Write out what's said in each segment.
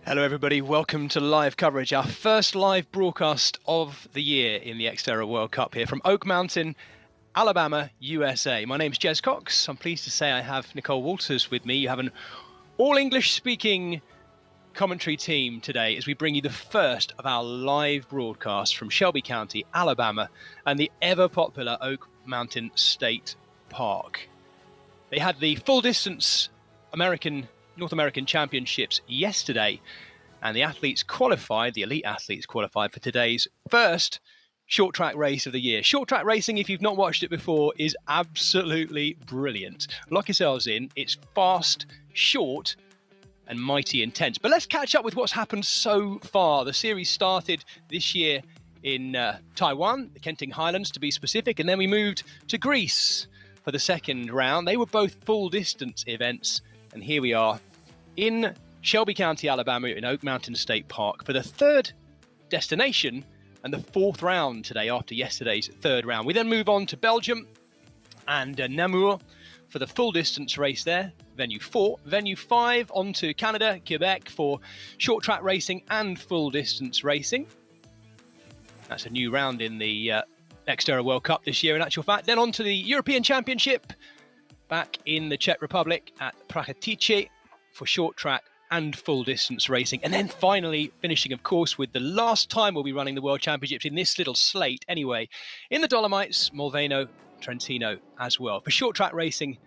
Hello everybody, welcome to live coverage, our first live broadcast of the year in the XTERRA World Cup here from Oak Mountain, Alabama, USA. My name's Jez Cox. I'm pleased to say I have Nicole Walters with me. You have an all-English speaking commentary team today as we bring you the first of our live broadcasts from Shelby County, Alabama, and the ever-popular Oak Mountain State Park. They had the full-distance North American Championships yesterday, and the elite athletes qualified for today's first short track race of the year. Short track racing, if you've not watched it before, is absolutely brilliant. Lock yourselves in. It's fast, short, and mighty intense. But let's catch up with what's happened so far. The series started this year in Taiwan, the Kenting Highlands to be specific, and then we moved to Greece for the second round. They were both full distance events, and here we are in Shelby County, Alabama, in Oak Mountain State Park for the third destination and the fourth round today after yesterday's third round. We then move on to Belgium and Namur for the full distance race there, venue 4. Venue 5 on to Canada, Quebec for short track racing and full distance racing. That's a new round in the XTERRA World Cup this year in actual fact. Then on to the European Championship back in the Czech Republic at Prachatice for short track and full distance racing. And then finally finishing, of course, with the last time we'll be running the World Championships in this little slate anyway, in the Dolomites, Molveno, Trentino as well, for short track racing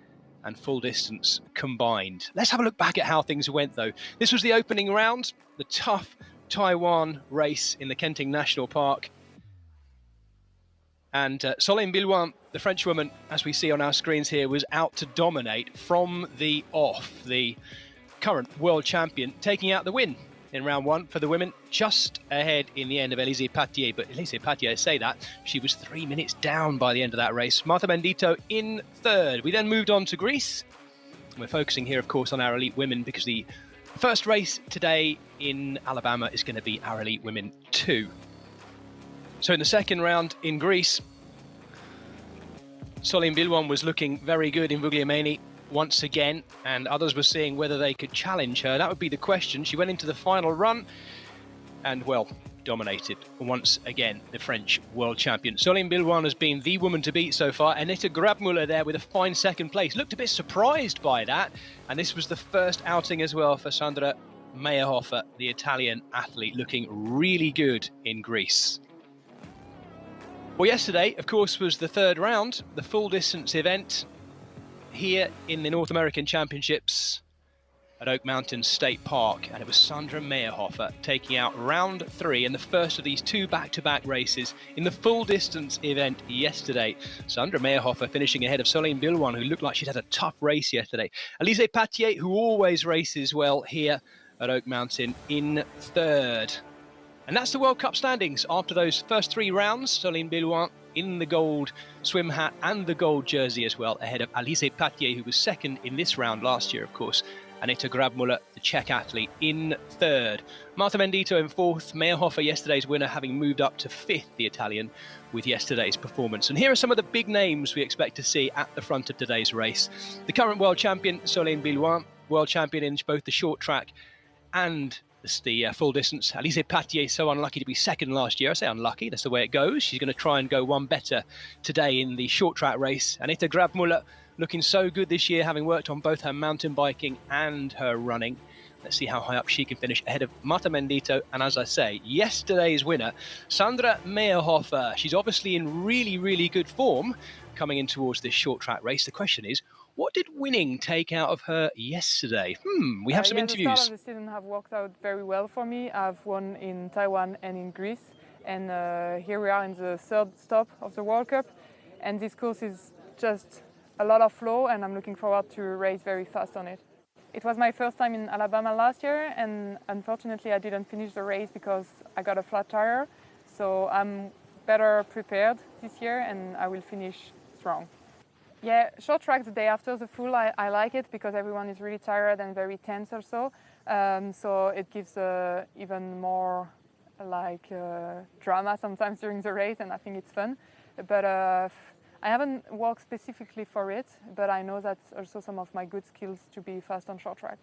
and full distance combined. Let's have a look back at how things went though. This was the opening round, the tough Taiwan race in the Kenting National Park. And Solène Billouin, the French woman, as we see on our screens here, was out to dominate from the off. The current world champion taking out the win in round 1 for the women, just ahead in the end of Elise Patier. But Elise Patier, say that, she was 3 minutes down by the end of that race. Marta Bendito in third. We then moved on to Greece. We're focusing here, of course, on our elite women because the first race today in Alabama is going to be our elite women 2. So in the second round in Greece, Solène Billouin was looking very good in Vougliameni once again, and others were seeing whether they could challenge her. That would be the question. She went into the final run and, well, dominated once again the French world champion. Solène Billouin has been the woman to beat so far. Anita Grabmuller there with a fine second place. Looked a bit surprised by that, and this was the first outing as well for Sandra Meyerhofer, the Italian athlete, looking really good in Greece. Well, yesterday, of course, was the third round, the full distance event here in the North American Championships at Oak Mountain State Park, and it was Sandra Meyerhofer taking out round 3 in the first of these 2 back-to-back races in the full distance event yesterday. Sandra Meyerhofer finishing ahead of Solène Billouin, who looked like she'd had a tough race yesterday. Elise Patier, who always races well here at Oak Mountain, in third. And that's the World Cup standings after those first 3 rounds. Solène Billouin in the gold swim hat and the gold jersey as well, ahead of Elise Patier, who was second in this round last year, of course. Anita Grabmuller, the Czech athlete, in third. Marta Bendito in fourth. Meyerhofer, yesterday's winner, having moved up to fifth, the Italian, with yesterday's performance. And here are some of the big names we expect to see at the front of today's race. The current world champion, Solène Billouin, world champion in both the short track and the full distance. Elise Patier, so unlucky to be second last year. I say unlucky, that's the way it goes. She's going to try and go one better today in the short track race. Anita Grabmuller looking so good this year, having worked on both her mountain biking and her running. Let's see how high up she can finish ahead of Marta Bendito. And as I say, yesterday's winner, Sandra Meyerhofer. She's obviously in really, really good form coming in towards this short track race. The question is, what did winning take out of her yesterday? We have some interviews. The start of the season have worked out very well for me. I've won in Taiwan and in Greece. And here we are in the third stop of the World Cup. And this course is just a lot of flow, and I'm looking forward to race very fast on it. It was my first time in Alabama last year, and unfortunately I didn't finish the race because I got a flat tire. So I'm better prepared this year, and I will finish strong. Yeah, short track the day after the full, I like it because everyone is really tired and very tense also. So it gives even more drama sometimes during the race, and I think it's fun. But I haven't worked specifically for it, but I know that's also some of my good skills to be fast on short track.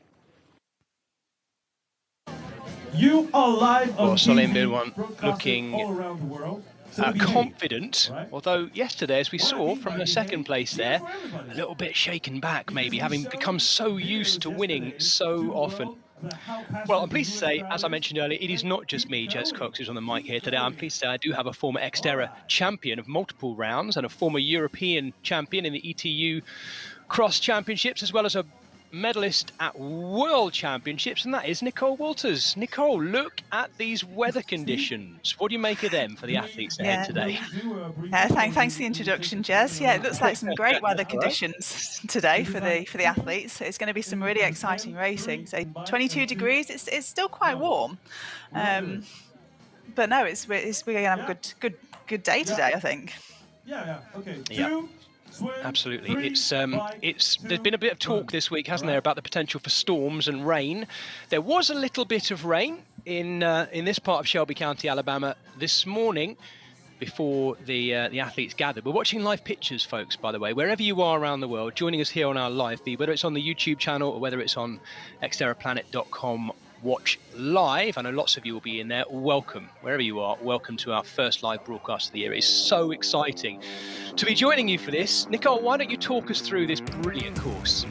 You are live on Soleil TV, Benoit looking all around the world. So the behave, confident, right? although yesterday, as we What I saw mean from by her second behave, place here there, for everybody. a little bit shaken back maybe, Because we having showed become so the used to videos winning yesterday so to the often. world about how Well, passionate I'm the pleased to US say, crowd as I is. mentioned earlier, it is not just Keep me, Jez going. Cox, who's on the mic Keep here today. I'm going. pleased to say I do have a former XTERRA Alright. champion of multiple rounds and a former European champion in the ETU Cross Championships, as well as a medalist at World Championships, and that is Nicole Walters. Nicole, look at these weather conditions. What do you make of them for the athletes ahead today? Thanks for the introduction, Jez. Yeah, it looks like some great weather conditions today for the athletes. It's going to be some really exciting racing. So 22 degrees. It's still quite warm, but no, we're going to have a good day today, I think. Yeah. Okay. Yeah. Swim, Absolutely. 3, There's been a bit of talk this week, hasn't there, about the potential for storms and rain. There was a little bit of rain in this part of Shelby County, Alabama this morning before the athletes gathered. We're watching live pictures, folks, by the way, wherever you are around the world, joining us here on our live feed, whether it's on the YouTube channel or whether it's on xterraplanet.com watch live. I know lots of you will be in there. Welcome, wherever you are, welcome to our first live broadcast of the year. It's so exciting to be joining you for this. Nicole, why don't you talk us through this brilliant course?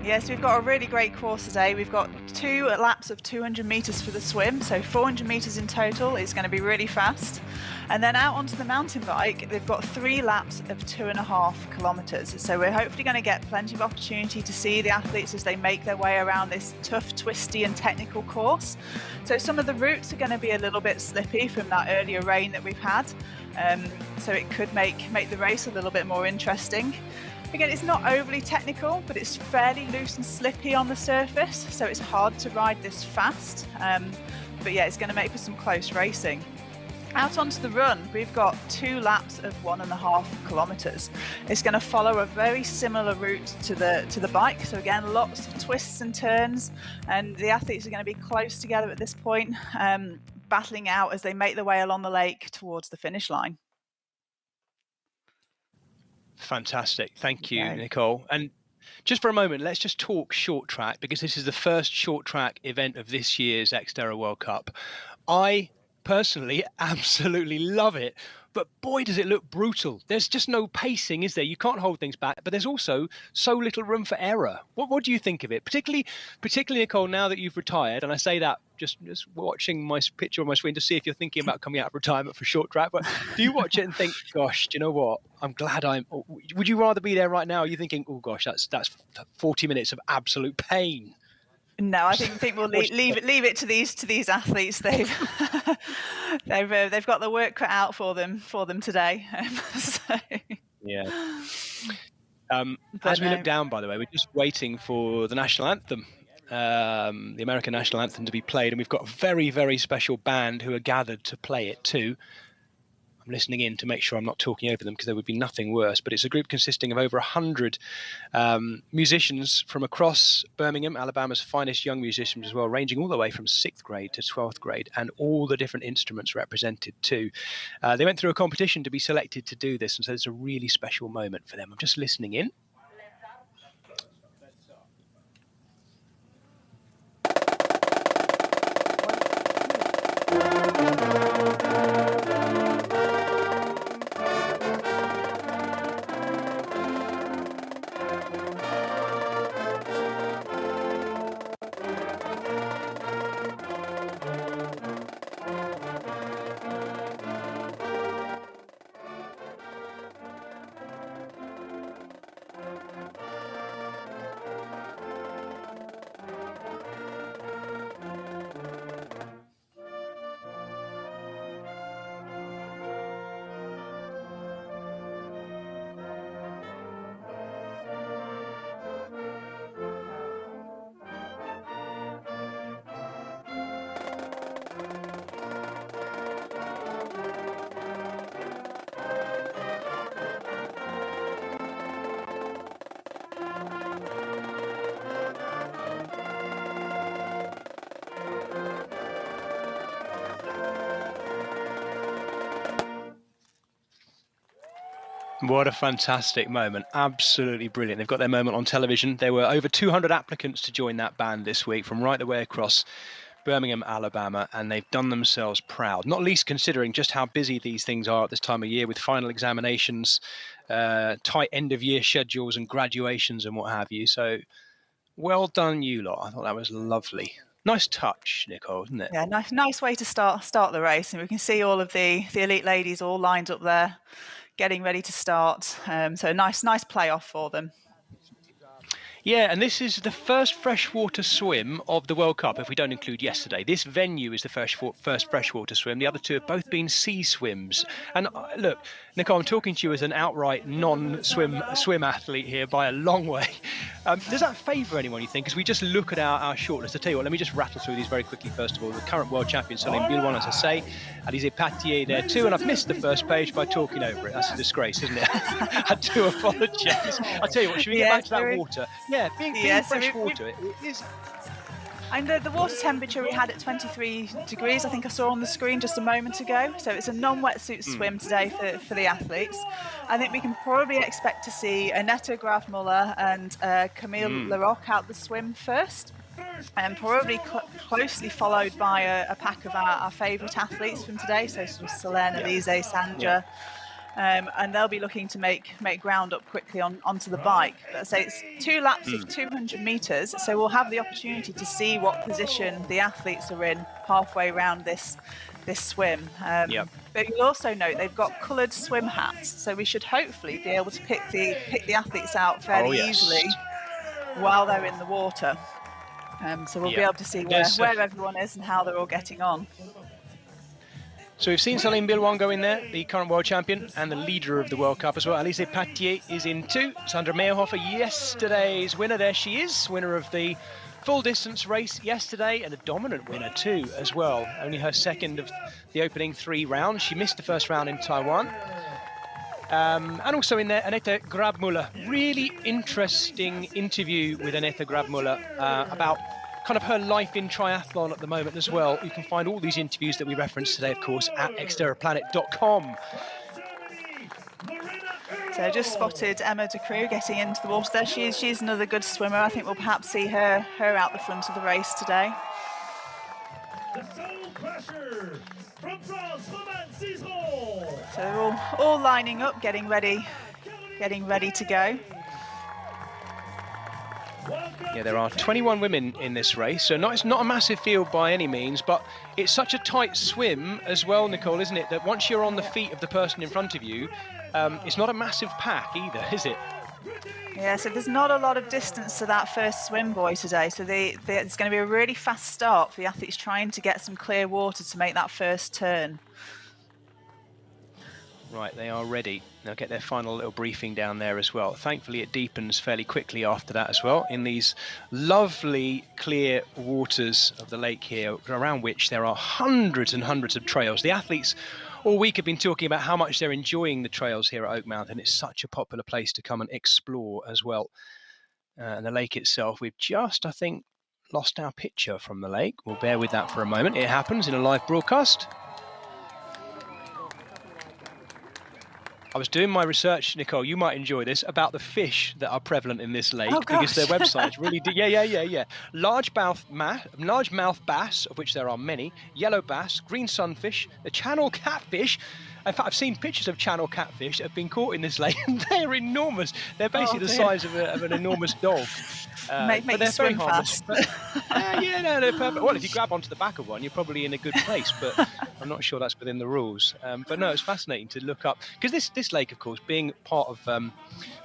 Yes, we've got a really great course today. We've got 2 laps of 200 metres for the swim, so 400 metres in total. It's going to be really fast. And then out onto the mountain bike, they've got 3 laps of 2.5 kilometres. So we're hopefully going to get plenty of opportunity to see the athletes as they make their way around this tough, twisty and technical course. So some of the routes are going to be a little bit slippy from that earlier rain that we've had. So it could make the race a little bit more interesting. Again, it's not overly technical, but it's fairly loose and slippy on the surface, so it's hard to ride this fast. But yeah, it's going to make for some close racing. Out onto the run, we've got 2 laps of 1.5 kilometres. It's going to follow a very similar route to the bike. So again, lots of twists and turns, and the athletes are going to be close together at this point, battling out as they make their way along the lake towards the finish line. Fantastic. Thank you, Nicole. And just for a moment, let's just talk short track, because this is the first short track event of this year's XTERRA World Cup. I personally absolutely love it, but boy, does it look brutal. There's just no pacing, is there? You can't hold things back, but there's also so little room for error. What do you think of it? Particularly, Nicole, now that you've retired, and I say that just watching my picture on my screen to see if you're thinking about coming out of retirement for short track, but do you watch it and think, gosh, do you know what? I'm glad would you rather be there right now? Are you thinking, oh gosh, that's 40 minutes of absolute pain? No, I think we'll leave it to these athletes. They've got the work cut out for them today. So. Yeah. As we look down, by the way, we're just waiting for the national anthem, the American national anthem, to be played, and we've got a very, very special band who are gathered to play it too. I'm listening in to make sure I'm not talking over them, because there would be nothing worse. But it's a group consisting of over 100 musicians from across Birmingham, Alabama's finest young musicians as well, ranging all the way from 6th grade to 12th grade, and all the different instruments represented too. They went through a competition to be selected to do this, and so it's a really special moment for them. I'm just listening in. What a fantastic moment. Absolutely brilliant. They've got their moment on television. There were over 200 applicants to join that band this week from right the way across Birmingham, Alabama, and they've done themselves proud, not least considering just how busy these things are at this time of year with final examinations, tight end-of-year schedules and graduations and what have you. So well done, you lot. I thought that was lovely. Nice touch, Nicole, isn't it? Yeah, nice way to start the race, and we can see all of the elite ladies all lined up there, getting ready to start. So nice playoff for them. Yeah, and this is the first freshwater swim of the World Cup, if we don't include yesterday. This venue is the first freshwater swim. The other two have both been sea swims. And look, Nicole, I'm talking to you as an outright non-swim athlete here by a long way. Does that favour anyone, you think? As we just look at our shortlist, I tell you what, let me just rattle through these very quickly first of all. The current world champion, Celine Bilwan, as I say. Alizé Patier there too, and I've missed the first page by talking over it. That's a disgrace, isn't it? I do apologise. I tell you what, should we get back to that water? Yeah, being fresh water, it is. And the water temperature we had at 23 degrees, I think I saw on the screen just a moment ago. So it's a non-wetsuit swim today for the athletes. I think we can probably expect to see Annette Graf-Muller and Camille Leroc out the swim first. And probably closely followed by a pack of our favourite athletes from today, so Selene, Alizé, Sandra, and they'll be looking to make ground up quickly onto the bike. But I say it's 2 laps of 200 metres, so we'll have the opportunity to see what position the athletes are in halfway around this swim. But you'll also note they've got coloured swim hats, so we should hopefully be able to pick the athletes out fairly easily while they're in the water. So we'll be able to see where everyone is and how they're all getting on. So we've seen Celine Bilwan go in there, the current world champion and the leader of the World Cup as well. Alizé Patier is in too. Sandra Meyerhofer, yesterday's winner, there she is, winner of the full distance race yesterday, and a dominant winner too as well. Only her second of the opening 3 rounds. She missed the first round in Taiwan. And also in there, Annette Grab-Muller. Really interesting interview with Annette Grab-Muller about kind of her life in triathlon at the moment as well. You can find all these interviews that we referenced today, of course, at xterraplanet.com. So I just spotted Emma De Croo getting into the water there. She's another good swimmer. I think we'll perhaps see her out the front of the race today. So they're all lining up, getting ready to go. Yeah, there are 21 women in this race, so it's not a massive field by any means, but it's such a tight swim as well, Nicole, isn't it, that once you're on the feet of the person in front of you, it's not a massive pack either, is it? Yeah, so there's not a lot of distance to that first swim buoy today, so it's going to be a really fast start for the athletes trying to get some clear water to make that first turn. Right, they are ready. They'll get their final little briefing down there as well. Thankfully, it deepens fairly quickly after that as well in these lovely clear waters of the lake here, around which there are hundreds and hundreds of trails. The athletes all week have been talking about how much they're enjoying the trails here at Oak Mountain. It's such a popular place to come and explore as well. And the lake itself, we've just, I think, lost our picture from the lake. We'll bear with that for a moment. It happens in a live broadcast. I was doing my research, Nicole, you might enjoy this, about the fish that are prevalent in this lake, because their websites really do. Yeah. Largemouth bass, of which there are many, yellow bass, green sunfish, the channel catfish. In fact, I've seen pictures of channel catfish that have been caught in this lake, and they're enormous. They're basically the size of an enormous dog. Make but you swim fast. But, no, they're perfect. Well, if you grab onto the back of one, you're probably in a good place, but I'm not sure that's within the rules. But no, it's fascinating to look up, because this lake, of course, being part of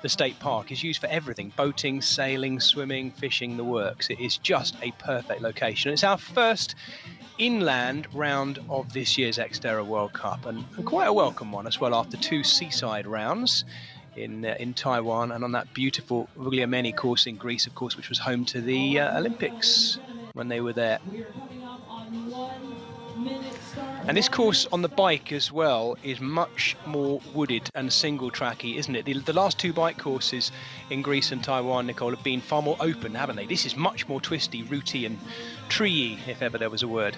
the state park, is used for everything: boating, sailing, swimming, fishing, the works. It is just a perfect location. It's our first inland round of this year's XTERRA World Cup, and quite a welcome one as well, after 2 seaside rounds in Taiwan, and on that beautiful Vugliameni course in Greece, of course, which was home to the Olympics when they were there. And this course on the bike as well is much more wooded and single tracky, isn't it? The last 2 bike courses in Greece and Taiwan, Nicole, have been far more open, haven't they? This is much more twisty, rooty and treey, if ever there was a word.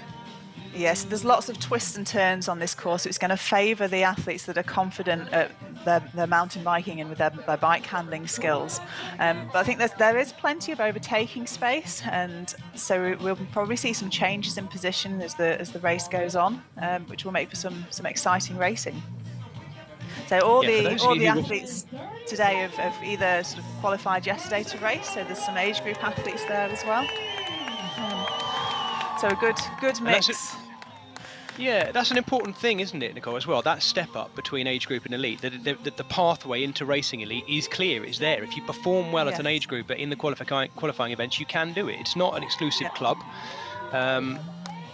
Yes, there's lots of twists and turns on this course. It's going to favour the athletes that are confident at their mountain biking and with their bike handling skills. But I think there is plenty of overtaking space, and so we'll probably see some changes in position as the race goes on, which will make for some exciting racing. So all the athletes today have either sort of qualified yesterday to race, so there's some age group athletes there as well. So a good mix. Yeah, that's an important thing, isn't it, Nicole, as well? That step up between age group and elite, the pathway into racing elite is clear, it's there. If you perform well at an age group, but in the qualifying events, you can do it. It's not an exclusive club.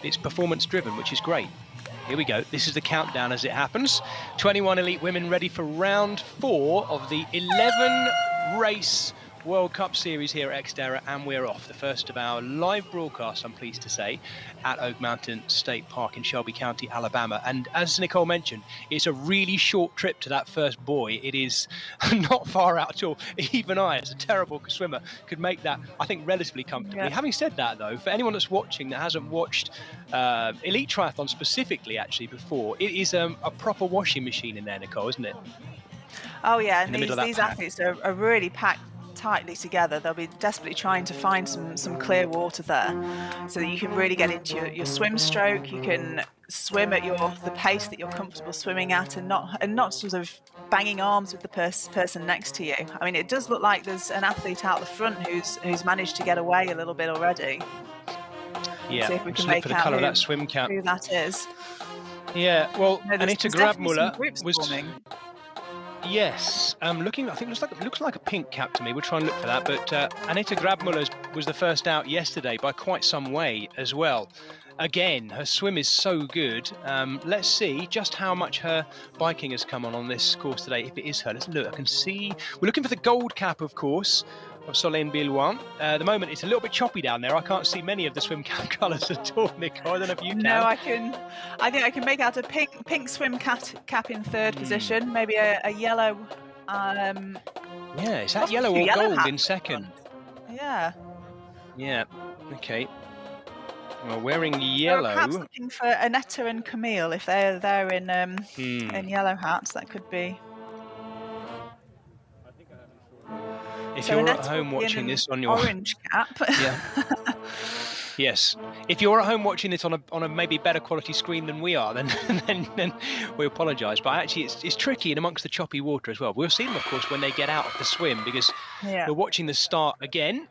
It's performance driven, which is great. Here we go. This is the countdown as it happens. 21 elite women ready for round 4 of the 11 race World Cup Series here at XTERRA, and we're off. The first of our live broadcasts, I'm pleased to say, at Oak Mountain State Park in Shelby County, Alabama. And as Nicole mentioned, it's a really short trip to that first buoy. It is not far out at all. Even I, as a terrible swimmer, could make that, I think, relatively comfortably. Yeah. Having said that, though, for anyone that's watching that hasn't watched elite triathlon specifically, actually, before, it is a proper washing machine in there, Nicole, isn't it? Oh, yeah, and these athletes are really packed tightly together. They'll be desperately trying to find some clear water there, so that you can really get into your swim stroke. You can swim at the pace that you're comfortable swimming at, and not sort of banging arms with the person next to you. I mean, it does look like there's an athlete out the front who's managed to get away a little bit already. Yeah, see if we can make the colour of that swim cap. Who that is. Yeah, well, Anita Grabmuller was forming. Yes, I think it looks like a pink cap to me. We'll try and look for that. But Anita Grabmuller was the first out yesterday by quite some way as well. Again, her swim is so good. Let's see just how much her biking has come on this course today, if it is her. Let's look. I can see. We're looking for the gold cap, of course, of Solène Billouin. At the moment, it's a little bit choppy down there. I can't see many of the swim cap colours at all, Nicole. I don't know if you can. No, I think I can make out a pink swim cap in third position, maybe a yellow. Yeah, is that yellow or gold in second? Yeah. Yeah. Okay. Well, wearing yellow. We're perhaps looking for Aneta and Camille if they're in yellow hats. That could be. If you're at home watching this on your orange cap, yeah, yes. If you're at home watching this on a maybe better quality screen than we are, then we apologise. But actually, it's tricky in amongst the choppy water as well. We'll see them, of course, when they get out of the swim, because we're watching the start again.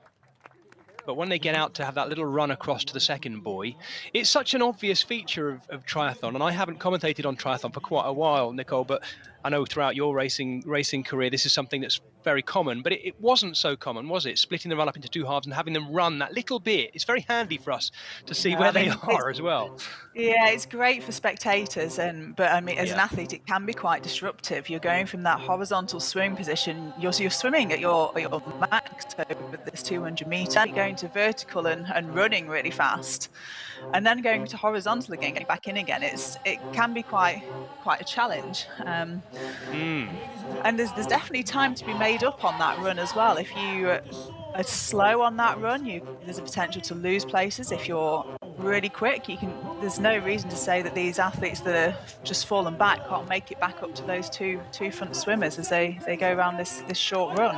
But when they get out to have that little run across to the second buoy, it's such an obvious feature of triathlon. And I haven't commentated on triathlon for quite a while, Nicole, but I know throughout your racing career, this is something that's very common, but it wasn't so common, was it? Splitting the run up into two halves and having them run that little bit. It's very handy for us to see where they are as well. Yeah, it's great for spectators, but I mean, as an athlete, it can be quite disruptive. You're going from that horizontal swimming position, you're swimming at your max over this 200 metres, you're going to vertical and running really fast, and then going to horizontal again, getting back in again. It can be quite a challenge. And there's definitely time to be made up on that run as well. If you are slow on that run, there's a potential to lose places. If you're really quick, there's no reason to say that these athletes that are just fallen back can't make it back up to those two front swimmers as they go around this short run.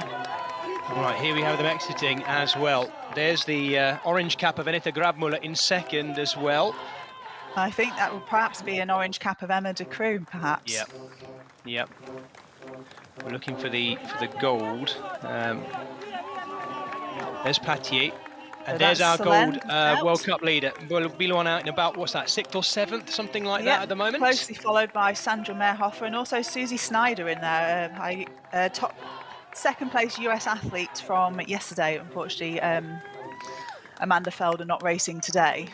Right, here we have them exiting as well. There's the orange cap of Anita Grabmuller in second as well. I think that would perhaps be an orange cap of Emma de Croo, perhaps. Yep. We're looking for the gold. There's Patier. And there's our gold World Cup leader. Billouin out in about, what's that, 6th or 7th, something like that at the moment? Closely followed by Sandra Mehrhofer and also Susie Snyder in there. Top second place US athlete from yesterday, unfortunately. Amanda Felder not racing today.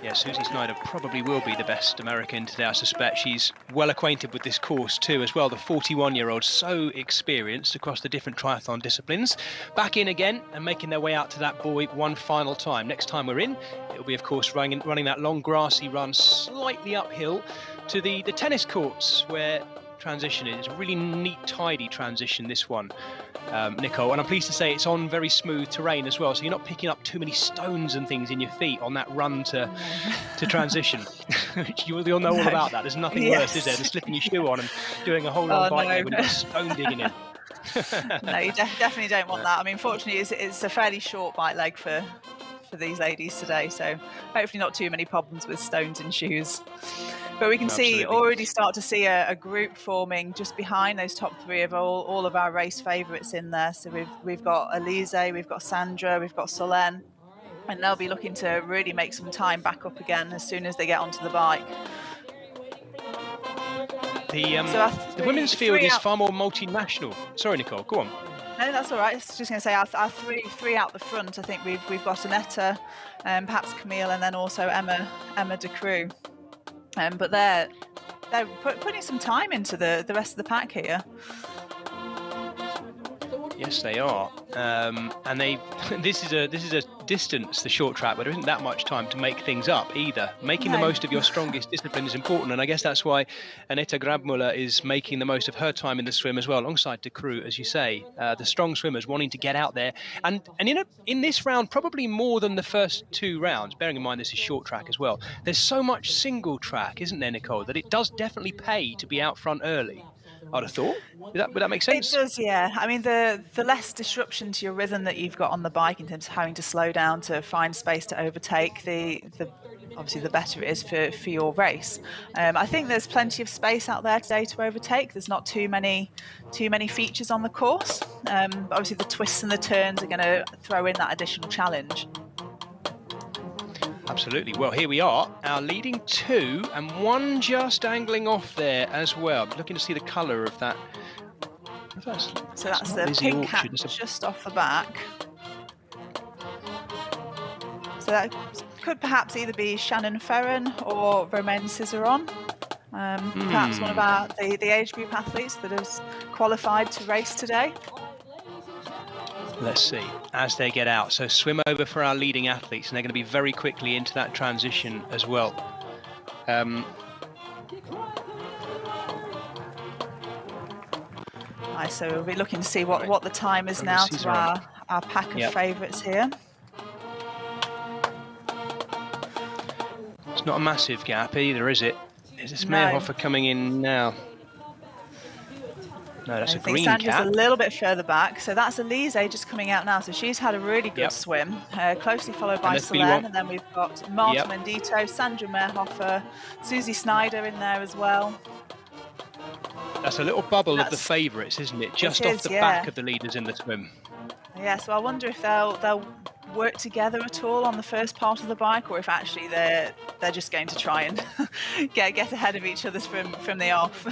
Yeah, Susie Snyder probably will be the best American today, I suspect. She's well acquainted with this course too as well. The 41-year-old, so experienced across the different triathlon disciplines. Back in again and making their way out to that buoy one final time. Next time we're in, it'll be, of course, running that long grassy run slightly uphill to the tennis courts where transition. It's a really neat, tidy transition, this one, Nicole. And I'm pleased to say it's on very smooth terrain as well, so you're not picking up too many stones and things in your feet on that run to transition. You'll know all about that. There's nothing worse, is there, than slipping your shoe on and doing a whole long bike leg when you've got a stone digging in. No, you definitely don't want that. I mean, fortunately, it's a fairly short bike leg for these ladies today, so hopefully not too many problems with stones in shoes. But we can already start to see a group forming just behind those top three of all of our race favourites in there. So we've got Elise, we've got Sandra, we've got Solène, and they'll be looking to really make some time back up again as soon as they get onto the bike. The women's field is far more multinational. Sorry, Nicole, go on. No, that's all right. I was just going to say our three out the front. I think we've got Annetta, perhaps Camille, and then also Emma de Croo. But they're putting some time into the rest of the pack here. Yes, they are, and this is a distance, the short track, where there isn't that much time to make things up either. Making the most of your strongest discipline is important, and I guess that's why Annette Grabmuller is making the most of her time in the swim as well, alongside De Croo, as you say. The strong swimmers wanting to get out there, and in this round, probably more than the first two rounds, bearing in mind this is short track as well. There's so much single track, isn't there, Nicole, that it does definitely pay to be out front early. I'd have thought. Would that make sense? It does, yeah. I mean, the less disruption to your rhythm that you've got on the bike in terms of having to slow down to find space to overtake, obviously the better it is for your race. I think there's plenty of space out there today to overtake. There's not too many features on the course. Obviously, the twists and the turns are going to throw in that additional challenge. Absolutely. Well, here we are, our leading two, and one just angling off there as well. Looking to see the colour of that. So that's the pink hat just off the back. So that could perhaps either be Shannon Ferran or Romaine Cizeron. Perhaps one of the age group athletes that has qualified to race today. Let's see, as they get out. So swim over for our leading athletes, and they're going to be very quickly into that transition as well. Right, so we'll be looking to see what the time is now to our pack of favourites here. It's not a massive gap either, is it? Is this Meerhofer coming in now? No, that's a green cap. Sandra's a little bit further back. So that's Elise just coming out now. So she's had a really good swim, closely followed by Solène. And then we've got Marta Mendito, Sandra Meerhofer, Susie Snyder in there as well. That's a little bubble of the favourites, isn't it? Just off the back of the leaders in the swim. Yeah, so I wonder if they'll work together at all on the first part of the bike, or if actually they're just going to try and get ahead of each other from the off.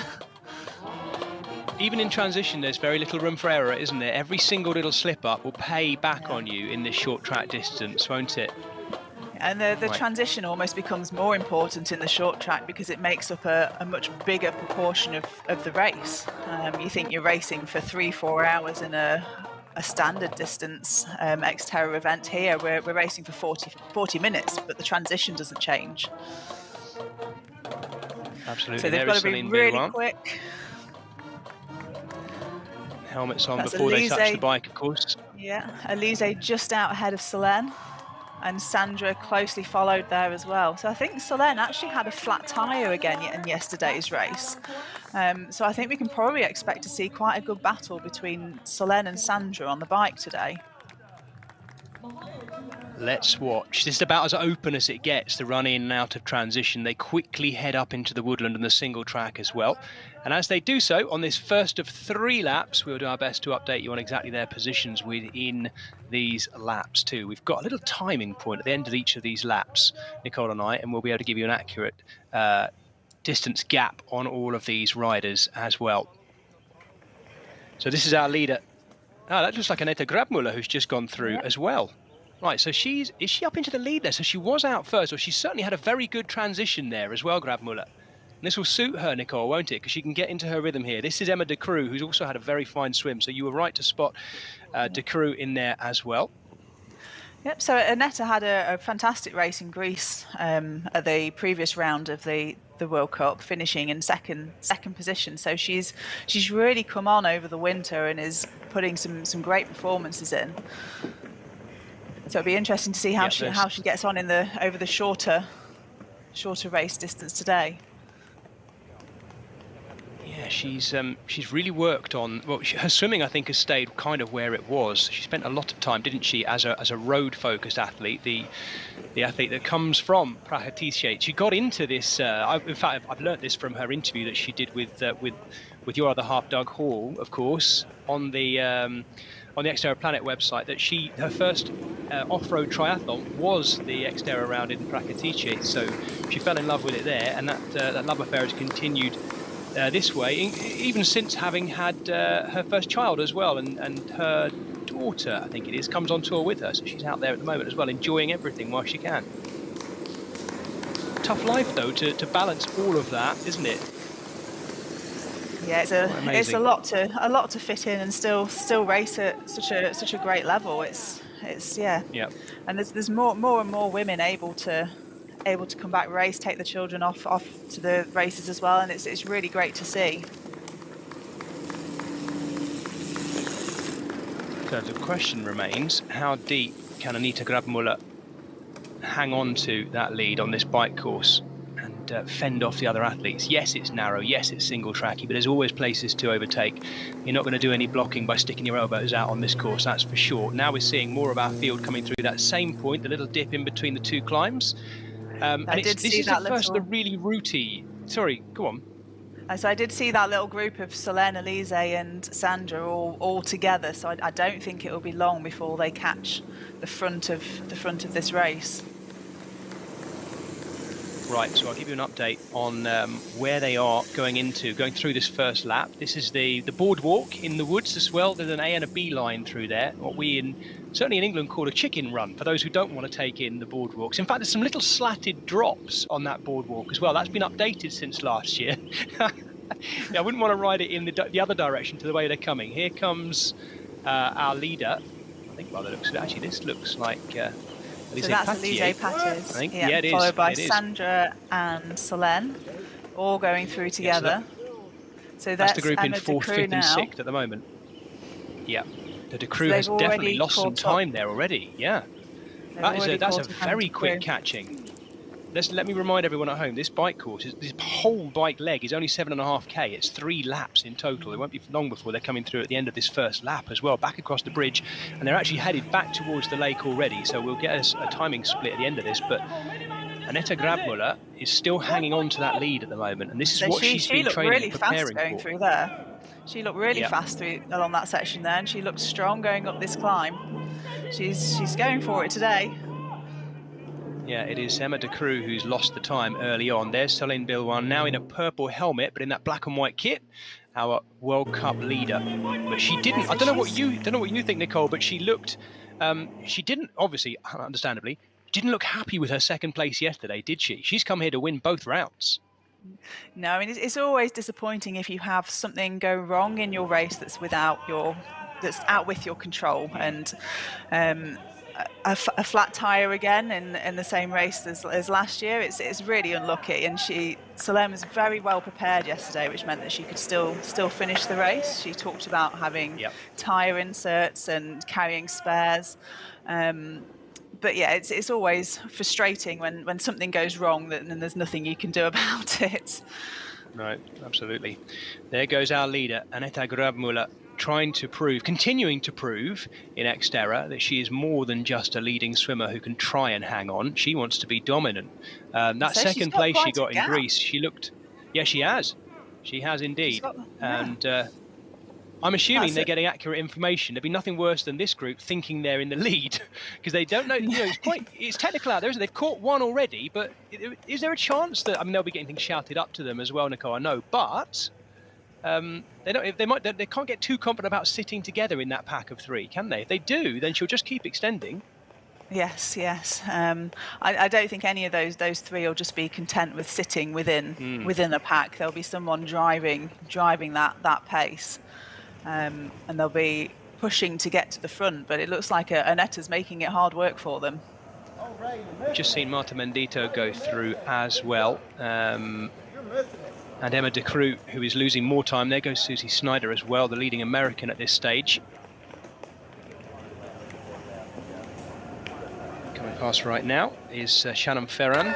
Even in transition, there's very little room for error, isn't there? Every single little slip-up will pay back on you in this short track distance, won't it? And the transition almost becomes more important in the short track because it makes up a much bigger proportion of the race. You think you're racing for 3-4 hours in a standard distance XTERRA event. Here we're racing for 40 minutes, but the transition doesn't change. Absolutely. So they've got to be really quick. Helmets on before they touch the bike, of course. Yeah, Elise just out ahead of Solène, and Sandra closely followed there as well. So I think Solène actually had a flat tyre again in yesterday's race. So I think we can probably expect to see quite a good battle between Solène and Sandra on the bike today. Let's watch. This is about as open as it gets, the run in and out of transition. They quickly head up into the woodland and the single track as well. And as they do so, on this first of 3 laps, we'll do our best to update you on exactly their positions within these laps too. We've got a little timing point at the end of each of these laps, Nicole and I, and we'll be able to give you an accurate distance gap on all of these riders as well. So this is our leader. Oh, that looks like Annette Grabmuller, who's just gone through as well. Right, so is she up into the lead there? So she was out first, or she certainly had a very good transition there as well, Grabmuller. And this will suit her, Nicole, won't it? Because she can get into her rhythm here. This is Emma de Croo, who's also had a very fine swim. So you were right to spot de Croo in there as well. Yep. So Aneta had a fantastic race in Greece at the previous round of the World Cup, finishing in second position. So she's really come on over the winter and is putting some great performances in. So it'll be interesting to see how she gets on over the shorter race distance today. Yeah, she's really worked on. Well, her swimming, I think, has stayed kind of where it was. She spent a lot of time, didn't she, as a road-focused athlete, the athlete that comes from Prahatice. She got into this. In fact, I've learnt this from her interview that she did with your other half, Doug Hall, of course, on the XTERRA Planet website. That her first off-road triathlon was the XTERRA round in Prahatice. So she fell in love with it there, and that love affair has continued. This way, even since having had her first child as well, and her daughter, I think it is, comes on tour with her, so she's out there at the moment as well, enjoying everything while she can. Tough life though to balance all of that, isn't it? Yeah, it's a lot to fit in and still race at such a great level. It's yeah. And there's more and more women able to come back, race, take the children off to the races as well, and it's really great to see. So the question remains, how deep can Aneta Grabmuller hang on to that lead on this bike course and fend off the other athletes? Yes, it's narrow, yes, it's single tracky, but there's always places to overtake. You're not going to do any blocking by sticking your elbows out on this course, that's for sure. Now we're seeing more of our field coming through that same point, the little dip in between the two climbs. And this is the first of the really rooty. Sorry, go on. So I did see that little group of Solène, Elise, and Sandra all together. So I don't think it will be long before they catch the front of this race. Right, so I'll give you an update on where they are going through this first lap. This is the boardwalk in the woods as well. There's an A and a B line through there, what we certainly in England call a chicken run, for those who don't want to take in the boardwalks. In fact, there's some little slatted drops on that boardwalk as well. That's been updated since last year. I wouldn't want to ride it in the other direction to the way they're coming. Here comes our leader. I think by the looks of it, actually, this looks like... so that's Elise Patters, yeah, it is. Followed by Sandra and Solène, all going through together. So that's the group Emma in 4th, 5th and 6th at the moment. Yeah, the De Croo has definitely lost some time there already, yeah. That's a very quick catching. Let me remind everyone at home, this bike course, this whole bike leg is only 7.5k. It's 3 laps in total. It won't be long before they're coming through at the end of this first lap as well, back across the bridge, and they're actually headed back towards the lake already, so we'll get a timing split at the end of this, but Aneta Grabmuller is still hanging on to that lead at the really and this is what she's been training and preparing going for. Through there. She looked really fast along that section there, and she looked strong going up this climb. She's going for it today. Yeah, it is Emma De Croo who's lost the time early on. There's Solène Bilwan, now in a purple helmet, but in that black and white kit, our World Cup leader. But she didn't. I don't know what you think, Nicole. But she looked. She didn't, obviously, understandably, didn't look happy with her second place yesterday, did she? She's come here to win both rounds. No, I mean it's always disappointing if you have something go wrong in your race that's out with your control, and a flat tire again in the same race as last year. It's really unlucky, and Solène was very well prepared yesterday, which meant that she could still finish the race. She talked about having tire inserts and carrying spares. But yeah, it's always frustrating when something goes wrong and there's nothing you can do about it. Right, absolutely. There goes our leader, Aneta Grabmuller, continuing to prove in XTERRA that she is more than just a leading swimmer who can try and hang on. She wants to be dominant. That second place she got in Greece, she looked... Yeah, she has. She has indeed. And I'm assuming they're getting accurate information. There'd be nothing worse than this group thinking they're in the lead, because they don't know. It's technical out there, isn't it? They've caught one already, but is there a chance that... I mean, they'll be getting things shouted up to them as well, Nicole, I know, but... They can't get too confident about sitting together in that pack of 3, can they? If they do, then she'll just keep extending. Yes. I don't think any of those 3 will just be content with sitting within a pack. There'll be someone driving that pace, and they'll be pushing to get to the front, but it looks like Anetta's making it hard work for them. Just seen Marta Mendito go through as well. And Emma De Croo, who is losing more time. There goes Susie Snyder as well, the leading American at this stage. Coming past right now is Shannon Ferran.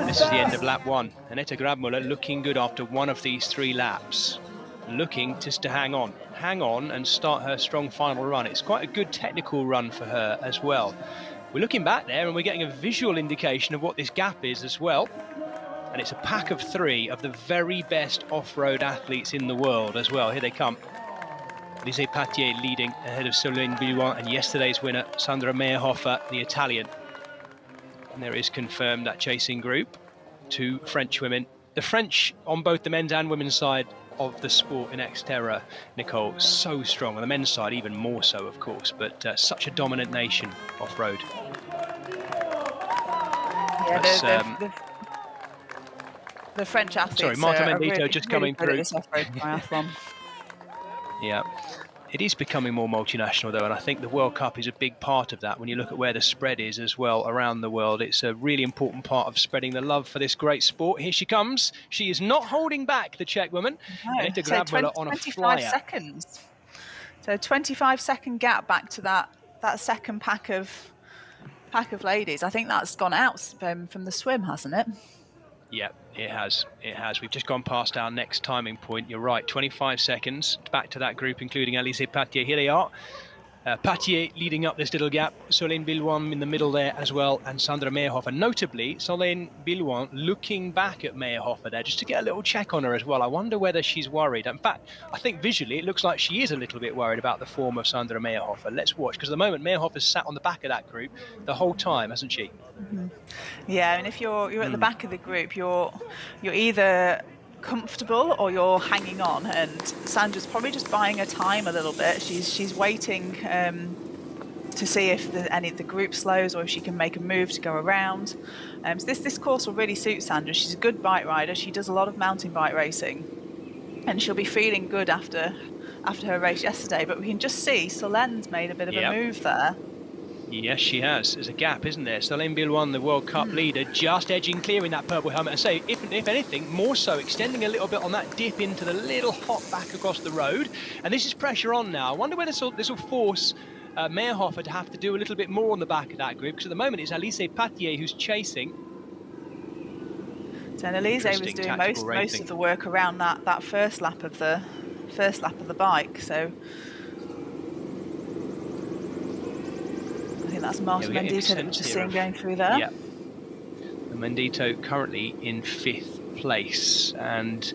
This is the end of lap 1. Aneta Grabmuller looking good after one of these 3 laps. Looking just to hang on and start her strong final run. It's quite a good technical run for her as well. We're looking back there and we're getting a visual indication of what this gap is as well. And it's a pack of 3 of the very best off-road athletes in the world as well. Here they come. Lise Patier leading ahead of Solène Billouin and yesterday's winner, Sandra Meyerhofer, the Italian. And there is confirmed that chasing group. 2 French women. The French on both the men's and women's side of the sport in XTERRA, Nicole, so strong. On the men's side, even more so, of course, but such a dominant nation off-road. Yeah, the French athletes. Sorry, Marta Mendito really, just really coming through. This off-road triathlon. Yeah. It is becoming more multinational, though, and I think the World Cup is a big part of that. When you look at where the spread is as well around the world, it's a really important part of spreading the love for this great sport. Here she comes. She is not holding back, the Czech woman. No, Aneta so Grabmuller on a 25 flyer. seconds. So 25-second gap back to that second pack of ladies. I think that's gone out from the swim, hasn't it? Yeah, it has. It has. We've just gone past our next timing point. You're right, 25 seconds back to that group, including Alice Patier. Here they are. Patier leading up this little gap. Solène Billouin in the middle there as well, and Sandra Meyerhofer. Notably, Solène Billouin looking back at Meyerhofer there just to get a little check on her as well. I wonder whether she's worried. In fact, I think visually it looks like she is a little bit worried about the form of Sandra Meyerhofer. Let's watch, because at the moment Meyerhofer's sat on the back of that group the whole time, hasn't she? Mm-hmm. Yeah, and if you're at the back of the group, you're either comfortable or you're hanging on, and Sandra's probably just buying her time a little bit. She's waiting to see if any of the group slows or if she can make a move to go around. So this course will really suit Sandra. She's a good bike rider. She does a lot of mountain bike racing, and she'll be feeling good after her race yesterday. But we can just see Solène's made a bit of a move there. Yes, she has. There's a gap, isn't there? Solène Billouin, the World Cup leader, just edging clear in that purple helmet. And say, if anything, more so, extending a little bit on that dip into the little hop back across the road. And this is pressure on now. I wonder whether this will force Meyerhofer to have to do a little bit more on the back of that group, because at the moment it's Alice Patier who's chasing. So Elise was doing most of the work around that first lap of the bike. So I think that's Marta Mendito that we're just seeing going through there. Yeah. And Mendito currently in 5th place, and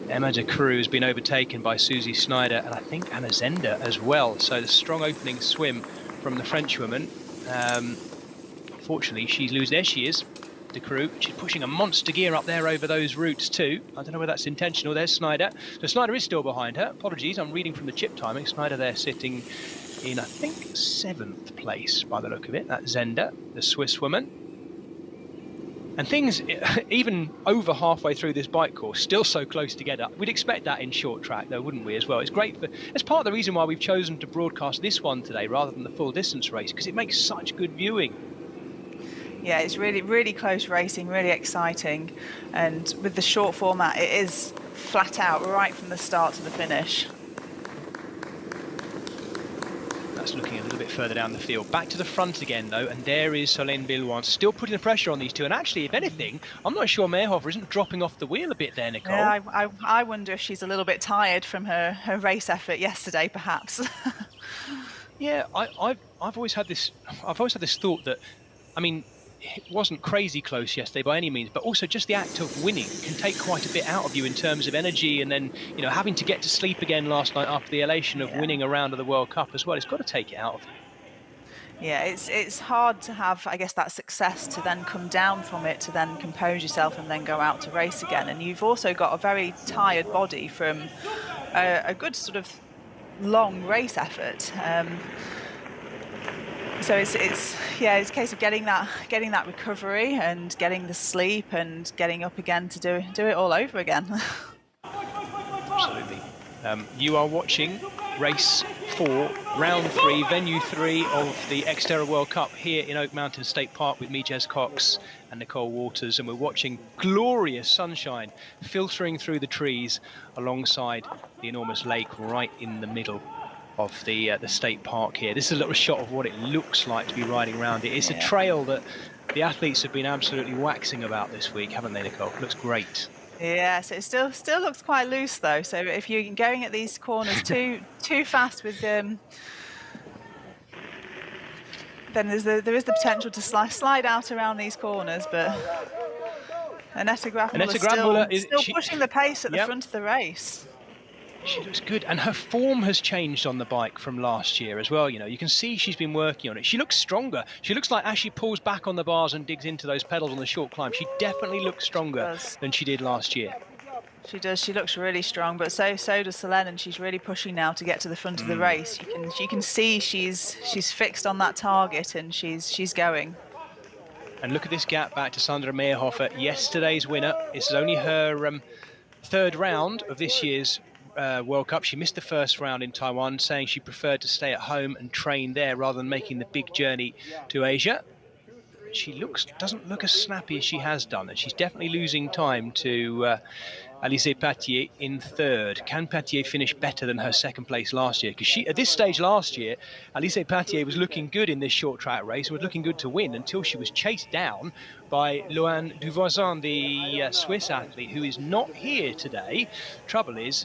Emma De Croo has been overtaken by Susie Snyder and I think Anna Zender as well. So the strong opening swim from the Frenchwoman. Fortunately, she's losing. There she is, De Croo. She's pushing a monster gear up there over those routes too. I don't know whether that's intentional. There's Snyder. So Snyder is still behind her. Apologies, I'm reading from the chip timing. Snyder there sitting in, I think, 7th place by the look of it. That's Zender, the Swiss woman. And things, even over halfway through this bike course, still so close together. We'd expect that in short track, though, wouldn't we, as well? It's great. It's part of the reason why we've chosen to broadcast this one today rather than the full distance race, because it makes such good viewing. Yeah, it's really, really close racing, really exciting. And with the short format, it is flat out right from the start to the finish. That's looking a little bit further down the field. Back to the front again, though, and there is Solène Billouin still putting the pressure on these two. And actually, if anything, I'm not sure Meyerhofer isn't dropping off the wheel a bit there, Nicole. Yeah, I wonder if she's a little bit tired from her race effort yesterday, perhaps. Yeah, I've always had this thought that, I mean, it wasn't crazy close yesterday by any means, but also just the act of winning can take quite a bit out of you in terms of energy, and then, you know, having to get to sleep again last night after the elation of winning a round of the World Cup as well. It's got to take it out of you. Yeah, it's hard to have, I guess, that success to then come down from it, to then compose yourself and then go out to race again. And you've also got a very tired body from a good sort of long race effort. So it's a case of getting that recovery and getting the sleep and getting up again to do it all over again. Absolutely. You are watching race 4, round 3, venue 3 of the XTERRA World Cup here in Oak Mountain State Park with me, Jez Cox, and Nicole Waters, and we're watching glorious sunshine filtering through the trees alongside the enormous lake right in the middle of the state park here. This is a little shot of what it looks like to be riding around it. It's a trail that the athletes have been absolutely waxing about this week, haven't they, Nicole? It looks great. Yeah, so it still looks quite loose though. So if you're going at these corners too fast with then there is the potential to slide out around these corners. But Annette Grabmuller is still pushing the pace at the front of the race. She looks good, and her form has changed on the bike from last year as well. You know, you can see she's been working on it. She looks stronger. She looks like as she pulls back on the bars and digs into those pedals on the short climb, she definitely looks stronger than she did last year. She does. She looks really strong, but so does Selene, and she's really pushing now to get to the front of the race. You can see she's fixed on that target, and she's going. And look at this gap back to Sandra Meyerhofer, yesterday's winner. This is only her third round of this year's World Cup. She missed the first round in Taiwan, saying she preferred to stay at home and train there rather than making the big journey to Asia. She doesn't look as snappy as she has done, and she's definitely losing time to Alizé Patier in third. Can Patier finish better than her second place last year? Because at this stage last year, Alizé Patier was looking good in this short track race, was looking good to win until she was chased down by Loane Duvoisin, the Swiss athlete, who is not here today. Trouble is,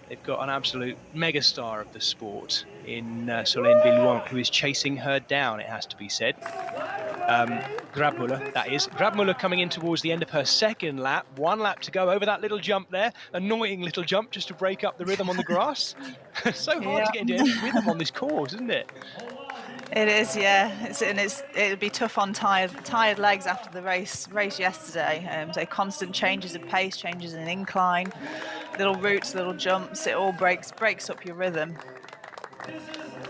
they've got an absolute megastar of the sport in Solène Villouin, who is chasing her down, it has to be said. Grabmuller, that is. Grabmuller coming in towards the end of her second lap. 1 lap to go over that little jump there. Annoying little jump just to break up the rhythm on the grass. So hard to get into any rhythm on this course, isn't it? It is, yeah. It'll be tough on tired legs after the race yesterday. So constant changes of pace, changes in incline, little routes, little jumps. It all breaks up your rhythm.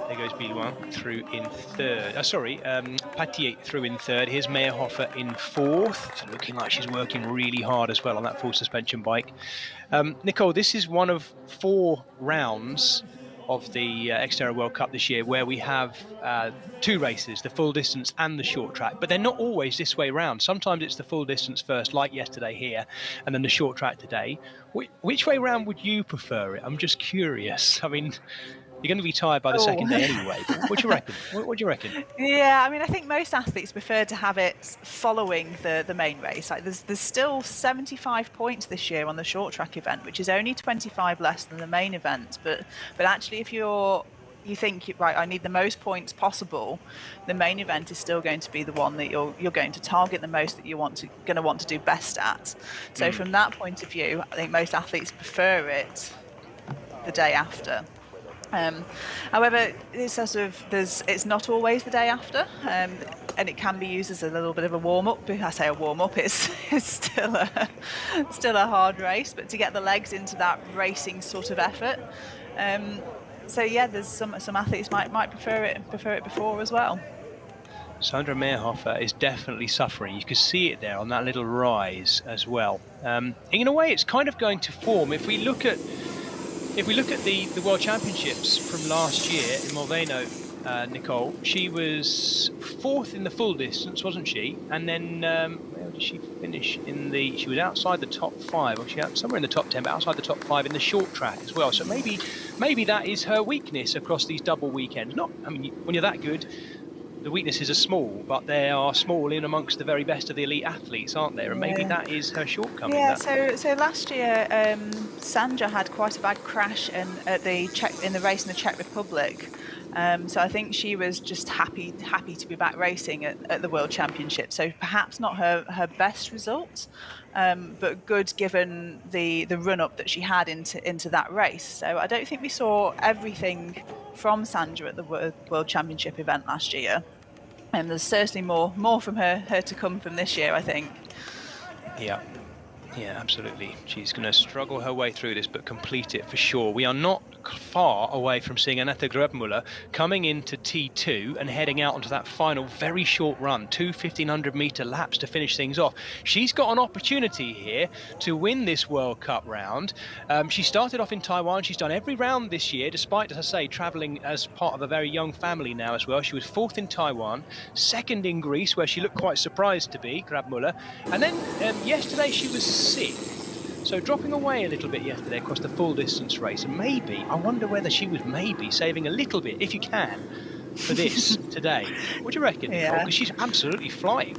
There goes Villouin through in third. Patier through in third. Here's Meyerhofer in fourth, looking like she's working really hard as well on that full suspension bike. Nicole, this is one of 4 rounds of the XTERRA World Cup this year where we have 2 races, the full distance and the short track, but they're not always this way round. Sometimes it's the full distance first, like yesterday here, and then the short track today. Which way round would you prefer it? I'm just curious. I mean, you're going to be tired by the second day anyway. What do you reckon? What do you reckon? Yeah, I mean, I think most athletes prefer to have it following the main race. Like, there's still 75 points this year on the short track event, which is only 25 less than the main event. But actually, if you think, right, I need the most points possible, the main event is still going to be the one that you're going to target the most, that you're going to want to do best at. So from that point of view, I think most athletes prefer it the day after. However, it's not always the day after, and it can be used as a little bit of a warm-up. I say a warm-up, it's still a hard race, but to get the legs into that racing sort of effort. So yeah, there's some athletes might prefer it before as well. Sandra Meyerhofer is definitely suffering. You can see it there on that little rise as well. In a way, it's kind of going to form. If we look at the World Championships from last year in Molveno, Nicole, she was 4th in the full distance, wasn't she? And then where did she finish she was outside the top 5, or she was somewhere in the top 10, but outside the top 5 in the short track as well. So maybe that is her weakness across these double weekends. When you're that good, the weaknesses are small, but they are small in amongst the very best of the elite athletes, aren't there? And maybe that is her shortcoming. Yeah. So last year, Sandra had quite a bad crash in the race in the Czech Republic. So I think she was just happy to be back racing at the World Championship. So perhaps not her best result, but good given the run up that she had into that race. So I don't think we saw everything from Sandra at the World Championship event last year. And there's certainly more from her to come from this year, I think. Yeah, absolutely. She's going to struggle her way through this, but complete it for sure. We are not far away from seeing Annette Grabmüller coming into T2 and heading out onto that final very short run, 2 1,500-meter laps to finish things off. She's got an opportunity here to win this World Cup round. She started off in Taiwan. She's done every round this year, despite, as I say, travelling as part of a very young family now as well. She was 4th in Taiwan, 2nd in Greece, where she looked quite surprised to be, Grabmüller. And then yesterday she was 6th. So dropping away a little bit yesterday across the full distance race. And maybe, I wonder whether she was maybe saving a little bit, if you can, for this today. What do you reckon? Yeah. Because she's absolutely flying.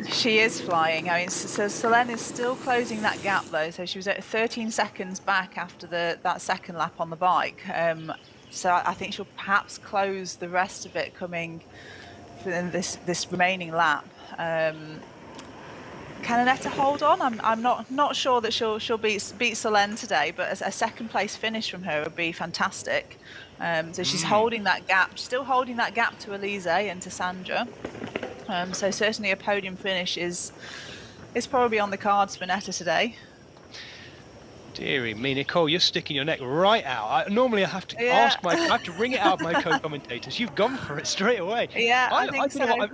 She is flying. I mean, so Selene is still closing that gap though. So she was at 13 seconds back after that second lap on the bike. So I think she'll perhaps close the rest of it coming in this remaining lap. Can Annette hold on? I'm not sure that she'll beat Selene today, but a second place finish from her would be fantastic. So she's holding that gap, still holding that gap to Elise and to Sandra. So certainly a podium finish is probably on the cards for Netta today. Dearie me, Nicole, you're sticking your neck right out. Normally I have to I have to ring it out of my co-commentators. You've gone for it straight away. Yeah, I think so.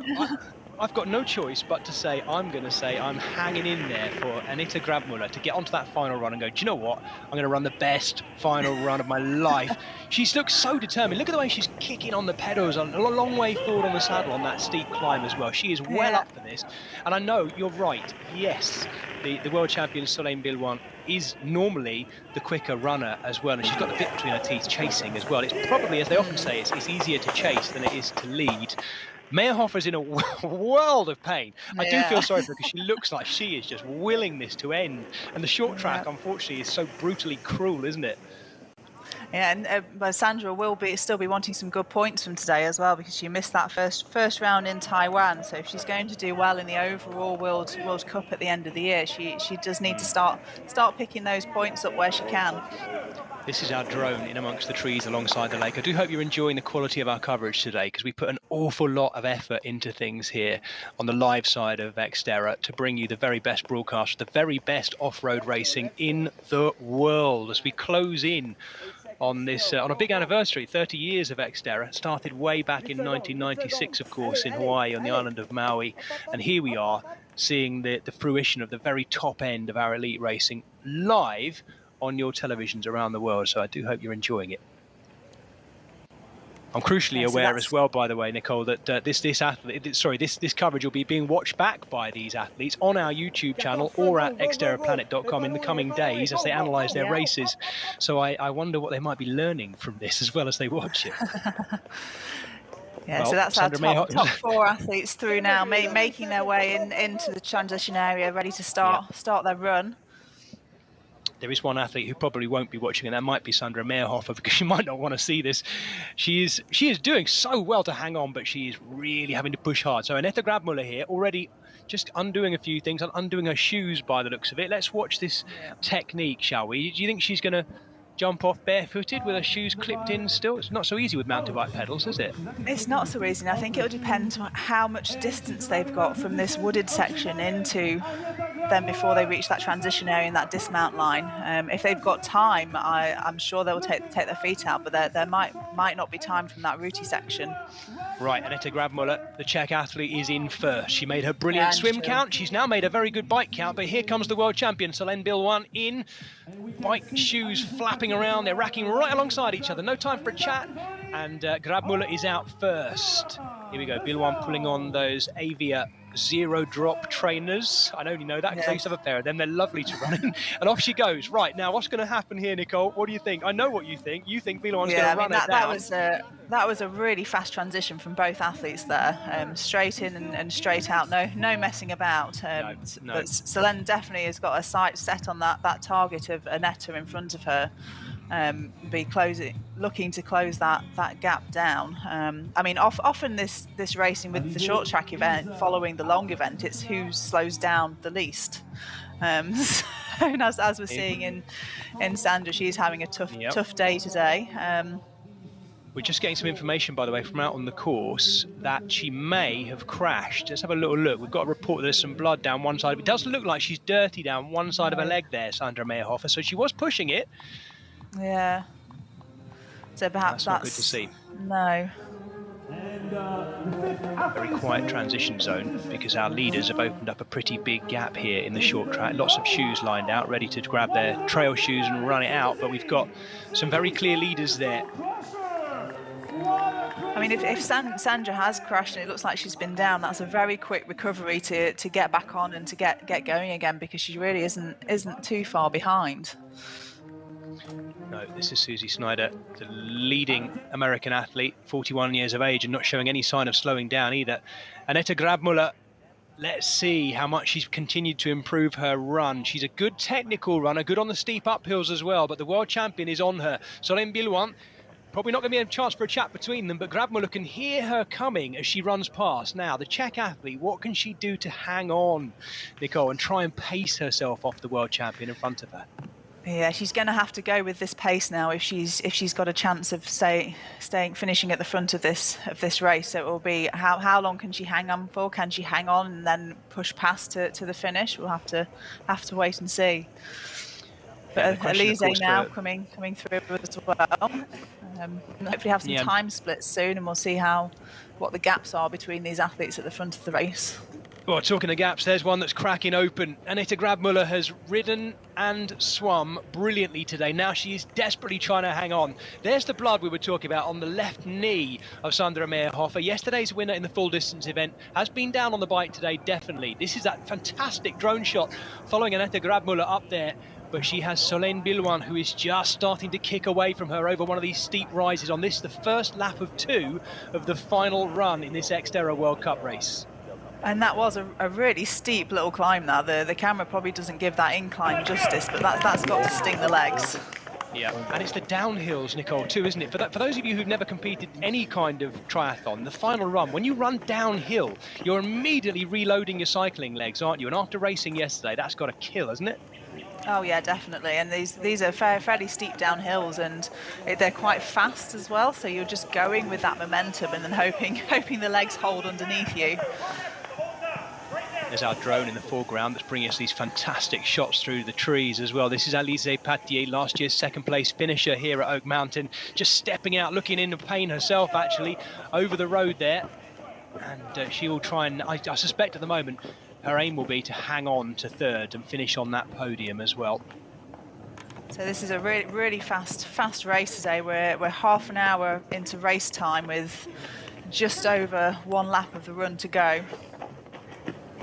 I've got no choice but to say I'm hanging in there for Annette Grabmüller to get onto that final run and go, do you know what? I'm going to run the best final run of my life. She looks so determined. Look at the way she's kicking on the pedals, a long way forward on the saddle on that steep climb as well. She is well up for this. And I know you're right. Yes, the world champion Solène Billouin is normally the quicker runner as well, and she's got the bit between her teeth chasing as well. It's probably, as they often say, it's easier to chase than it is to lead. Meyerhofer's in a world of pain. I do feel sorry for her because she looks like she is just willing this to end. And the short track, unfortunately, is so brutally cruel, isn't it? Yeah, and Sandra will still be wanting some good points from today as well, because she missed that first round in Taiwan. So if she's going to do well in the overall World Cup at the end of the year, she does need to start picking those points up where she can. This is our drone in amongst the trees alongside the lake. I do hope you're enjoying the quality of our coverage today, because we put an awful lot of effort into things here on the live side of XTERRA to bring you the very best broadcast, the very best off-road racing in the world as we close in on this on a big anniversary. 30 years of XTERRA. Started way back in 1996, of course, in Hawaii on the island of Maui, and here we are seeing the fruition of the very top end of our elite racing live on your televisions around the world. So I do hope you're enjoying it. I'm crucially aware as well, by the way, Nicole, that this coverage will be being watched back by these athletes on our YouTube channel or at xterraplanet.com in the coming days as they analyse their races. So I wonder what they might be learning from this as well as they watch it. Yeah, so that's Sandra our top 4 athletes through now, making their way into the transition area, ready to start their run. There is one athlete who probably won't be watching, and that might be Sandra Meyerhofer, because she might not want to see this. She is doing so well to hang on, but she is really having to push hard. So Annette Grabmüller here, already just undoing a few things, undoing her shoes by the looks of it. Let's watch this technique, shall we? Do you think she's going to jump off barefooted with her shoes clipped in still? It's not so easy with mountain bike pedals, is it? It's not so easy, and I think it'll depend on how much distance they've got from this wooded section into them before they reach that transition area and that dismount line. If they've got time, I'm sure they'll take their feet out, but there might not be time from that rooty section. Right, Annette Grabmüller, the Czech athlete, is in first. She made her brilliant swim count. She's now made a very good bike count, but here comes the world champion, Solène Billouin, in. Bike shoes flapping around. They're racking right alongside each other. No time for a chat. And Grabmüller is out first. Here we go. Billouin pulling on those Avia zero drop trainers. I only know that because I used to have a pair of them. They're lovely to run in. And off she goes. Right, now what's going to happen here, Nicole? What do you think? I know what you think. You think Billouin's going to run it down. That was a really fast transition from both athletes there. Straight in and straight out. No messing about. No. But Selene definitely has got a sight set on that target of Annette in front of her. Looking to close that gap down. I mean, often this racing with the short track event following the long event, it's who slows down the least. So as we're seeing in Sandra, she's having a tough day today. We're just getting some information, by the way, from out on the course that she may have crashed. Let's have a little look. We've got a report that there's some blood down one side. It does look like she's dirty down one side of her leg there, Sandra Meyerhofer. So she was pushing it. Yeah. So perhaps That's not good to see. No. Very quiet transition zone because our leaders have opened up a pretty big gap here in the short track. Lots of shoes lined out, ready to grab their trail shoes and run it out, but we've got some very clear leaders there. I mean, if Sandra has crashed and it looks like she's been down, that's a very quick recovery to get back on and to get going again, because she really isn't too far behind. No, this is Susie Snyder, the leading American athlete, 41 years of age and not showing any sign of slowing down either. Annette Grabmuller, let's see how much she's continued to improve her run. She's a good technical runner, good on the steep uphills as well, but the world champion is on her. Solène Billouin, probably not going to be a chance for a chat between them, but Grabmuller can hear her coming as she runs past. Now, the Czech athlete, what can she do to hang on, Nicole, and try and pace herself off the world champion in front of her? Yeah, she's going to have to go with this pace now if she's got a chance of finishing at the front of this race. So it will be how long can she hang on for? Can she hang on and then push past to the finish? We'll have to wait and see. But Yeah, Elise now coming through as well. Hopefully have some time splits soon, and we'll see what the gaps are between these athletes at the front of the race. Well, talking of gaps, there's one that's cracking open. Annette Grabmuller has ridden and swum brilliantly today. Now she is desperately trying to hang on. There's the blood we were talking about on the left knee of Sandra Meyerhofer. Yesterday's winner in the full distance event has been down on the bike today, definitely. This is that fantastic drone shot following Annette Grabmuller up there. But she has Solène Billouin, who is just starting to kick away from her over one of these steep rises on this, the first lap of 2 of the final run in this XTERRA World Cup race. And that was a really steep little climb now. The camera probably doesn't give that incline justice, but that's got to sting the legs. Yeah, and it's the downhills, Nicole, too, isn't it? For those of you who've never competed any kind of triathlon, the final run, when you run downhill, you're immediately reloading your cycling legs, aren't you? And after racing yesterday, that's got to kill, hasn't it? Oh yeah, definitely. And these are fairly steep downhills, and they're quite fast as well. So you're just going with that momentum and then hoping the legs hold underneath you. There's our drone in the foreground that's bringing us these fantastic shots through the trees as well. This is Alizé Patier, last year's second place finisher here at Oak Mountain, just stepping out, looking into pain herself actually, over the road there. And she will try and, I suspect at the moment, her aim will be to hang on to third and finish on that podium as well. So this is a really fast race today. We're half an hour into race time with just over 1 lap of the run to go.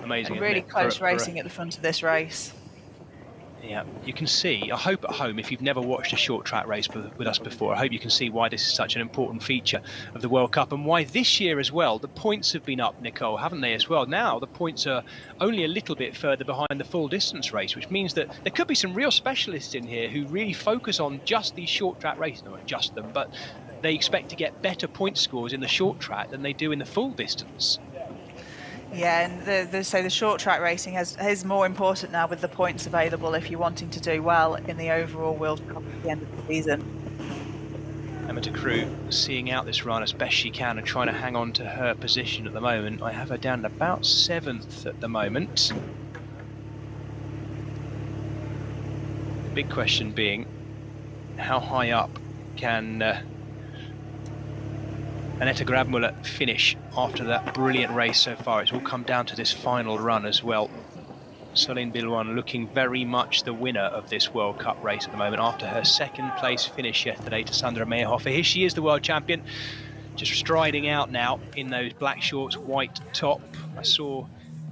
Amazing. Really close racing at the front of this race. Yeah, you can see, I hope at home, if you've never watched a short track race with us before, I hope you can see why this is such an important feature of the World Cup, and why this year as well, the points have been up, Nicole, haven't they, as well? Now the points are only a little bit further behind the full distance race, which means that there could be some real specialists in here who really focus on just these short track races, not just them, but they expect to get better point scores in the short track than they do in the full distance. Yeah, and so the short track racing is more important now with the points available if you're wanting to do well in the overall World Cup at the end of the season. Emma de Croo seeing out this run as best she can and trying to hang on to her position at the moment. I have her down at about 7th at the moment. The big question being, how high up can Annette Grabmuller finish after that brilliant race so far? It's all come down to this final run as well. Solène Billouin looking very much the winner of this World Cup race at the moment after her second place finish yesterday to Sandra Meyerhofer. Here she is, the world champion, just striding out now in those black shorts, white top. I saw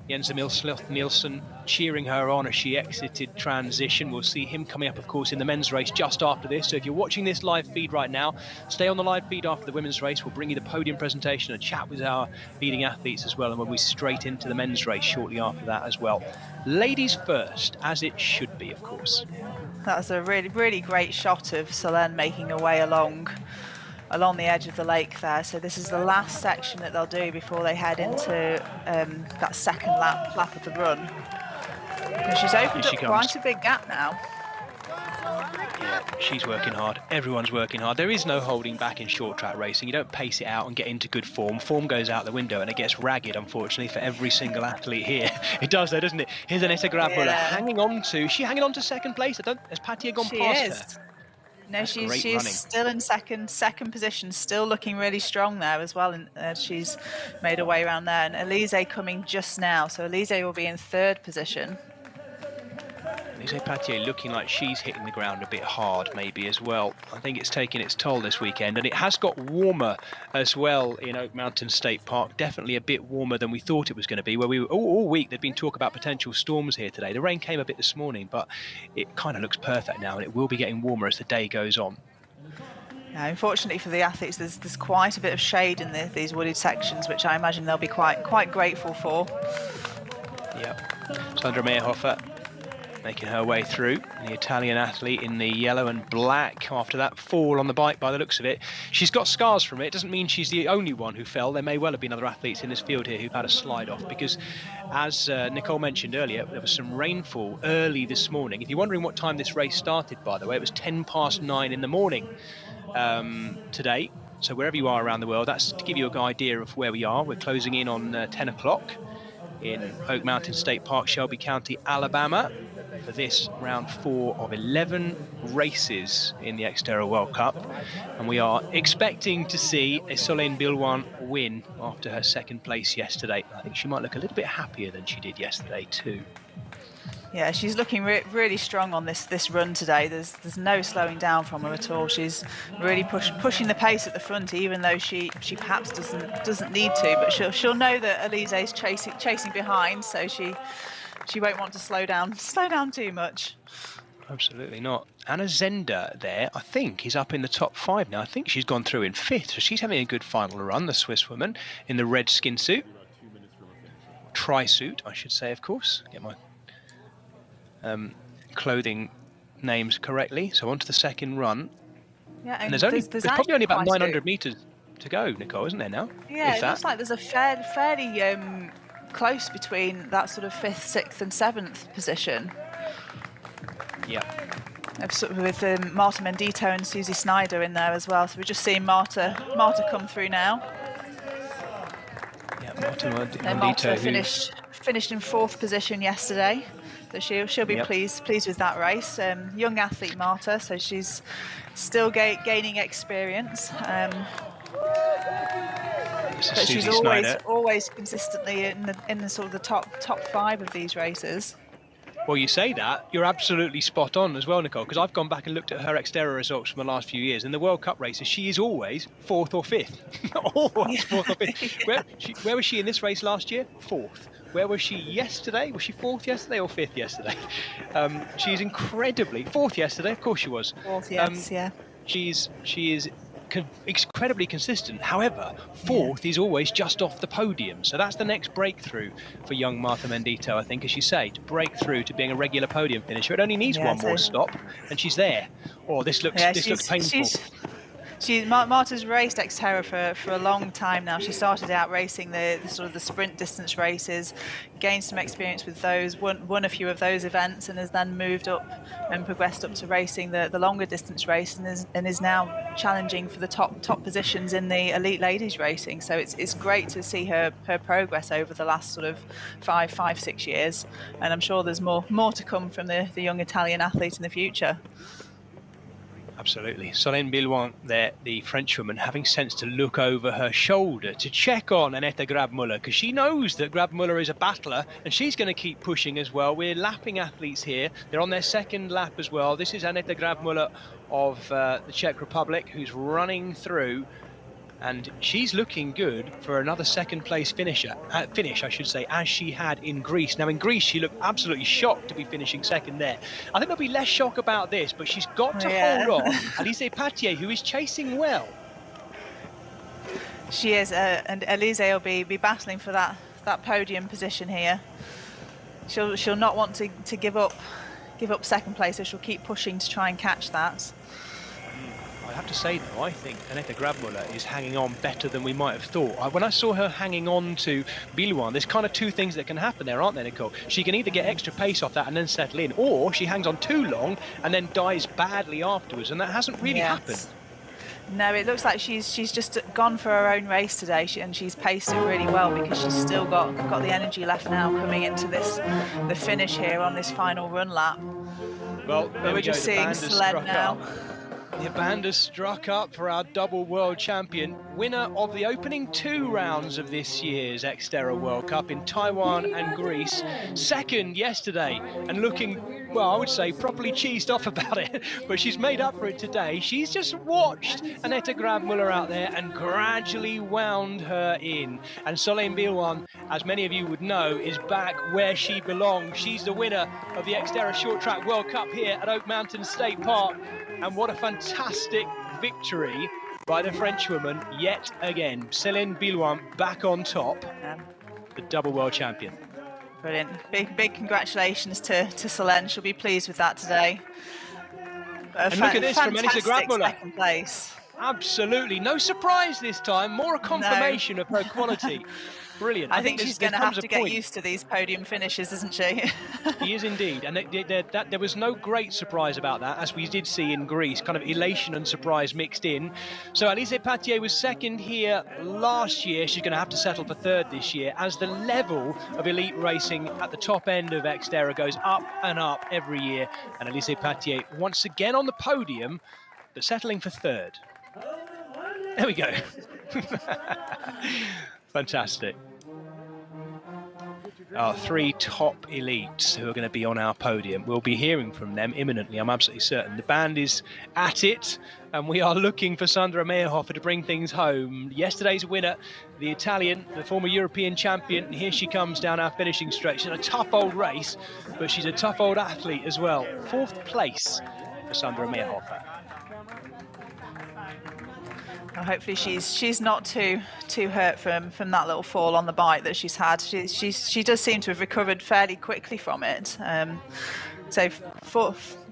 Jens Emil Sloth-Nielsen cheering her on as she exited transition. We'll see him coming up, of course, in the men's race just after this. So if you're watching this live feed right now, stay on the live feed after the women's race. We'll bring you the podium presentation and chat with our leading athletes as well, and we'll be straight into the men's race shortly after that as well. Ladies first, as it should be, of course. That was a really great shot of Solène making her way along the edge of the lake there. So this is the last section that they'll do before they head into that second lap of the run. And she's opened up quite a big gap now. Yeah, she's working hard. Everyone's working hard. There is no holding back in short track racing. You don't pace it out and get into good form. Form goes out the window and it gets ragged, unfortunately, for every single athlete here. It does though, doesn't it? Here's Annette Grabmuller hanging on to, is she hanging on to second place? Has Patier gone past her? No, That's great she's running. still in second position, still looking really strong there as well. And she's made her way around there. And Elise coming just now, so Elise will be in third position. Elise Patier looking like she's hitting the ground a bit hard maybe as well. I think it's taking its toll this weekend, and it has got warmer as well in Oak Mountain State Park. Definitely a bit warmer than we thought it was going to be, where we were all week there'd been talk about potential storms here today. The rain came a bit this morning, but it kind of looks perfect now, and it will be getting warmer as the day goes on. Yeah, unfortunately for the athletes, there's quite a bit of shade in these wooded sections, which I imagine they'll be quite grateful for. Yep. Sandra Meyerhofer making her way through, the Italian athlete in the yellow and black after that fall on the bike by the looks of it. She's got scars from it. It doesn't mean she's the only one who fell. There may well have been other athletes in this field here who've had a slide off, because as Nicole mentioned earlier, there was some rainfall early this morning. If you're wondering what time this race started, by the way, it was 9:10 in the morning today. So wherever you are around the world, that's to give you an idea of where we are. We're closing in on 10 o'clock in Oak Mountain State Park, Shelby County, Alabama, for this round 4 of 11 races in the XTERRA World Cup. And we are expecting to see a Solène Billouin win after her second place yesterday. I think she might look a little bit happier than she did yesterday too. Yeah, she's looking really strong on this run today. There's no slowing down from her at all. She's really pushing the pace at the front, even though she perhaps doesn't need to. But she'll know that Elise's chasing behind, so she won't want to slow down too much. Absolutely not. Anna Zender there, I think, is up in the top 5 now. I think she's gone through in 5th, so she's having a good final run, the Swiss woman, in the red skin suit. Tri-suit, I should say, of course. Get my clothing names correctly. So on to the second run. Yeah, and there's probably only about 900 metres to go, Nicole, isn't there now? Yeah, it looks like there's a fairly close between that sort of 5th, 6th and 7th position. Yeah. With Marta Mendito and Susie Snyder in there as well. So we're just seeing Marta come through now. Yeah, Marta Mendito. Marta finished in 4th position yesterday. So she'll be pleased with that race. Young athlete Marta, so she's still gaining experience. But she's always consistently in the sort of the top 5 of these races. Well, you say that, you're absolutely spot on as well, Nicole, because I've gone back and looked at her XTERRA results from the last few years. In the World Cup races, she is always 4th or 5th. Always 4th or 5th. Where was she in this race last year? 4th. Where was she yesterday? Was she 4th yesterday or 5th yesterday? She's incredibly... 4th yesterday, of course she was. 4th, yes, yeah. She is incredibly consistent. However, 4th is always just off the podium. So that's the next breakthrough for young Marta Mendito, I think, as you say, to break through to being a regular podium finisher. It only needs one more stop, and she's there. Oh, this looks painful. Marta's raced XTERRA for a long time now. She started out racing the sort of the sprint distance races, gained some experience with those, won a few of those events, and has then moved up and progressed up to racing the longer distance race, and is now challenging for the top positions in the elite ladies racing. So it's great to see her progress over the last sort of 5-6 years, and I'm sure there's more to come from the young Italian athlete in the future. Absolutely. Solène Billouin there, the Frenchwoman, having sense to look over her shoulder to check on Annette Grabmüller, because she knows that Grabmüller is a battler and she's going to keep pushing as well. We're lapping athletes here. They're on their second lap as well. This is Annette Grabmüller of the Czech Republic, who's running through, and she's looking good for another second place finish, I should say, as she had in Greece. Now in Greece she looked absolutely shocked to be finishing second there. I think there'll be less shock about this, but she's got to hold on. Elise Patier, who is chasing well. She is, and Elise will be battling for that podium position here. She'll not want to give up second place, so she'll keep pushing to try and catch that. I have to say though, I think Annette Grabmüller is hanging on better than we might have thought. When I saw her hanging on to Billouin, there's kind of two things that can happen there, aren't there, Nicole? She can either get extra pace off that and then settle in, or she hangs on too long and then dies badly afterwards, and that hasn't really happened. No, it looks like she's just gone for her own race today, and she's paced it really well, because she's still got the energy left now coming into the finish here on this final run lap. Well, we're just seeing Solène now. The band has struck up for our double world champion, winner of the opening 2 rounds of this year's XTERRA World Cup in Taiwan and Greece. Second yesterday, and looking, well, I would say properly cheesed off about it, but she's made up for it today. She's just watched Annette Grabmüller out there and gradually wound her in. And Solène Bilouin, as many of you would know, is back where she belongs. She's the winner of the XTERRA Short Track World Cup here at Oak Mountain State Park. And what a fantastic victory by the Frenchwoman yet again. Solène Bilouin back on top, the double world champion. Brilliant. Big congratulations to Solène. She'll be pleased with that today. And look at this from Annette Grabmüller. Second place. Absolutely. No surprise this time. More a confirmation of her quality. Brilliant. I think she's going to have to get used to these podium finishes, isn't she? She is indeed. And there was no great surprise about that, as we did see in Greece, kind of elation and surprise mixed in. So Alizé Patier was second here last year. She's going to have to settle for third this year, as the level of elite racing at the top end of XTERRA goes up and up every year. And Alizé Patier once again on the podium, but settling for third. There we go. Fantastic. Our 3 top elites who are going to be on our podium. We'll be hearing from them imminently, I'm absolutely certain. The band is at it, and we are looking for Sandra Meyerhofer to bring things home. Yesterday's winner, the Italian, the former European champion. Here she comes down our finishing stretch in a tough old race, but she's a tough old athlete as well. 4th place for Sandra Meyerhofer. Well, hopefully she's not too hurt from that little fall on the bike that she's had. She does seem to have recovered fairly quickly from it. So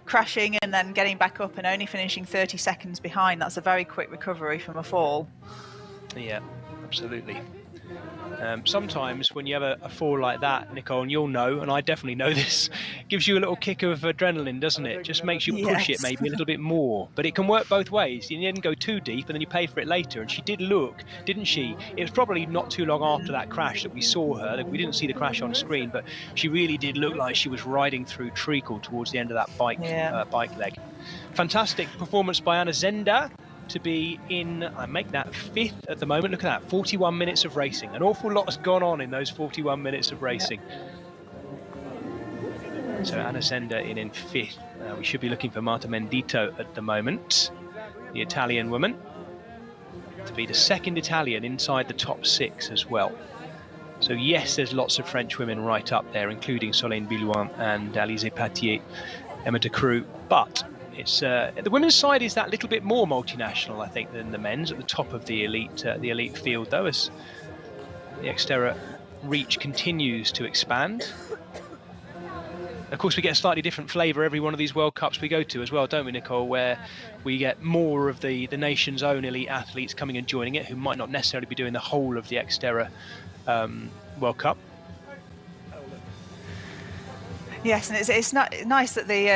crashing and then getting back up and only finishing 30 seconds behind, that's a very quick recovery from a fall. Yeah, absolutely. Sometimes when you have a fall like that, Nicole, and you'll know, and I definitely know this, gives you a little kick of adrenaline, doesn't it? Just makes you push it maybe a little bit more. But it can work both ways. You didn't go too deep and then you pay for it later. And she did look, didn't she? It was probably not too long after that crash that we saw her. We didn't see the crash on screen, but she really did look like she was riding through treacle towards the end of that bike leg. Fantastic performance by Anna Zender to be in, I make that 5th at the moment. Look at that, 41 minutes of racing. An awful lot has gone on in those 41 minutes of racing. So Anna Zender in 5th. We should be looking for Marta Mendito at the moment, the Italian woman, to be the 2nd Italian inside the top 6 as well. So yes, there's lots of French women right up there, including Solène Bilouin and Alizé Patier, Emma de Croo, but it's the women's side is that little bit more multinational, I think, than the men's at the top of the elite field, though, as the XTERRA reach continues to expand. Of course, we get a slightly different flavour every one of these World Cups we go to as well, don't we, Nicole, where we get more of the nation's own elite athletes coming and joining it, who might not necessarily be doing the whole of the XTERRA World Cup. Yes, and it's not nice that the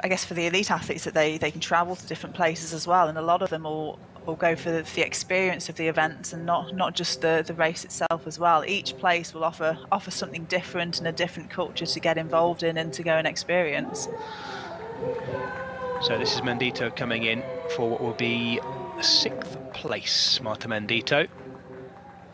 I guess for the elite athletes that they can travel to different places as well, and a lot of them will go for the experience of the events and not just the race itself as well. Each place will offer something different and a different culture to get involved in and to go and experience. So this is Mendito coming in for what will be 6th place. Marta Mendito.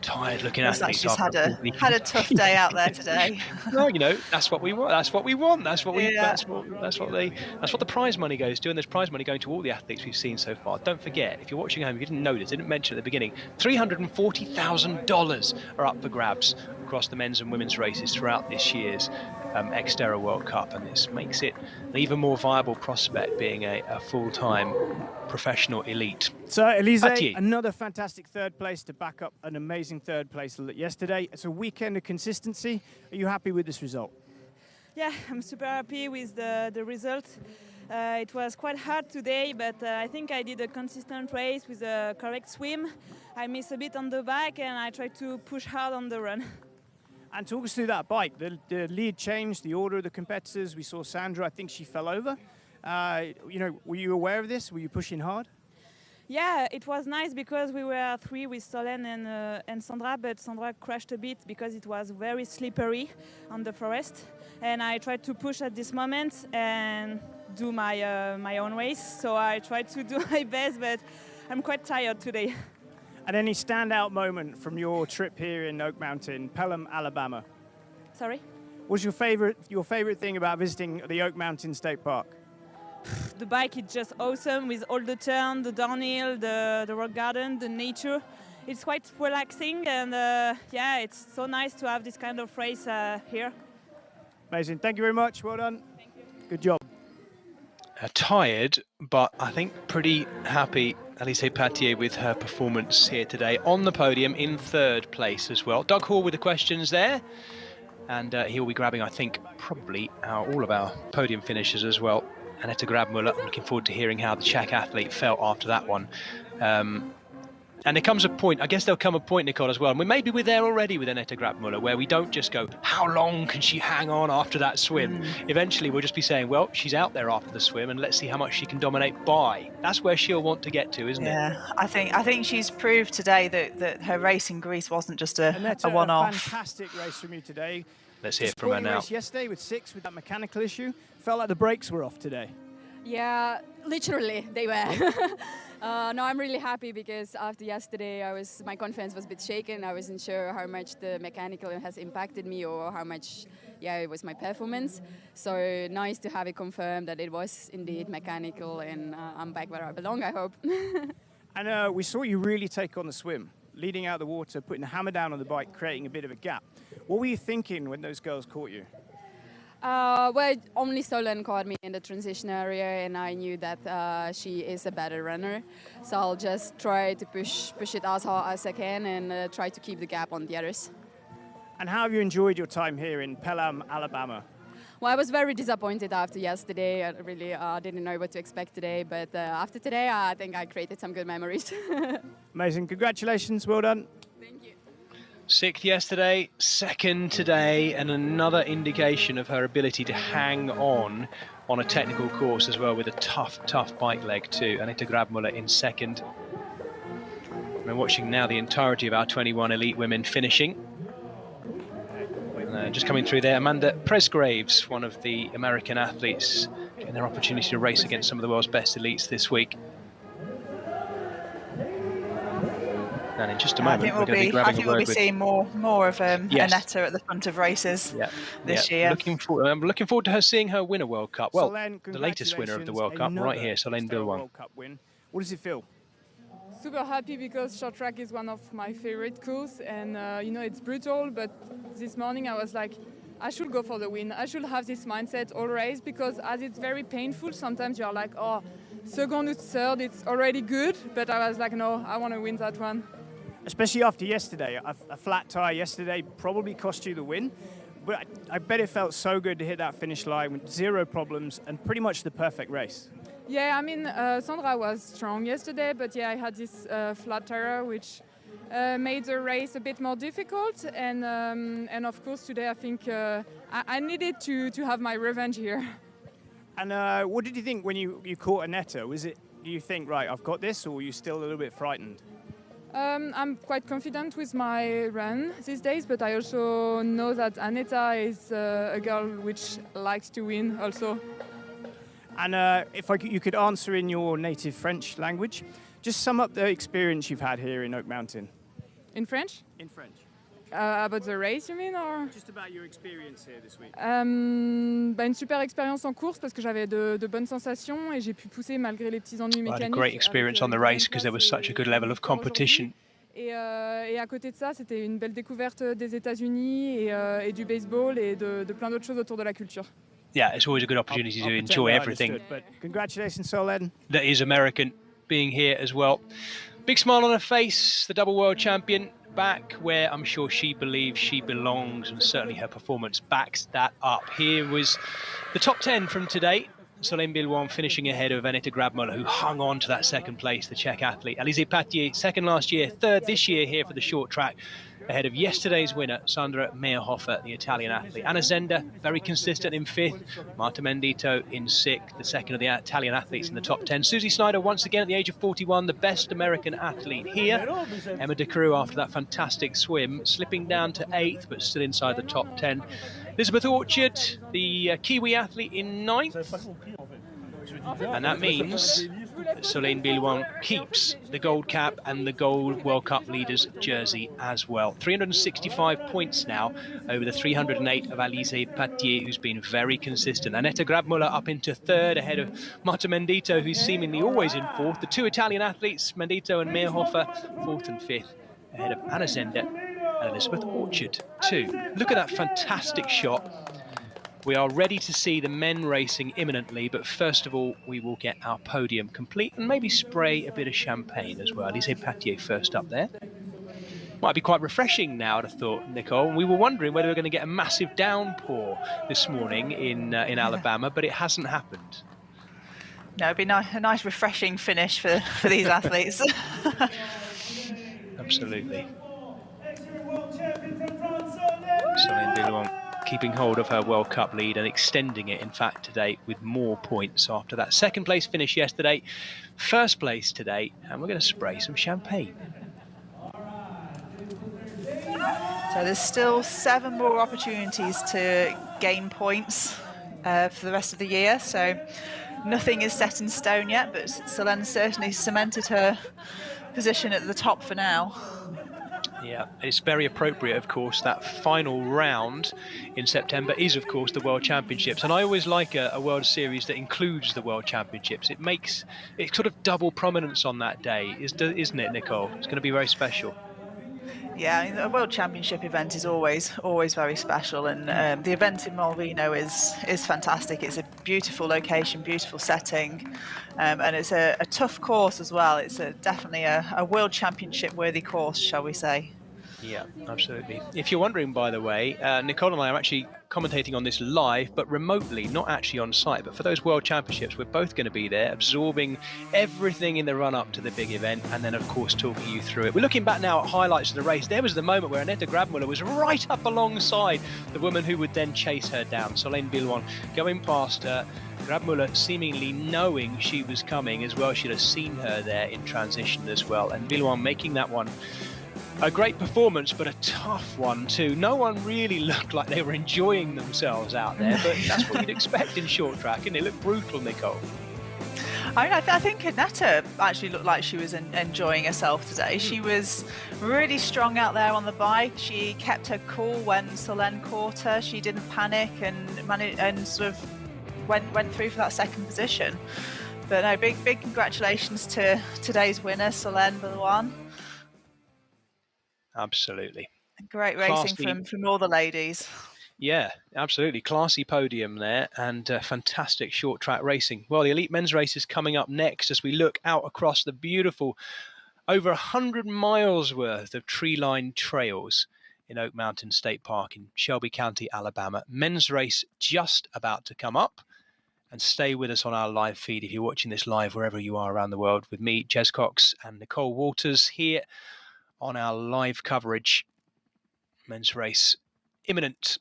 Tired looking athlete. She's had a tough day out there today. No, you know, that's what we want. That's what we want. That's what the prize money goes to, and there's prize money going to all the athletes we've seen so far. Don't forget, if you're watching at home, if you didn't notice, didn't mention at the beginning, $340,000 are up for grabs across the men's and women's races throughout this year's XTERRA World Cup, and this makes it an even more viable prospect being a full-time professional elite. So Alizé, another fantastic 3rd place to back up an amazing 3rd place yesterday. It's a weekend of consistency. Are you happy with this result? Yeah, I'm super happy with the result. It was quite hard today, but I think I did a consistent race with a correct swim. I missed a bit on the back and I tried to push hard on the run. And talk us through that bike. The lead changed, the order of the competitors. We saw Sandra, I think she fell over. You know, were you aware of this? Were you pushing hard? Yeah, it was nice because we were three with Solène and Sandra, but Sandra crashed a bit because it was very slippery on the forest. And I tried to push at this moment and do my own race. So I tried to do my best, but I'm quite tired today. And any standout moment from your trip here in Oak Mountain, Pelham, Alabama? Sorry? What's your favorite thing about visiting the Oak Mountain State Park? The bike is just awesome with all the turn, the downhill, the rock garden, the nature. It's quite relaxing and yeah, it's so nice to have this kind of race here. Amazing. Thank you very much. Well done. Thank you. Good job. Tired, but I think pretty happy, Alizé Patier, with her performance here today on the podium in third place as well. Doug Hall with the questions there, and he'll be grabbing, I think, probably all of our podium finishers as well. Annette Grabmuller, I'm looking forward to hearing how the Czech athlete felt after that one. And there comes a point, I guess there'll come a point, Nicole, as well, and maybe we're there already with Annette Grabmuller, where we don't just go, how long can she hang on after that swim? Eventually we'll just be saying, well, she's out there after the swim, and let's see how much she can dominate by. That's where she'll want to get to, isn't it? Yeah, I think she's proved today that her race in Greece wasn't just a one-off. A fantastic race from you today. Let's hear from her now. Race yesterday with 6 with that mechanical issue. Felt like the brakes were off today. Yeah, literally they were. No, I'm really happy because after yesterday my confidence was a bit shaken. I wasn't sure how much the mechanical has impacted me or how much it was my performance. So nice to have it confirmed that it was indeed mechanical and I'm back where I belong, I hope. And we saw you really take on the swim, leading out the water, putting the hammer down on the bike, creating a bit of a gap. What were you thinking when those girls caught you? Well, only Solène caught me in the transition area, and I knew that she is a better runner. So I'll just try to push it as hard as I can and try to keep the gap on the others. And how have you enjoyed your time here in Pelham, Alabama? Well, I was very disappointed after yesterday. I really didn't know what to expect today, but after today, I think I created some good memories. Amazing. Congratulations. Well done. Thank you. 6th yesterday, 2nd today, and another indication of her ability to hang on a technical course as well, with a tough bike leg too. Annette Grabmuller in 2nd. We're watching now the entirety of our 21 elite women finishing. Just coming through there, Amanda Presgraves, one of the American athletes, getting their opportunity to race against some of the world's best elites this week. And in just a moment, we're going to be grabbing a word with... seeing more of Annette at the front of races this year. I'm looking forward to her seeing her win a World Cup. Well, Solène, the latest winner of the World Cup, right here, Solène Bilwan. World Cup win. What does it feel? Super happy because short track is one of my favorite courses, and you know, it's brutal, but this morning I was like, I should go for the win. I should have this mindset all race, because as it's very painful, sometimes you're like, oh, second or third, it's already good, but I was like, no, I want to win that one. Especially after yesterday, a flat tyre yesterday probably cost you the win, but I bet it felt so good to hit that finish line with 0 problems and pretty much the perfect race. Yeah, I mean, Sandra was strong yesterday, but yeah, I had this flat tyre which made the race a bit more difficult, and of course today I think I needed to have my revenge here. And what did you think when you caught Annette? Do you think, right, I've got this, or were you still a little bit frightened? I'm quite confident with my run these days, but I also know that Annette is a girl which likes to win also. And if you could answer in your native French language, just sum up the experience you've had here in Oak Mountain. In French? In French. About the race, you mean, or? Just about your experience here this week. Une super expérience en course parce que j'avais de bonnes sensations et j'ai pu pousser malgré les petits ennuis mécaniques. I had a great experience on the race because there was such a good level of competition. Et à côté de ça, c'était une belle découverte des États-Unis et du baseball et de plein d'autres choses autour de la culture. Yeah, it's always a good opportunity to enjoy everything. But congratulations, Solène. That is American being here as well. Big smile on her face, the double world champion, back where I'm sure she believes she belongs, and certainly her performance backs that up. Here was the top 10 from today. Solène Bilwan finishing ahead of Annette Grabmuller, who hung on to that 2nd place, the Czech athlete. Alizé Patier, 2nd last year, 3rd this year here for the short track. ahead of yesterday's winner, Sandra Meyerhofer, the Italian athlete. Anna Zender, very consistent in 5th. Marta Mendito in 6th, the second of the Italian athletes in the top 10. Susie Snyder, once again at the age of 41, the best American athlete here. Emma De Croo, after that fantastic swim, slipping down to 8th, but still inside the top 10. Elizabeth Orchard, the Kiwi athlete, in 9th. And that means that Solène Billouin keeps the gold cap and the gold World Cup leaders jersey as well. 365 points now over the 308 of Alice Patier, who's been very consistent. Annetta Grabmuller up into 3rd ahead of Marta Mendito, who's seemingly always in 4th. The 2 Italian athletes, Mendito and Meyerhofer, 4th and 5th ahead of Anna Zender and Elizabeth Orchard too. Look at that fantastic shot. We are ready to see the men racing imminently, but first of all, we will get our podium complete and maybe spray a bit of champagne as well. Elise Patier first up there. Might be quite refreshing now, I'd have thought, Nicole. We were wondering whether we were going to get a massive downpour this morning in Alabama, but it hasn't happened. No, it'd be a nice refreshing finish for these athletes. Absolutely. Solène Billouin keeping hold of her World Cup lead and extending it, in fact, today with more points after that second place finish yesterday, first place today, and we're going to spray some champagne. So there's still 7 more opportunities to gain points for the rest of the year, so nothing is set in stone yet, but Solène certainly cemented her position at the top for now. Yeah, it's very appropriate, of course. That final round in September is, of course, the World Championships. And I always like a World Series that includes the World Championships. It makes it sort of double prominence on that day, isn't it, Nicole? It's going to be very special. Yeah, I mean, a World Championship event is always very special, and the event in Malvino is fantastic. It's a beautiful location, beautiful setting, and it's a tough course as well. It's definitely a World Championship worthy course, shall we say. Yeah, absolutely. If you're wondering, by the way, Nicole and I are actually commentating on this live, but remotely, not actually on site. But for those World Championships, we're both going to be there, absorbing everything in the run-up to the big event, and then, of course, talking you through it. We're looking back now at highlights of the race. There was the moment where Annette Grabmuller was right up alongside the woman who would then chase her down, Solène Billouin, going past her. Grabmuller seemingly knowing she was coming as well. She'd have seen her there in transition as well, and Billouin making that one a great performance, but a tough one too. No one really looked like they were enjoying themselves out there, but that's what you'd expect in short track, and it looked brutal, Nicole. I think Annetta actually looked like she was enjoying herself today. She was really strong out there on the bike. She kept her cool when Solène caught her. She didn't panic and sort of went through for that second position. But no, big congratulations to today's winner, Solène Billouin. Absolutely. Great racing from all the ladies. Yeah, absolutely. Classy podium there, and fantastic short track racing. Well, the elite men's race is coming up next as we look out across the beautiful over 100 miles worth of tree-lined trails in Oak Mountain State Park in Shelby County, Alabama. Men's race just about to come up. And stay with us on our live feed if you're watching this live wherever you are around the world with me, Jez Cox, and Nicole Walters here on our live coverage. Men's race imminent.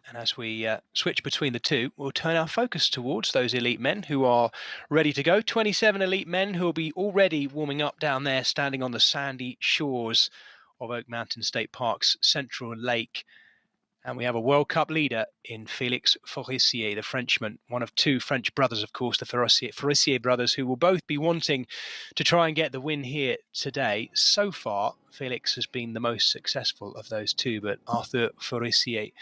And as we switch between the two, we'll turn our focus towards those elite men who are ready to go. 27 elite men who will be already warming up down there, standing on the sandy shores of Oak Mountain State Park's Central Lake. And we have a World Cup leader in Félix Forissier, the Frenchman, one of 2 French brothers, of course, the Forissier brothers, who will both be wanting to try and get the win here today. So far, Félix has been the most successful of those 2, but Arthur Forissier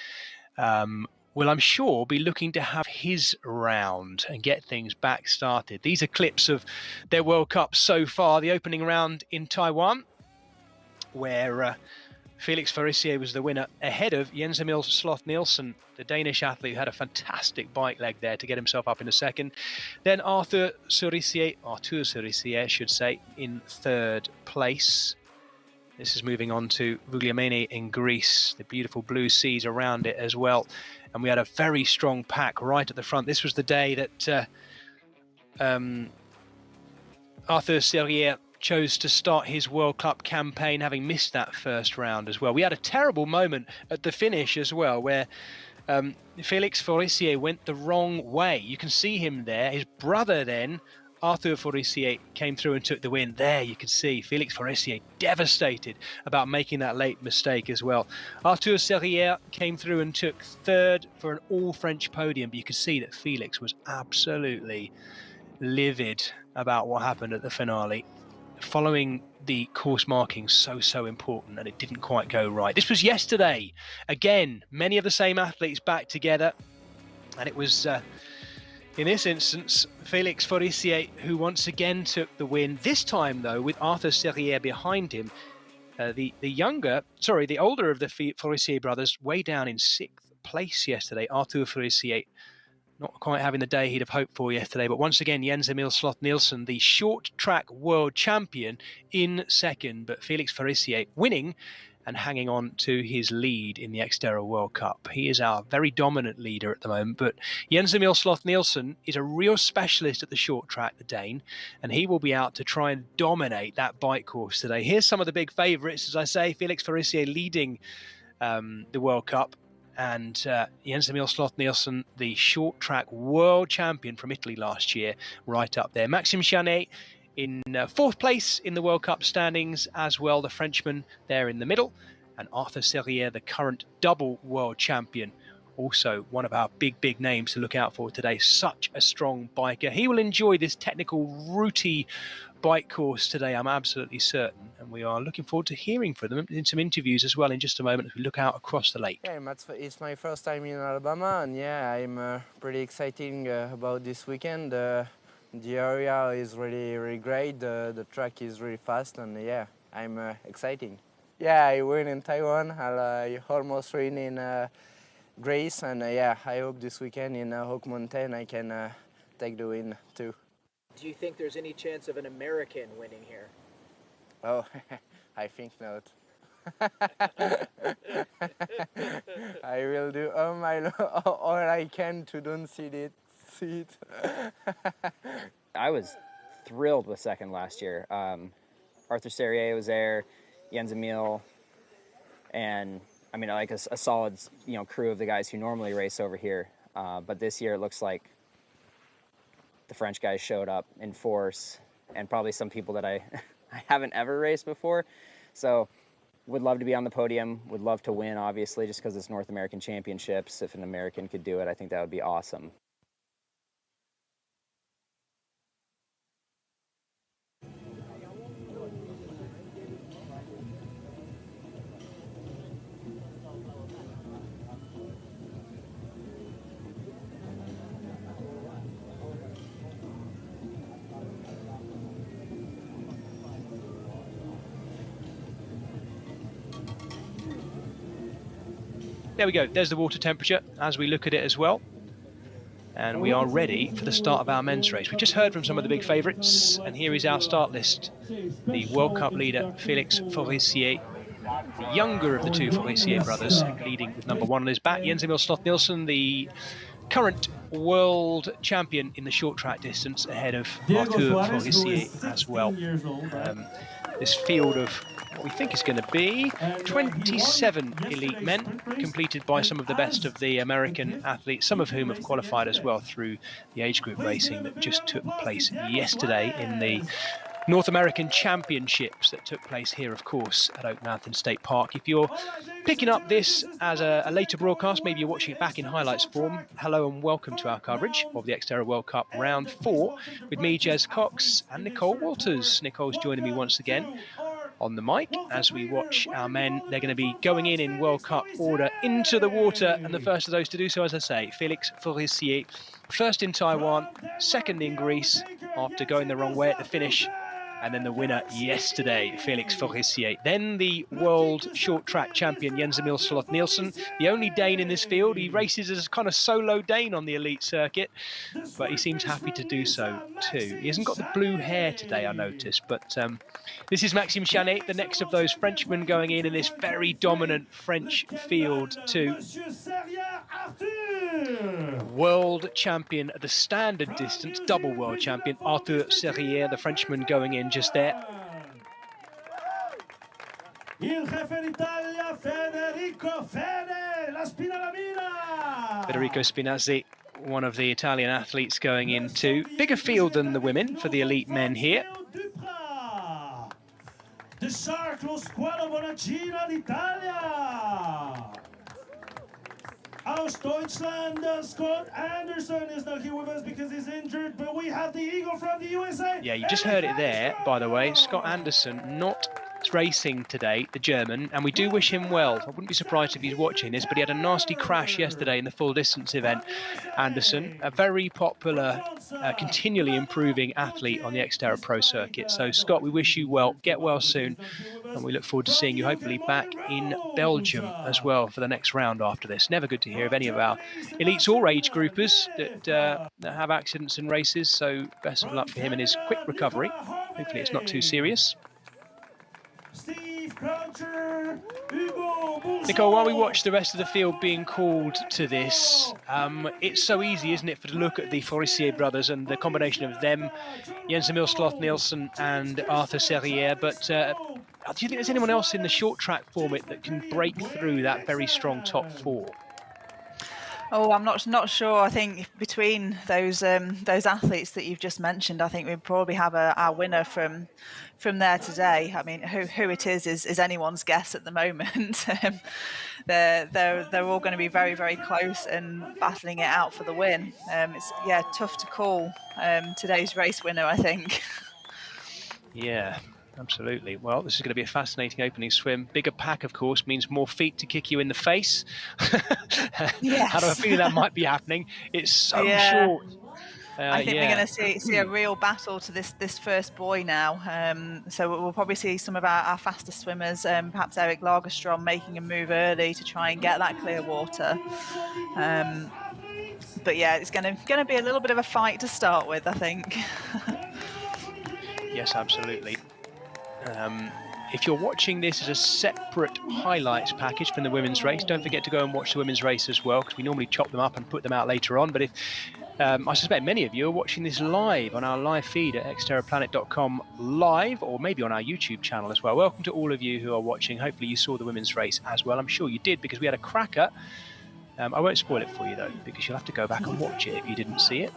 will, I'm sure, be looking to have his round and get things back started. These are clips of their World Cup so far. The opening round in Taiwan, where Félix Forissier was the winner ahead of Jens Emil Sloth Nielsen, the Danish athlete who had a fantastic bike leg there to get himself up in a second. Then Arthur Forissier, I should say, in 3rd place. This is moving on to Vouliagmeni in Greece, the beautiful blue seas around it as well. And we had a very strong pack right at the front. This was the day that Arthur Serrière chose to start his World Cup campaign having missed that first round as well. We had a terrible moment at the finish as well where Félix Forissier went the wrong way. You can see him there. His brother then, Arthur Forissier, came through and took the win. There you can see Félix Forissier devastated about making that late mistake as well. Arthur Serrière came through and took third for an all-French podium, but you can see that Félix was absolutely livid about what happened at the finale. Following the course marking so important, and it didn't quite go right. This was yesterday. Again, many of the same athletes back together, and it was in this instance Félix Forissier who once again took the win. This time though with Arthur Serrière behind him. The older of the Forissier brothers, way down in 6th place yesterday. Arthur Forissier not quite having the day he'd have hoped for yesterday, but once again, Jens-Emil Sloth-Nielsen, the short track world champion, in second, but Félix Forissier winning and hanging on to his lead in the XTERRA World Cup. He is our very dominant leader at the moment, but Jens-Emil Sloth-Nielsen is a real specialist at the short track, the Dane, and he will be out to try and dominate that bike course today. Here's some of the big favourites, as I say, Félix Forissier leading the World Cup, and Jens-Emil Sloth-Nielsen, the short track world champion from Italy last year, right up there. Maxime Chanet in 4th place in the World Cup standings as well, the Frenchman there in the middle, and Arthur Serrière, the current double world champion, also one of our big names to look out for today. Such a strong biker. He will enjoy this technical, rooty bike course today, I'm absolutely certain, and we are looking forward to hearing from them in some interviews as well in just a moment as we look out across the lake. Yeah, it's my first time in Alabama, and yeah, I'm pretty excited about this weekend. The area is really great, the track is really fast, and yeah, I'm excited. Yeah, I win in Taiwan, I almost win in Greece, and yeah, I hope this weekend in Hawk Mountain I can take the win too. Do you think there's any chance of an American winning here? Oh, I think not. I will do all I can to don't see it. I was thrilled with second last year. Arthur Serrière was there, Jens-Emil, and I mean like a solid crew of the guys who normally race over here. But this year it looks like the French guys showed up in force, and probably some people that I haven't ever raced before. So would love to be on the podium, would love to win, obviously, just because it's North American Championships. If an American could do it, I think that would be awesome. There we go, there's the water temperature as we look at it as well. And we are ready for the start of our men's race. We've just heard from some of the big favourites, and here is our start list. The World Cup leader, Félix Forissier, the younger of the two Forissier brothers, leading with number 1 on his back. Jens-Emil Sloth-Nielsen, the current world champion in the short track distance, ahead of Arthur Forissier as well. This field of what we think is going to be 27 elite men, completed by some of the best of the American athletes, some of whom have qualified as well through the age group racing that just took place yesterday in the North American Championships that took place here, of course, at Oak Mountain State Park. If you're picking up this as a later broadcast, maybe you're watching it back in highlights form, hello and welcome to our coverage of the XTERRA World Cup Round 4 with me, Jez Cox, and Nicole Walters. Nicole's joining me once again on the mic as we watch our men. They're going to be going in World Cup order into the water, and the first of those to do so, as I say, Félix Forissier, first in Taiwan, second in Greece after going the wrong way at the finish, and then the winner yesterday, Félix Forissier. Then the world short track champion, Jens-Emil Sloth-Nielsen, the only Dane in this field. He races as a kind of solo Dane on the elite circuit, but he seems happy to do so too. He hasn't got the blue hair today, I noticed, but this is Maxime Chanet, the next of those Frenchmen going in this very dominant French field too. Arthur! World champion at the standard distance, double world champion, Arthur Serrière, the Frenchman going in just there. Il jefe d'Italia, Federico Fede, la Spinalamina! Federico Spinazzi, one of the Italian athletes going into. Bigger field than the women for the elite men here. The Shark, lo squadra Bonacina d'Italia! Aus Deutschland, Scott Anderson is not here with us because he's injured, but we have the Eagle from the USA. Yeah, you just heard it there, by the way. Scott Anderson not racing today, the German, and we do wish him well. I wouldn't be surprised if he's watching this, but he had a nasty crash yesterday in the full distance event. Anderson, a very popular, continually improving athlete on the XTERRA Pro circuit. So Scott, we wish you well, get well soon, and we look forward to seeing you hopefully back in Belgium as well for the next round after this. Never good to hear of any of our elites or age groupers that have accidents in races, so best of luck for him in his quick recovery. Hopefully it's not too serious. Nicole, while we watch the rest of the field being called to this, it's so easy, isn't it, to look at the Forissier brothers and the combination of them, Jens-Emil Sloth-Nielsen and Arthur Serrière, but do you think there's anyone else in the short track format that can break through that very strong top four? Oh, I'm not sure. I think between those athletes that you've just mentioned, I think we probably have our winner from there today. I mean, who it is anyone's guess at the moment. They're all going to be very, very close and battling it out for the win. It's tough to call today's race winner, I think. Yeah. Absolutely. Well, this is going to be a fascinating opening swim. Bigger pack, of course, means more feet to kick you in the face. Yes. How do I feel that might be happening? It's so short. I think we're going to see a real battle to this first buoy now. So we'll probably see some of our faster swimmers, perhaps Erik Lagerstrom making a move early to try and get that clear water. But yeah, it's going to be a little bit of a fight to start with, I think. Yes, absolutely. If you're watching this as a separate highlights package from the women's race, don't forget to go and watch the women's race as well, because we normally chop them up and put them out later on. But if I suspect many of you are watching this live on our live feed at xterraplanet.com live, or maybe on our YouTube channel as well. Welcome to all of you who are watching. Hopefully you saw the women's race as well. I'm sure you did, because we had a cracker. I won't spoil it for you though, because you'll have to go back and watch it if you didn't see it.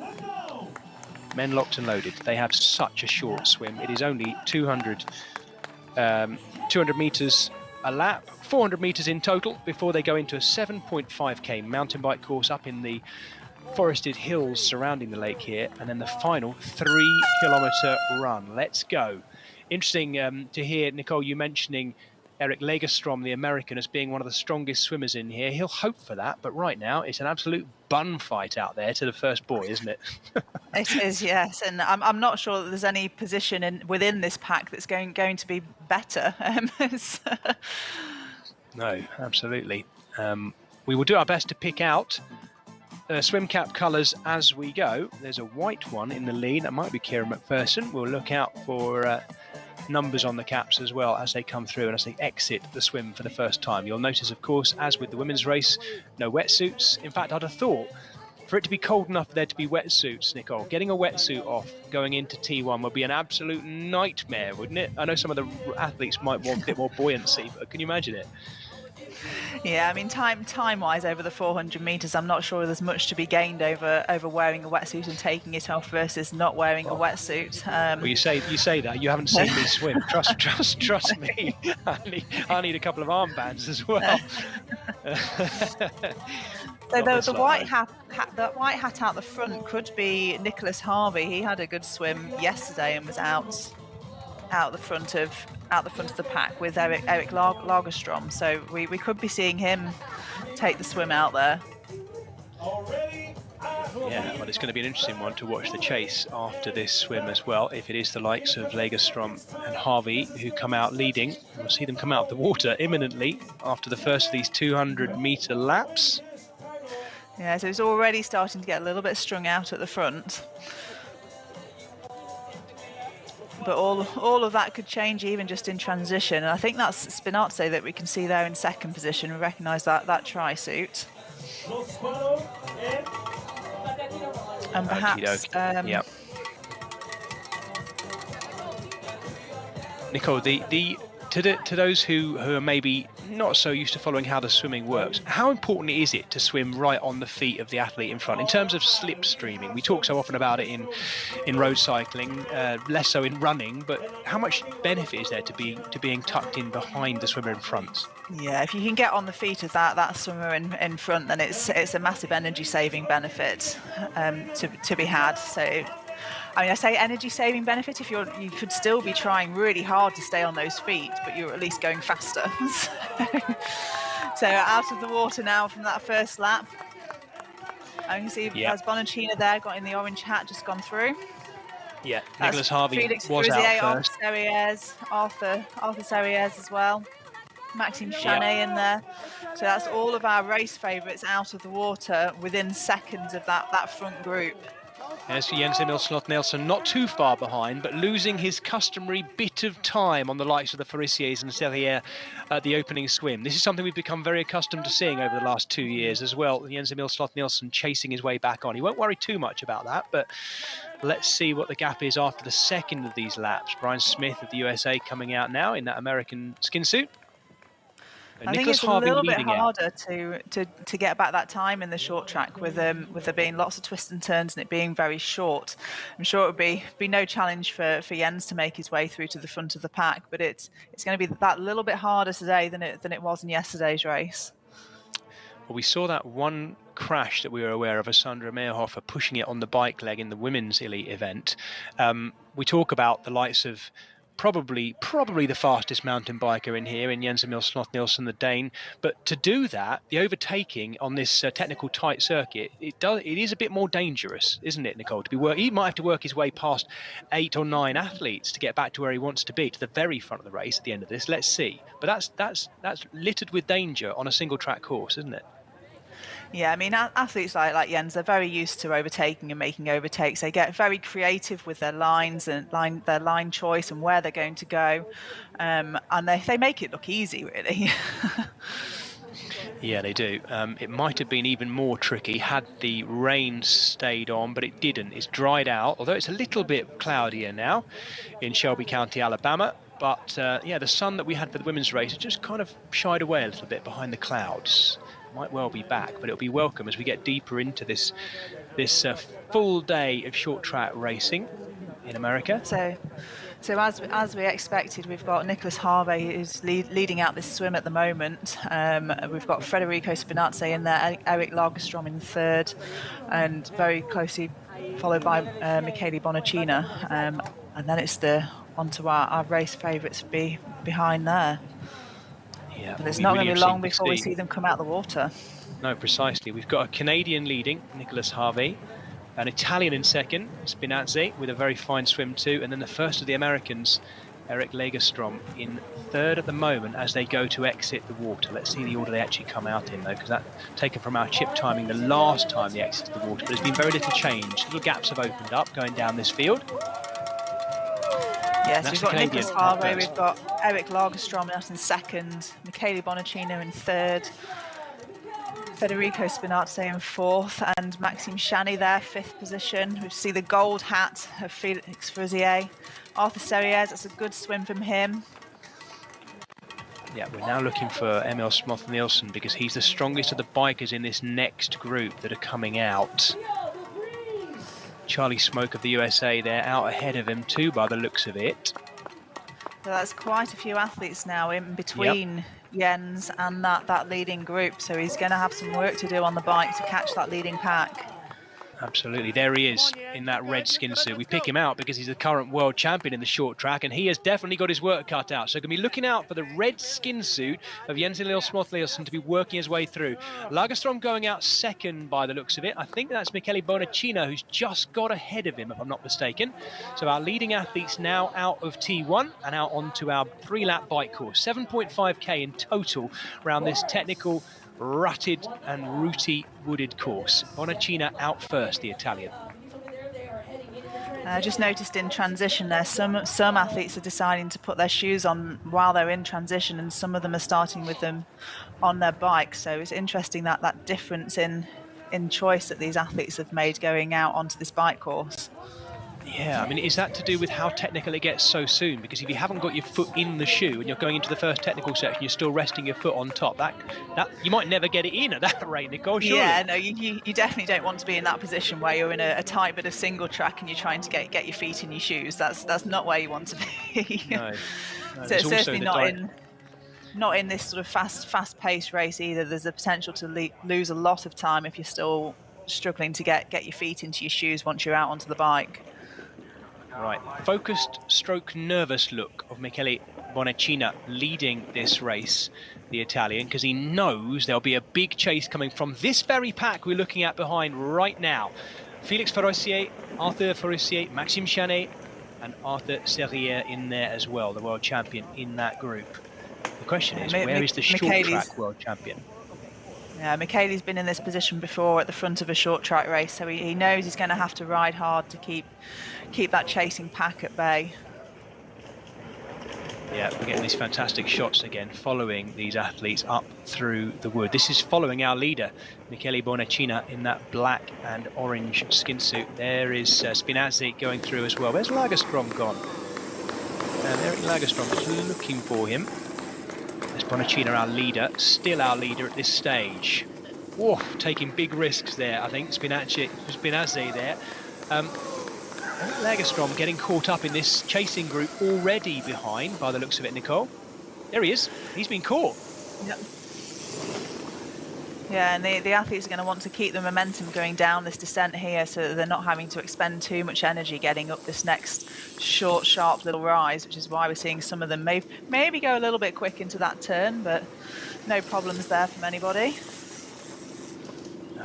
Men locked and loaded. They have such a short swim. It is only 200 meters a lap, 400 meters in total before they go into a 7.5k mountain bike course up in the forested hills surrounding the lake here, and then the final 3-kilometer run. Let's go. Interesting to hear, Nicole, you mentioning Erik Lagerstrom, the American, as being one of the strongest swimmers in here. He'll hope for that, but right now it's an absolute bun fight out there to the first buoy, isn't it? It is, yes, and I'm not sure that there's any position within this pack that's going to be better. No, absolutely. We will do our best to pick out swim cap colours as we go. There's a white one in the lead. That might be Kieran McPherson. We'll look out for numbers on the caps as well as they come through and as they exit the swim for the first time. You'll notice, of course, as with the women's race, no wetsuits. In fact, I'd have thought for it to be cold enough for there to be wetsuits, Nicole, getting a wetsuit off going into T1 would be an absolute nightmare, wouldn't it? I know some of the athletes might want a bit more buoyancy, but can you imagine it? Yeah, I mean, time-wise over the 400 meters, I'm not sure there's much to be gained over wearing a wetsuit and taking it off versus not wearing a wetsuit. Well, you say that. You haven't seen me swim. Trust me. I need a couple of armbands as well. So the white hat out the front could be Nicholas Harvey. He had a good swim yesterday and was out the front of the pack with Erik Lagerstrom. So we could be seeing him take the swim out there. Yeah, well, it's going to be an interesting one to watch the chase after this swim as well. If it is the likes of Lagerstrom and Harvey who come out leading, we'll see them come out of the water imminently after the first of these 200-meter laps. Yeah, so it's already starting to get a little bit strung out at the front. But all of that could change even just in transition. And I think that's Spinazzi that we can see there in second position. We recognise that tri-suit. And perhaps... Yep. Nicole, to those who are maybe not so used to following how the swimming works, how important is it to swim right on the feet of the athlete in front in terms of slipstreaming? We talk so often about it in road cycling, less so in running, but how much benefit is there to being tucked in behind the swimmer in front? Yeah, if you can get on the feet of that swimmer in front, then it's a massive energy saving benefit to be had. So, I mean, I say energy saving benefit if you could still be trying really hard to stay on those feet, but you're at least going faster. So out of the water now from that first lap. I can see as Bonacina there, got in the orange hat, just gone through. Yeah, Nicholas Harvey Felix was Fruzier, out first. Arthur Serrières as well. Maxime Chanet in there. So that's all of our race favourites out of the water within seconds of that front group. As for Jens-Emil Sloth-Nielsen, not too far behind, but losing his customary bit of time on the likes of the Farissiers and Serrières at the opening swim. This is something we've become very accustomed to seeing over the last 2 years as well. Jens-Emil Sloth-Nielsen chasing his way back on. He won't worry too much about that, but let's see what the gap is after the second of these laps. Brian Smith of the USA coming out now in that American skin suit. I think it's a little bit harder to get back that time in the short track with there being lots of twists and turns and it being very short. I'm sure it would be no challenge for Jens to make his way through to the front of the pack, but it's going to be that little bit harder today than it was in yesterday's race. Well, we saw that one crash that we were aware of, Sandra Meyerhofer pushing it on the bike leg in the women's elite event. We talk about the likes of probably the fastest mountain biker in here, in Jens-Emil Sloth-Nielsen, the Dane. But to do that, the overtaking on this technical tight circuit, it is a bit more dangerous, isn't it, Nicole? He might have to work his way past 8 or 9 athletes to get back to where he wants to be, to the very front of the race at the end of this. Let's see. But that's littered with danger on a single track course, isn't it? Yeah, I mean, athletes like Jens, they're very used to overtaking and making overtakes. They get very creative with their lines and their line choice and where they're going to go. And they make it look easy, really. Yeah, they do. It might have been even more tricky had the rain stayed on, but it didn't. It's dried out, although it's a little bit cloudier now in Shelby County, Alabama. But yeah, the sun that we had for the women's race has just kind of shied away a little bit behind the clouds. Might well be back, but it'll be welcome as we get deeper into this full day of short track racing in America. So as we expected, we've got Nicholas Harvey who's leading out this swim at the moment. We've got Federico Spinazzi in there, Eric Lagerstrom in third, and very closely followed by Michele Bonacina. And then it's onto our race favourites behind there. Yeah, but it's not going to be long before we see them come out the water. No, precisely. We've got a Canadian leading, Nicholas Harvey, an Italian in second, Spinazzi, with a very fine swim too, and then the first of the Americans, Eric Lagerstrom, in third at the moment as they go to exit the water. Let's see the order they actually come out in, though, because that's taken from our chip timing the last time they exited the water, but there's been very little change. Little gaps have opened up going down this field. Yes, we've got Nicholas Harvey, we've got Eric Lagerstrom in second, Michele Bonacina in third, Federico Spinazzi in fourth, and Maxime Chanet there, fifth position. We see the gold hat of Felix Fruzier. Arthur Serrières, that's a good swim from him. Yeah, we're now looking for Emil Sloth-Nielsen because he's the strongest of the bikers in this next group that are coming out. Charlie Smoke of the USA there, out ahead of him too by the looks of it. So that's quite a few athletes now in between Jens and that leading group. So he's going to have some work to do on the bike to catch that leading pack. Absolutely, there he is in that red skin suit. We pick him out because he's the current world champion in the short track, and he has definitely got his work cut out. So going to be looking out for the red skin suit of Jens-Emil Sloth-Nielsen to be working his way through. Lagerstrom going out second by the looks of it. I think that's Michele Bonacina who's just got ahead of him, if I'm not mistaken. So our leading athletes now out of T1 and out onto our 3-lap bike course. 7.5k in total around this technical, rutted and rooty wooded course. Bonacina out first, the Italian. I just noticed in transition there, some athletes are deciding to put their shoes on while they're in transition, and some of them are starting with them on their bike. So it's interesting that difference in choice that these athletes have made going out onto this bike course. Yeah, I mean, is that to do with how technical it gets so soon? Because if you haven't got your foot in the shoe and you're going into the first technical section, you're still resting your foot on top. That you might never get it in at that rate, Nicole. Surely. Yeah, no, you definitely don't want to be in that position where you're in a tight bit of single track and you're trying to get your feet in your shoes. That's not where you want to be. No, so it's certainly not in this sort of fast-paced race either. There's a potential to lose a lot of time if you're still struggling to get your feet into your shoes once you're out onto the bike. Right, focused stroke nervous look of Michele Bonacina leading this race, the Italian, because he knows there'll be a big chase coming from this very pack we're looking at behind right now. Felix Forossier, Arthur Forossier, Maxime Chanet and Arthur Serrière in there as well, the world champion in that group. The question is, where is the short track world champion? Yeah, Michele's been in this position before at the front of a short track race, so he knows he's going to have to ride hard to keep that chasing pack at bay. Yeah, we're getting these fantastic shots again, following these athletes up through the wood. This is following our leader, Michele Bonacina, in that black and orange skin suit. There is Spinazzi going through as well. Where's Lagerstrom gone? Eric Lagerstrom is looking for him. There's Bonacina, our leader, still our leader at this stage. Whoa, taking big risks there, I think. Spinazzi there. Lagerstrom getting caught up in this chasing group already behind, by the looks of it, Nicole. There he is. He's been caught. Yep. Yeah, and the athletes are going to want to keep the momentum going down this descent here so that they're not having to expend too much energy getting up this next short, sharp little rise, which is why we're seeing some of them maybe go a little bit quick into that turn, but no problems there from anybody.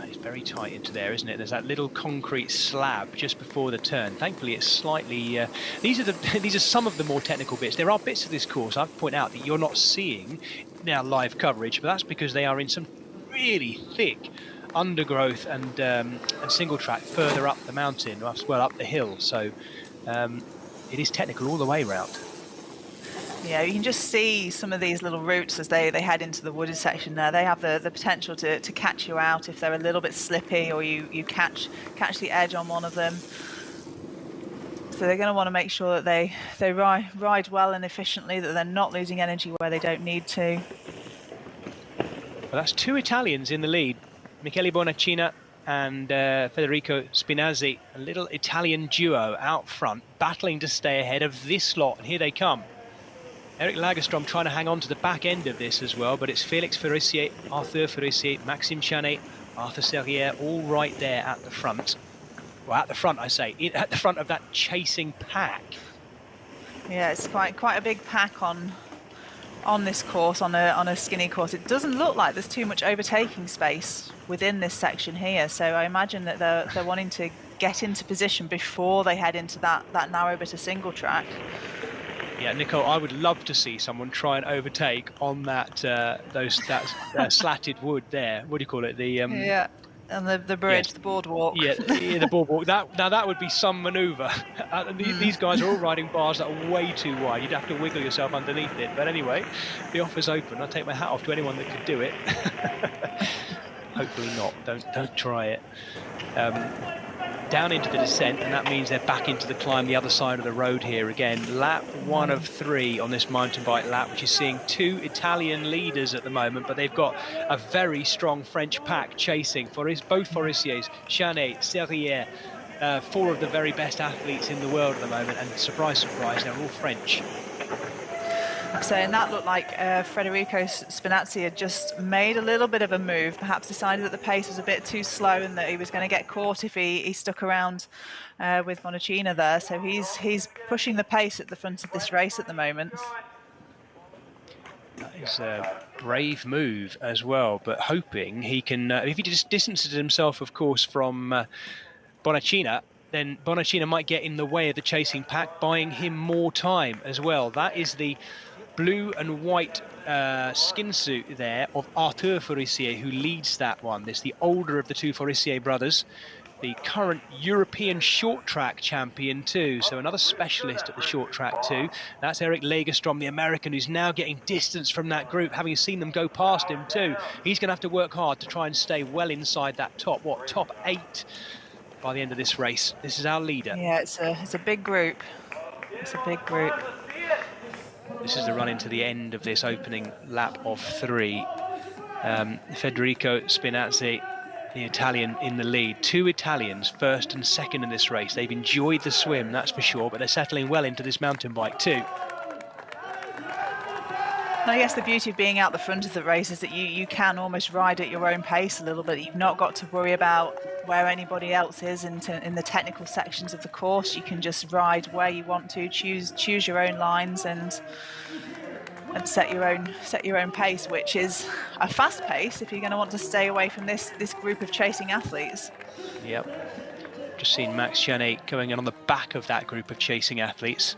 It's very tight into there, isn't it? There's that little concrete slab just before the turn. Thankfully, it's slightly... these are some of the more technical bits. There are bits of this course, I'd point out, that you're not seeing now live coverage, but that's because they are in some really thick undergrowth and single track further up the mountain, well up the hill. So it is technical all the way round. Yeah, you can just see some of these little roots as they head into the wooded section there. They have the potential to catch you out if they're a little bit slippy or you catch the edge on one of them. So they're going to want to make sure that they ride well and efficiently, that they're not losing energy where they don't need to. Well, that's two Italians in the lead, Michele Bonacina and Federico Spinazzi, a little Italian duo out front, battling to stay ahead of this lot, and here they come. Eric Lagerstrom trying to hang on to the back end of this as well, but it's Felix Forossier, Arthur Forossier, Maxime Chanet, Arthur Serrière, all right there at the front. Well, at the front, I say, at the front of that chasing pack. Yeah, it's quite a big pack on this course, on a skinny course. It doesn't look like there's too much overtaking space within this section here, so I imagine that they're wanting to get into position before they head into that narrow bit of single track. Yeah, Nicole, I would love to see someone try and overtake on that slatted wood there. What do you call it? Yeah, and the bridge, yes. The boardwalk. Yeah, the boardwalk. That would be some manoeuvre. These guys are all riding bars that are way too wide. You'd have to wiggle yourself underneath it. But anyway, the offer's open. I take my hat off to anyone that could do it. Hopefully not. Don't try it. Down into the descent, and that means they're back into the climb the other side of the road here again. Lap 1 of 3 on this mountain bike lap, which is seeing two Italian leaders at the moment, but they've got a very strong French pack chasing for both Forossiers, Chanet, Serrière, 4 of the very best athletes in the world at the moment, and surprise, surprise, they're all French. So, and that looked like Federico Spinazzi had just made a little bit of a move, perhaps decided that the pace was a bit too slow and that he was going to get caught if he stuck around with Bonacina there. So he's pushing the pace at the front of this race at the moment. That is a brave move as well, but hoping he can, if he just distances himself, of course, from Bonacina, then Bonacina might get in the way of the chasing pack, buying him more time as well. That is the blue and white skin suit there of Arthur Forossier, who leads that one. This is the older of the two Forossier brothers, the current European short track champion too. So another specialist at the short track too. That's Eric Lagerstrom, the American, who's now getting distance from that group, having seen them go past him too. He's going to have to work hard to try and stay well inside that top 8 by the end of this race. This is our leader. Yeah, it's a big group. It's a big group. This is the run into the end of this opening lap of 3. Federico Spinazzi, the Italian, in the lead. 2 Italians, first and second in this race. They've enjoyed the swim, that's for sure, but they're settling well into this mountain bike too. I guess the beauty of being out the front of the race is that you can almost ride at your own pace a little bit. You've not got to worry about where anybody else is in the technical sections of the course. You can just ride where you want to, choose your own lines and set your own pace, which is a fast pace if you're going to want to stay away from this group of chasing athletes. Yep. Just seen Max Chanet going in on the back of that group of chasing athletes.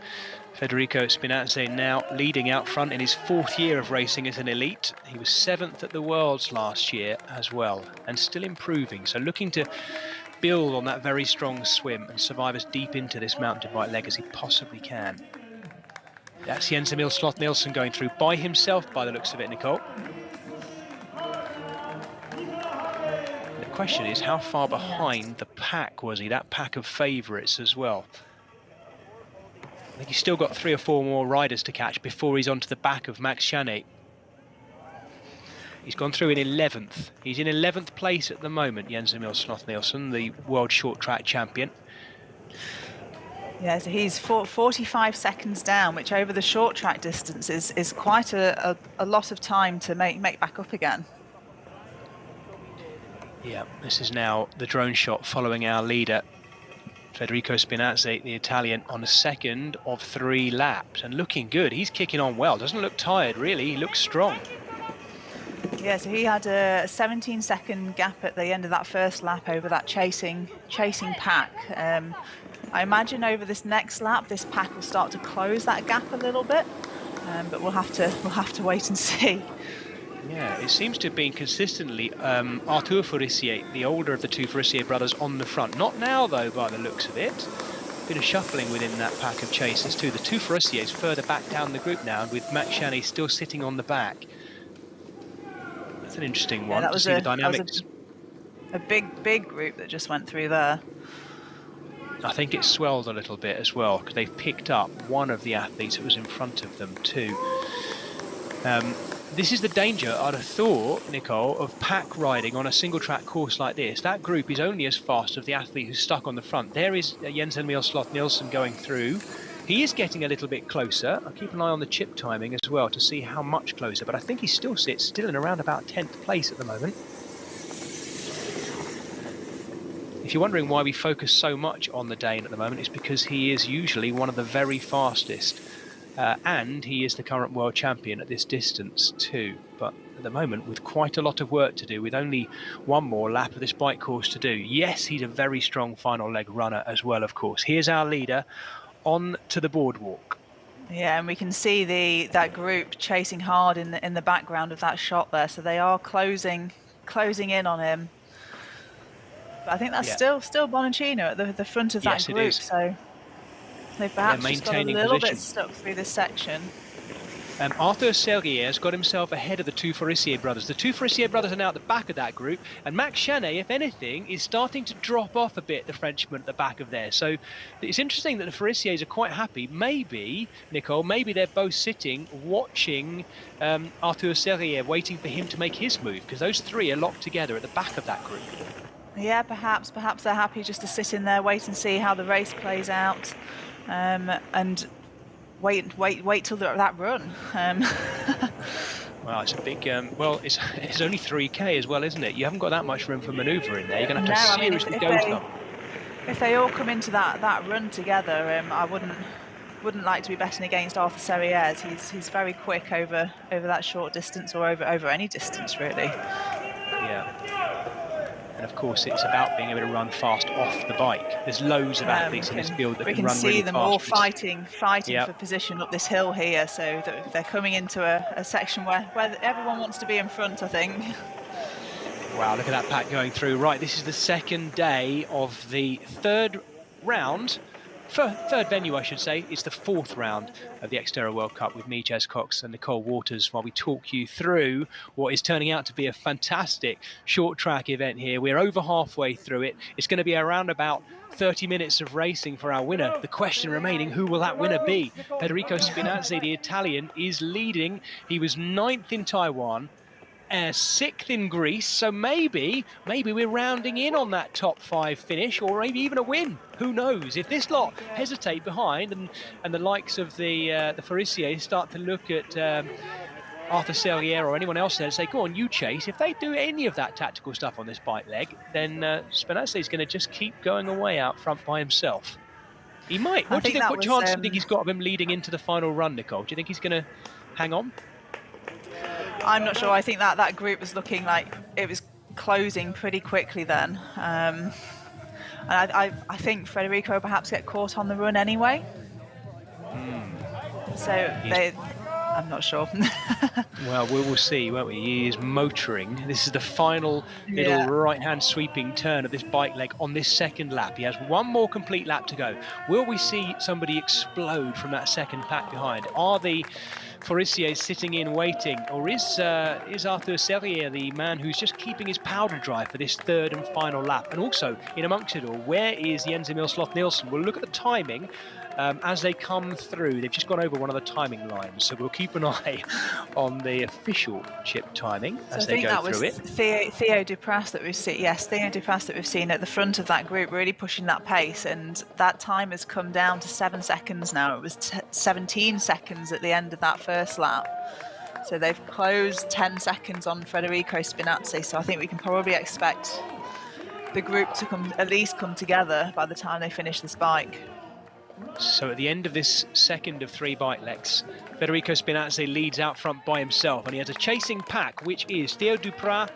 Federico Spinazzi now leading out front in his 4th year of racing as an elite. He was 7th at the Worlds last year as well, and still improving. So looking to build on that very strong swim and survive as deep into this mountain bike leg as he possibly can. That's Jens Emil Sloth Nielsen going through by himself by the looks of it, Nicole. The question is, how far behind the pack was he? That pack of favourites as well. I think he's still got 3 or 4 more riders to catch before he's onto the back of Max Chanet. He's gone through in 11th. He's in 11th place at the moment, Jens Emil Sloth Nielsen, the world short track champion. Yeah, so he's 45 seconds down, which over the short track distance is quite a lot of time to make back up again. Yeah, this is now the drone shot following our leader, Federico Spinazzi, the Italian, on the 2nd of 3 laps, and looking good. He's kicking on well. Doesn't look tired, really. He looks strong. Yeah, so he had a 17-second gap at the end of that first lap over that chasing pack. I imagine over this next lap, this pack will start to close that gap a little bit, but we'll have to wait and see. Yeah, it seems to have been consistently Arthur Forissier, the older of the 2 Forissier brothers, on the front. Not now, though, by the looks of it. Bit of shuffling within that pack of chasers, too. The 2 Forissiers further back down the group now, with Max Chanet still sitting on the back. That's an interesting one to see the dynamics. A big group that just went through there. I think it swelled a little bit as well, because they've picked up one of the athletes that was in front of them, too. This is the danger, I'd have thought, Nicole, of pack riding on a single-track course like this. That group is only as fast as the athlete who's stuck on the front. There is Jens Emil Sloth Nielsen going through. He is getting a little bit closer. I'll keep an eye on the chip timing as well to see how much closer, but I think he still sits in around about 10th place at the moment. If you're wondering why we focus so much on the Dane at the moment, it's because he is usually one of the very fastest. And he is the current world champion at this distance too. But at the moment, with quite a lot of work to do, with only 1 more lap of this bike course to do. Yes, he's a very strong final leg runner as well, of course. Here's our leader on to the boardwalk. Yeah, and we can see that group chasing hard in the background of that shot there. So they are closing in on him. But I think that's still Bonaccino at the front of that group. So they've perhaps just got a little bit stuck through this section. Arthur Sergier has got himself ahead of the 2 Forissier brothers. The 2 Forissier brothers are now at the back of that group, and Max Chanet, if anything, is starting to drop off a bit, the Frenchman at the back of there. So it's interesting that the Forissiers are quite happy. Maybe, Nicole, they're both sitting, watching Arthur Sergier, waiting for him to make his move, because those 3 are locked together at the back of that group. Yeah, perhaps they're happy just to sit in there, wait and see how the race plays out, and wait till that run. Well, it's a big. It's only 3K as well, isn't it? You haven't got that much room for manoeuvre in there. You're going to have to seriously go some. If they all come into that run together, I wouldn't like to be betting against Arthur Serrières. He's very quick over that short distance, or over any distance really. Yeah. And of course, it's about being able to run fast off the bike. There's loads of athletes in this field that can run really fast. We can see them all fighting for position up this hill here. So they're coming into a section where everyone wants to be in front, I think. Wow, look at that pack going through. Right, this is the second day of the third round. Third venue, I should say. It's the fourth round of the XTERRA World Cup with me, Jez Cox, and Nicole Waters, while we talk you through what is turning out to be a fantastic short track event here. We're over halfway through it. It's going to be around about 30 minutes of racing for our winner. The question remaining, who will that winner be? Federico Spinazzi, the Italian, is leading. He was 9th in Taiwan, 6th in Greece, so maybe we're rounding in on that top 5 finish, or maybe even a win. Who knows? If this lot hesitate behind, and the likes of the Forissiers start to look at Arthur Serrier or anyone else there and say, go on, you chase. If they do any of that tactical stuff on this bike leg, then Spinazzi is going to just keep going away out front by himself. He might. What chance do you think he's got of him leading into the final run, Nicole? Do you think he's going to hang on? I'm not sure. I think that group was looking like it was closing pretty quickly then. And I think Federico will perhaps get caught on the run anyway. So I'm not sure. Well, we will see, won't we? He is motoring. This is the final little right-hand sweeping turn of this bike leg on this second lap. He has one more complete lap to go. Will we see somebody explode from that second pack behind? Are the Forissiers sitting in waiting, or is Arthur Serrier the man who's just keeping his powder dry for this third and final lap? And also, in amongst it all, where is Jens-Emil Sloth-Nielsen? We'll look at the timing as they come through. They've just gone over one of the timing lines, so we'll keep an eye on the official chip timing as they go through it. Theo Dupras that we've seen. Yes, Theo Dupras that we've seen at the front of that group, really pushing that pace, and that time has come down to 7 seconds now. It was 17 seconds at the end of that first lap. So they've closed 10 seconds on Federico Spinazzi. So I think we can probably expect the group to at least come together by the time they finish this bike. So at the end of this second of 3 bike legs, Federico Spinazzi leads out front by himself, and he has a chasing pack, which is Theo Dupras,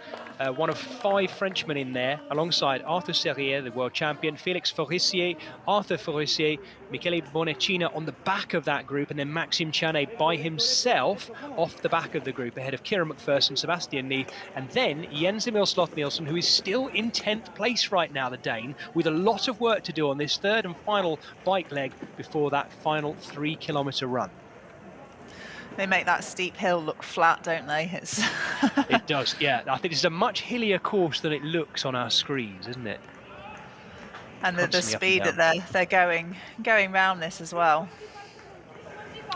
one of 5 Frenchmen in there, alongside Arthur Serrier, the world champion, Félix Forissier, Arthur Forissier, Michele Bonecina on the back of that group, and then Maxime Chanet by himself off the back of the group, ahead of Kieran McPherson, Sebastian Neith, and then Jens-Emil Sloth-Nielsen, who is still in 10th place right now, the Dane, with a lot of work to do on this third and final bike leg before that final 3-kilometre run. They make that steep hill look flat, don't they? It does, yeah. I think it's a much hillier course than it looks on our screens, isn't it? And the speed that they're going round this as well.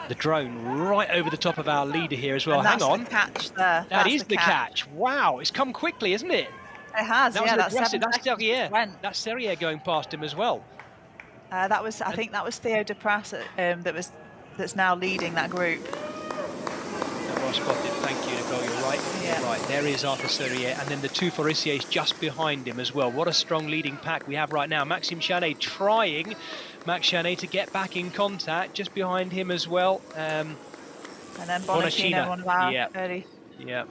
The drone right over the top of our leader here as well. And Hang on. The catch there. That is the catch. Wow, it's come quickly, isn't it? It has, that yeah. Was aggressive. That's Serrier. That's Serrier going past him as well. I think that was Theo Dupras that's now leading that group. Well spotted, thank you, Nicole. You're right. Yeah. Right, there is Arthur Serrier, and then the 2 Forissiers just behind him as well. What a strong leading pack we have right now. Maxime Chanet trying, Max Chanet, to get back in contact, just behind him as well. And then Bonecina, one of our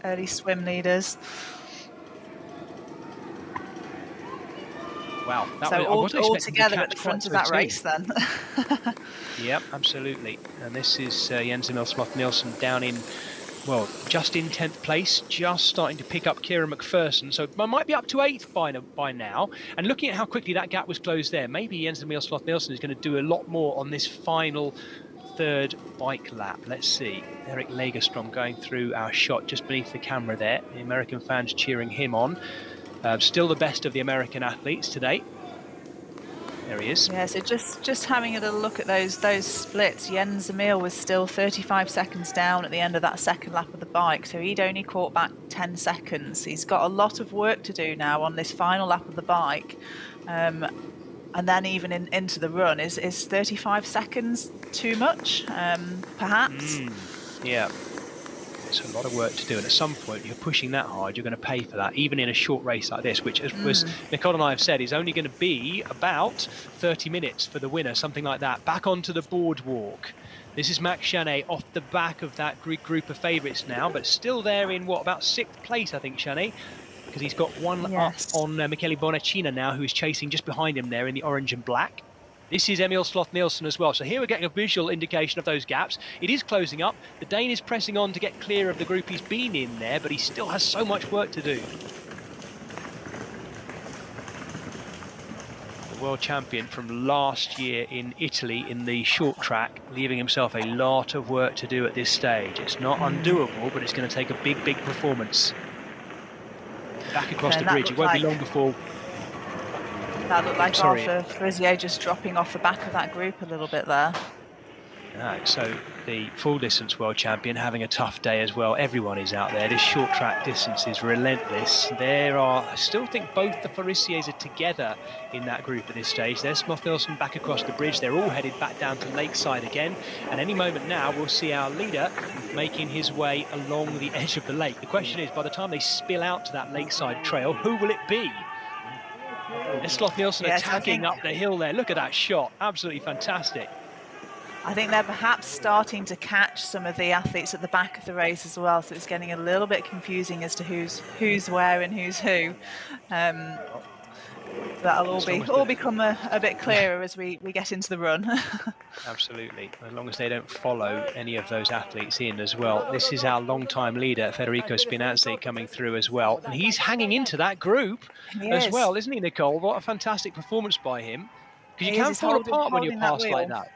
early swim leaders. Wow, so all together at the front of that race then. Yep, absolutely. And this is Jens-Emil Sloth-Nielsen down in, well, just in 10th place, just starting to pick up Kieran McPherson. So I might be up to 8th by now. And looking at how quickly that gap was closed there, maybe Jens-Emil Sloth-Nielsen is going to do a lot more on this final third bike lap. Let's see. Eric Lagerstrom going through our shot just beneath the camera there. The American fans cheering him on. Still the best of the American athletes today. There he is. Yeah, so just having a little look at those splits, Jens-Emil was still 35 seconds down at the end of that second lap of the bike, so he'd only caught back 10 seconds. He's got a lot of work to do now on this final lap of the bike. And then even into the run, is 35 seconds too much, perhaps? Yeah. It's a lot of work to do, and at some point you're pushing that hard, you're going to pay for that, even in a short race like this, which, as Nicole and I have said, is only going to be about 30 minutes for the winner, something like that. Back onto the boardwalk. This is Max Chanet off the back of that group of favourites now, but still there in, what, about 6th place, I think, Chanet, because he's got one up on Michele Bonecina now, who is chasing just behind him there in the orange and black. This is Emil Sloth-Nielsen as well. So here we're getting a visual indication of those gaps. It is closing up. The Dane is pressing on to get clear of the group he's been in there, but he still has so much work to do. world champion from last year in Italy in the short track, leaving himself a lot of work to do at this stage. It's not undoable, but it's going to take a big, big performance. Back across the bridge. It won't be long before... That looked like Arthur Frisier just dropping off the back of that group a little bit there. Right, so the full distance world champion having a tough day as well. Everyone is out there. This short track distance is relentless. I still think both the Farissiers are together in that group at this stage. There's Sloth-Nielsen back across the bridge. They're all headed back down to Lakeside again. And any moment now, we'll see our leader making his way along the edge of the lake. The question is, by the time they spill out to that Lakeside trail, who will it be? There's Sloth-Nielsen attacking up the hill there. Look at that shot. Absolutely fantastic. I think they're perhaps starting to catch some of the athletes at the back of the race as well, so it's getting a little bit confusing as to who's where and who's who. That'll all become a bit clearer as we get into the run. Absolutely, as long as they don't follow any of those athletes in as well. This is our long-time leader, Federico Spinazzi, coming through as well. And he's hanging into that group as well, isn't he, Nicole? What a fantastic performance by him. Because you can't fall apart when you're passed like that.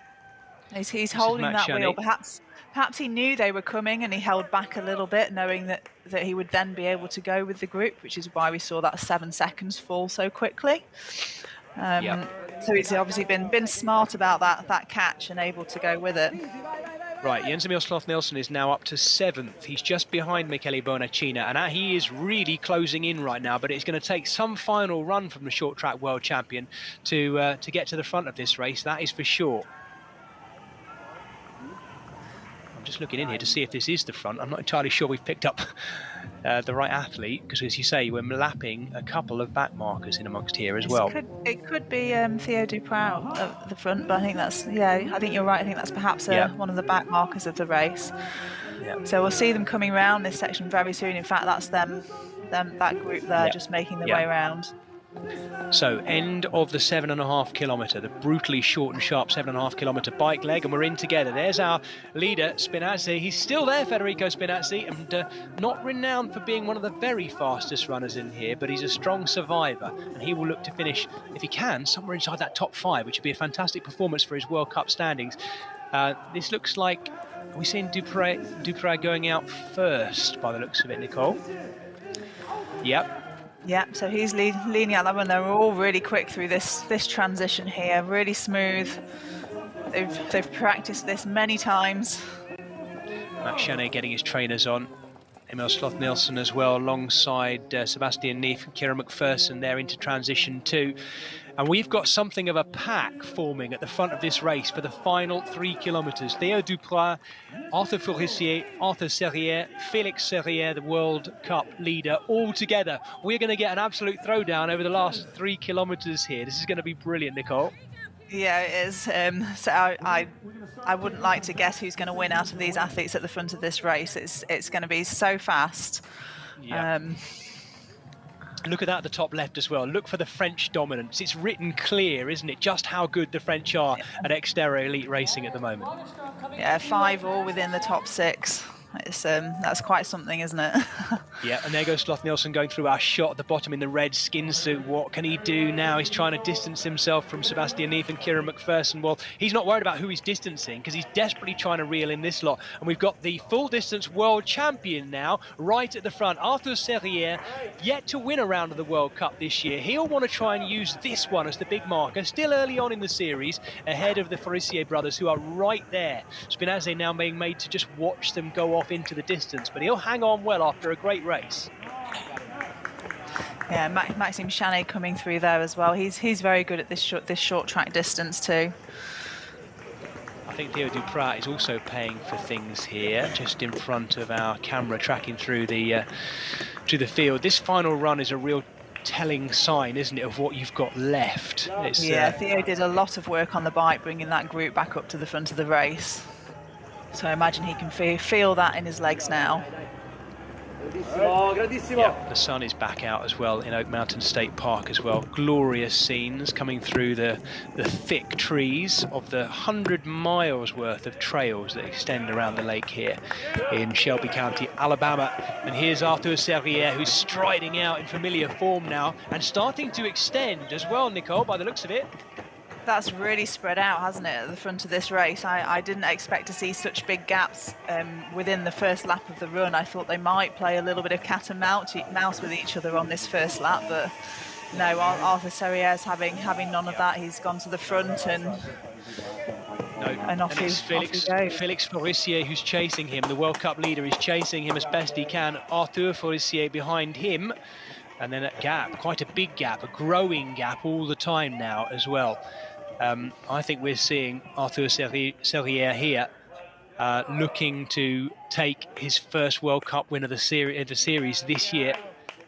He's holding that wheel. Perhaps he knew they were coming and he held back a little bit, knowing that he would then be able to go with the group, which is why we saw that 7 seconds fall so quickly. So he's obviously been smart about that catch and able to go with it. Right, Jens-Emil Sloth-Nielsen is now up to 7th. He's just behind Michele Bonacina, and he is really closing in right now, but it's going to take some final run from the short track world champion to get to the front of this race, that is for sure. I'm just looking in here to see if this is the front. I'm not entirely sure we've picked up the right athlete, because as you say, we're lapping a couple of back markers in amongst here as well. It could be Theo Duprat at the front, but I think that's, I think you're right. I think that's perhaps one of the back markers of the race. So we'll see them coming around this section very soon. In fact, that's that group there just making their way around. So end of the 7.5 kilometre, the brutally short and sharp 7.5 kilometre bike leg, and we're in together. There's our leader, Spinazzi. He's still there, Federico Spinazzi, and not renowned for being one of the very fastest runners in here, but he's a strong survivor, and he will look to finish, if he can, somewhere inside that top 5, which would be a fantastic performance for his World Cup standings. This looks like, are we seeing Duprat going out first by the looks of it, Nicole? Yep. Yeah, so he's leaning out that one. They're all really quick through this transition here, really smooth. They've practiced this many times. Max Chanet getting his trainers on. Emil Sloth-Nielsen as well, alongside Sebastian Neef and Kieran McPherson there into transition 2. And we've got something of a pack forming at the front of this race for the final 3 kilometres. Theo Duprat, Arthur Furissier, Arthur Serrière, Felix Serrière, the World Cup leader, all together. We're going to get an absolute throwdown over the last 3 kilometres here. This is going to be brilliant, Nicole. Yeah, it is. So I wouldn't like to guess who's going to win out of these athletes at the front of this race. It's going to be so fast. Yeah. Look at that at the top left as well. Look for the French dominance. It's written clear, isn't it, just how good the French are at XTERRA Elite Racing at the moment. Yeah, 5 all within the top 6. It's that's quite something, isn't it? Yeah, and there goes Sloth-Nielsen going through our shot at the bottom in the red skin suit. What can he do now? He's trying to distance himself from Sebastian Neef and Kieran McPherson. Well, he's not worried about who he's distancing, because he's desperately trying to reel in this lot. And we've got the full distance world champion now right at the front, Arthur Serrière, yet to win a round of the World Cup this year. He'll want to try and use this one as the big marker, still early on in the series, ahead of the Farissier brothers, who are right there. Spinazzi now being made to just watch them go off into the distance, but he'll hang on well after a great race. Yeah, Maxime Chanet coming through there as well. He's very good at this short track distance too. I think Theo Duprat is also paying for things here, just in front of our camera, tracking through the field. This final run is a real telling sign, isn't it, of what you've got left. Theo did a lot of work on the bike, bringing that group back up to the front of the race. So I imagine he can feel that in his legs now. Yeah, the sun is back out as well in Oak Mountain State Park as well. Glorious scenes coming through the thick trees of the 100 miles worth of trails that extend around the lake here in Shelby County, Alabama. And here's Arthur Serrière, who's striding out in familiar form now and starting to extend as well, Nicole, by the looks of it. That's really spread out, hasn't it, at the front of this race? I didn't expect to see such big gaps within the first lap of the run. I thought they might play a little bit of cat and mouse with each other on this first lap, but no, Arthur Serrière's having none of that. He's gone to the front and off he goes. Félix Forissier who's chasing him. The World Cup leader is chasing him as best he can. Arthur Forissier behind him. And then a gap, quite a big gap, a growing gap all the time now as well. I think we're seeing Arthur Serrière here looking to take his first World Cup win of the series this year.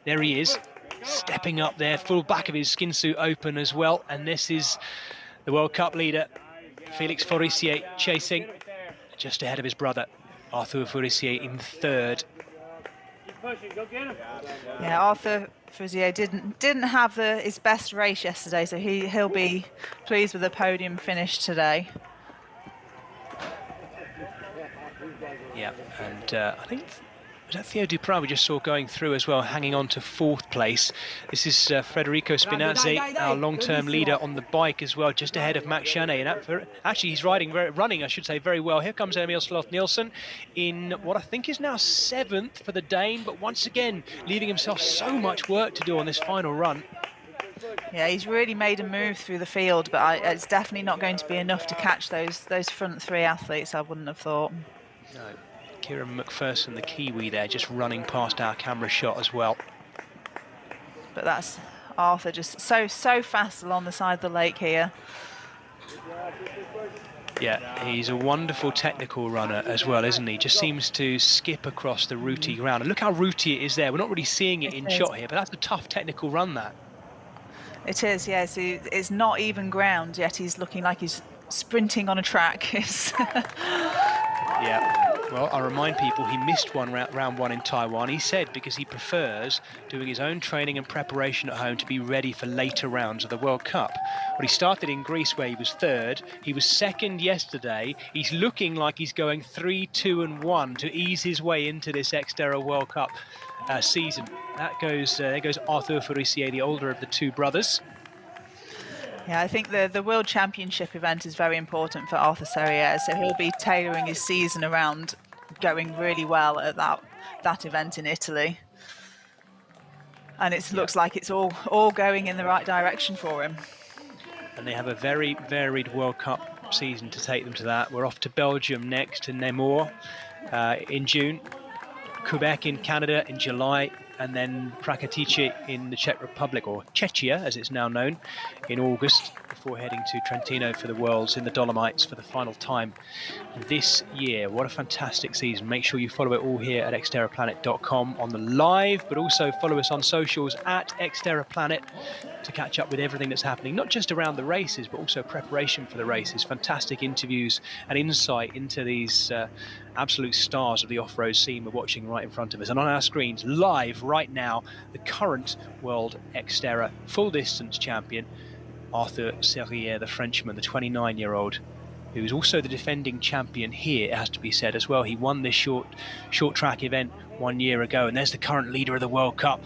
There he is, stepping up there, full back of his skin suit open as well. And this is the World Cup leader, Félix Forissier, chasing just ahead of his brother, Arthur Forissier, in third. Yeah, Arthur Forissier didn't have his best race yesterday, so he'll be pleased with the podium finish today. Yeah, and I think Theo Duprat we just saw going through as well, hanging on to fourth place. This is Federico Spinazzi, our long-term leader on the bike as well, just ahead of Max Janet. And actually, he's running, I should say, very well. Here comes Emil Sloth-Nielsen in what I think is now 7th for the Dane, but once again, leaving himself so much work to do on this final run. Yeah, he's really made a move through the field, but it's definitely not going to be enough to catch those front three athletes, I wouldn't have thought. No. Kieran McPherson, the Kiwi there, just running past our camera shot as well. But that's Arthur just so fast along the side of the lake here. Yeah, he's a wonderful technical runner as well, isn't he? Just seems to skip across the rooty ground. And look how rooty it is there. We're not really seeing it in shot here, but that's a tough technical run, that. It is, yes. It's not even ground, yet he's looking like he's sprinting on a track. Yeah. Well, I remind people he missed round one in Taiwan. He said because he prefers doing his own training and preparation at home to be ready for later rounds of the World Cup. Well, he started in Greece where he was third. He was second yesterday. He's looking like he's going 3, 2 and 1 to ease his way into this XTERRA World Cup season. There goes Arthur Forissier, the older of the two brothers. Yeah, I think the World Championship event is very important for Arthur Serrière, so he'll be tailoring his season around going really well at that event in Italy. And it looks like it's all going in the right direction for him. And they have a very varied World Cup season to take them to that. We're off to Belgium next, to Namur in June, Quebec in Canada in July, and then Prakatice in the Czech Republic, or Czechia as it's now known, in August, before heading to Trentino for the Worlds in the Dolomites for the final time this year. What a fantastic season. Make sure you follow it all here at xterraplanet.com on the live, but also follow us on socials at xterraplanet to catch up with everything that's happening, not just around the races, but also preparation for the races. Fantastic interviews and insight into these absolute stars of the off-road scene we're watching right in front of us. And on our screens, live right now, the current world XTERRA full distance champion, Arthur Serrière, the Frenchman, the 29-year-old, who's also the defending champion here, it has to be said as well. He won this short track event 1 year ago, and there's the current leader of the World Cup,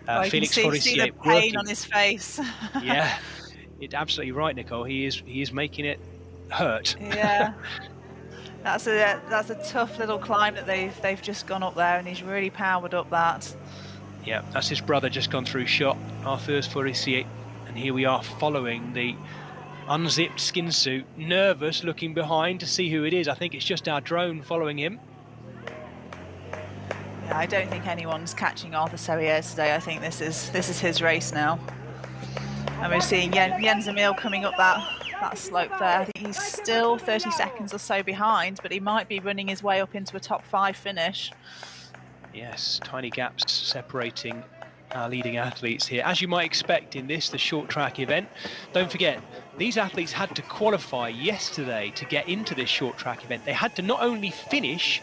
Félix Forissier. See the pain on his face. Yeah, it's absolutely right, Nicole. He is making it hurt. Yeah. That's a tough little climb that they've just gone up there, and he's really powered up that. Yeah, that's his brother just gone through shot, Arthur Forissier, and here we are following the unzipped skin suit, nervous, looking behind to see who it is. I think it's just our drone following him. Yeah, I don't think anyone's catching Arthur Serrière today. I think this is his race now. And we're seeing Jens Emil coming up that slope there. I think he's still 30 seconds or so behind, but he might be running his way up into a top 5 finish. Yes, tiny gaps separating our leading athletes here, as you might expect in the short track event. Don't forget, these athletes had to qualify yesterday to get into this short track event. They had to not only finish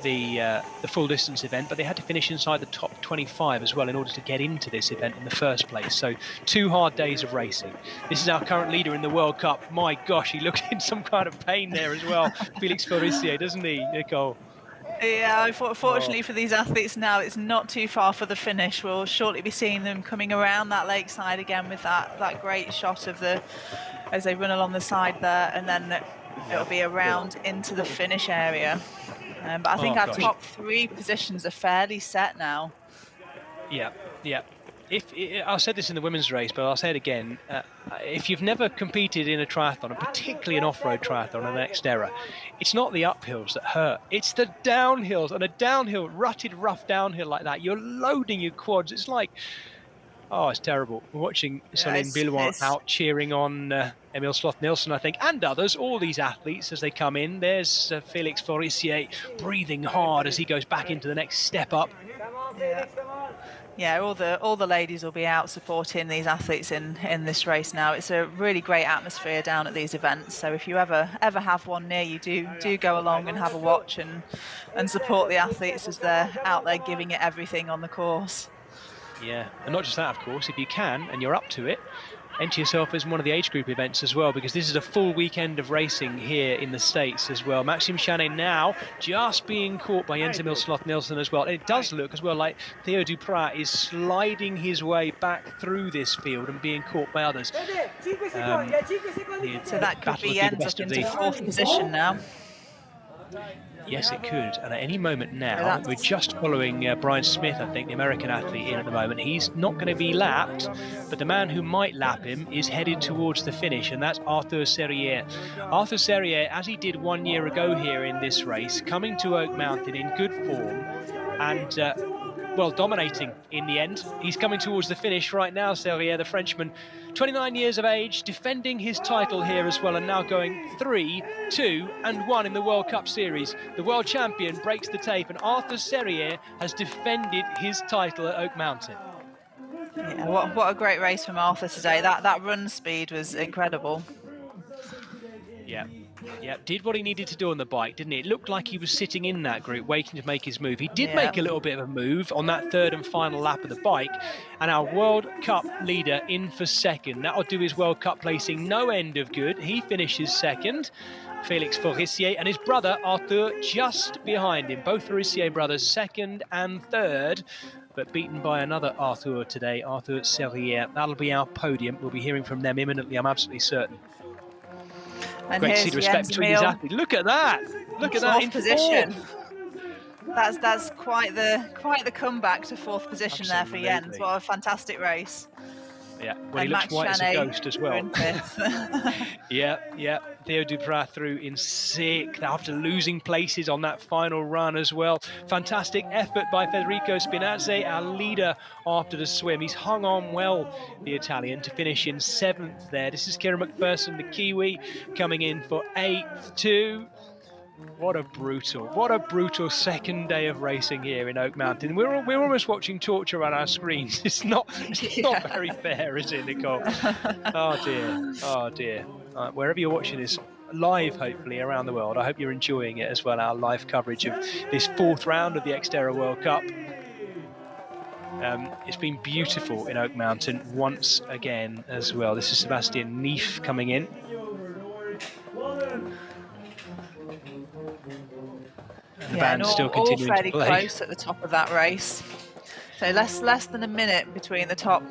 the full distance event, but they had to finish inside the top 25 as well in order to get into this event in the first place. So 2 hard days of racing. This is our current leader in the World Cup. My gosh, he looked in some kind of pain there as well. Felix Forissier, doesn't he, Nicole? Yeah, fortunately for these athletes now, it's not too far for the finish. We'll shortly be seeing them coming around that lakeside again with that great shot of as they run along the side there, and then it'll be around into the finish area. But I think our top 3 positions are fairly set now. Yeah. I said this in the women's race, but I'll say it again. If you've never competed in a triathlon, and particularly an off-road triathlon, an XTERRA, it's not the uphills that hurt. It's the downhills, and a downhill, rutted, rough downhill like that. You're loading your quads. It's like, it's terrible. We're watching Celine Billouin out cheering on Emil Sloth-Nielsen, I think, and others, all these athletes as they come in. There's Felix Forissier breathing hard as he goes back into the next step up. Yeah, all the ladies will be out supporting these athletes in this race now. It's a really great atmosphere down at these events. So if you ever have one near you, do go along and have a watch and support the athletes as they're out there giving it everything on the course. Yeah, and not just that, of course, if you can and you're up to it, enter yourself as one of the age group events as well, because this is a full weekend of racing here in the States as well. Maxime Chanet now just being caught by Jens Emil Sloth-Nielsen as well. And it does look as well like Theo Duprat is sliding his way back through this field and being caught by others. So that could be Jens up into 4th position now. Yes, it could. And at any moment now, we're just following Brian Smith, I think, the American athlete, in at the moment. He's not going to be lapped, but the man who might lap him is headed towards the finish, and that's Arthur Serrier. Arthur Serrier, as he did 1 year ago here in this race, coming to Oak Mountain in good form and, dominating in the end. He's coming towards the finish right now, Serrier, the Frenchman, 29 years of age, defending his title here as well, and now going 3, 2, and 1 in the World Cup Series. The world champion breaks the tape, and Arthur Serrier has defended his title at Oak Mountain. Yeah, what a great race from Arthur today. That run speed was incredible. Yeah, did what he needed to do on the bike, didn't he? It looked like he was sitting in that group, waiting to make his move. He did make a little bit of a move on that 3rd and final lap of the bike, and our World Cup leader in for 2nd. That'll do his World Cup placing no end of good. He finishes 2nd, Felix Forissier, and his brother Arthur just behind him. Both Forissier brothers 2nd and 3rd, but beaten by another Arthur today, Arthur Serrier. That'll be our podium. We'll be hearing from them imminently, I'm absolutely certain. And great to see the respect between these athletes. Look at that! Look at that in position. That's quite the comeback to 4th position there for Jens. What a fantastic race. Yeah, well, he looks white as a ghost as well. Yeah. Theo Duprat through in 6th after losing places on that final run as well. Fantastic effort by Federico Spinazzi, our leader after the swim. He's hung on well, the Italian, to finish in 7th there. This is Kieran McPherson, the Kiwi, coming in for 8th too. What a brutal second day of racing here in Oak Mountain. We're almost watching torture on our screens. It's not very fair, is it, Nicole? Oh dear. Wherever you're watching this live, hopefully around the world, I hope you're enjoying it as well, our live coverage of this 4th round of the XTERRA World Cup. It's been beautiful in Oak Mountain once again as well. This is Sebastian Neef coming in. The band's still continuing all fairly to play. Close at the top of that race. So less than a minute between the top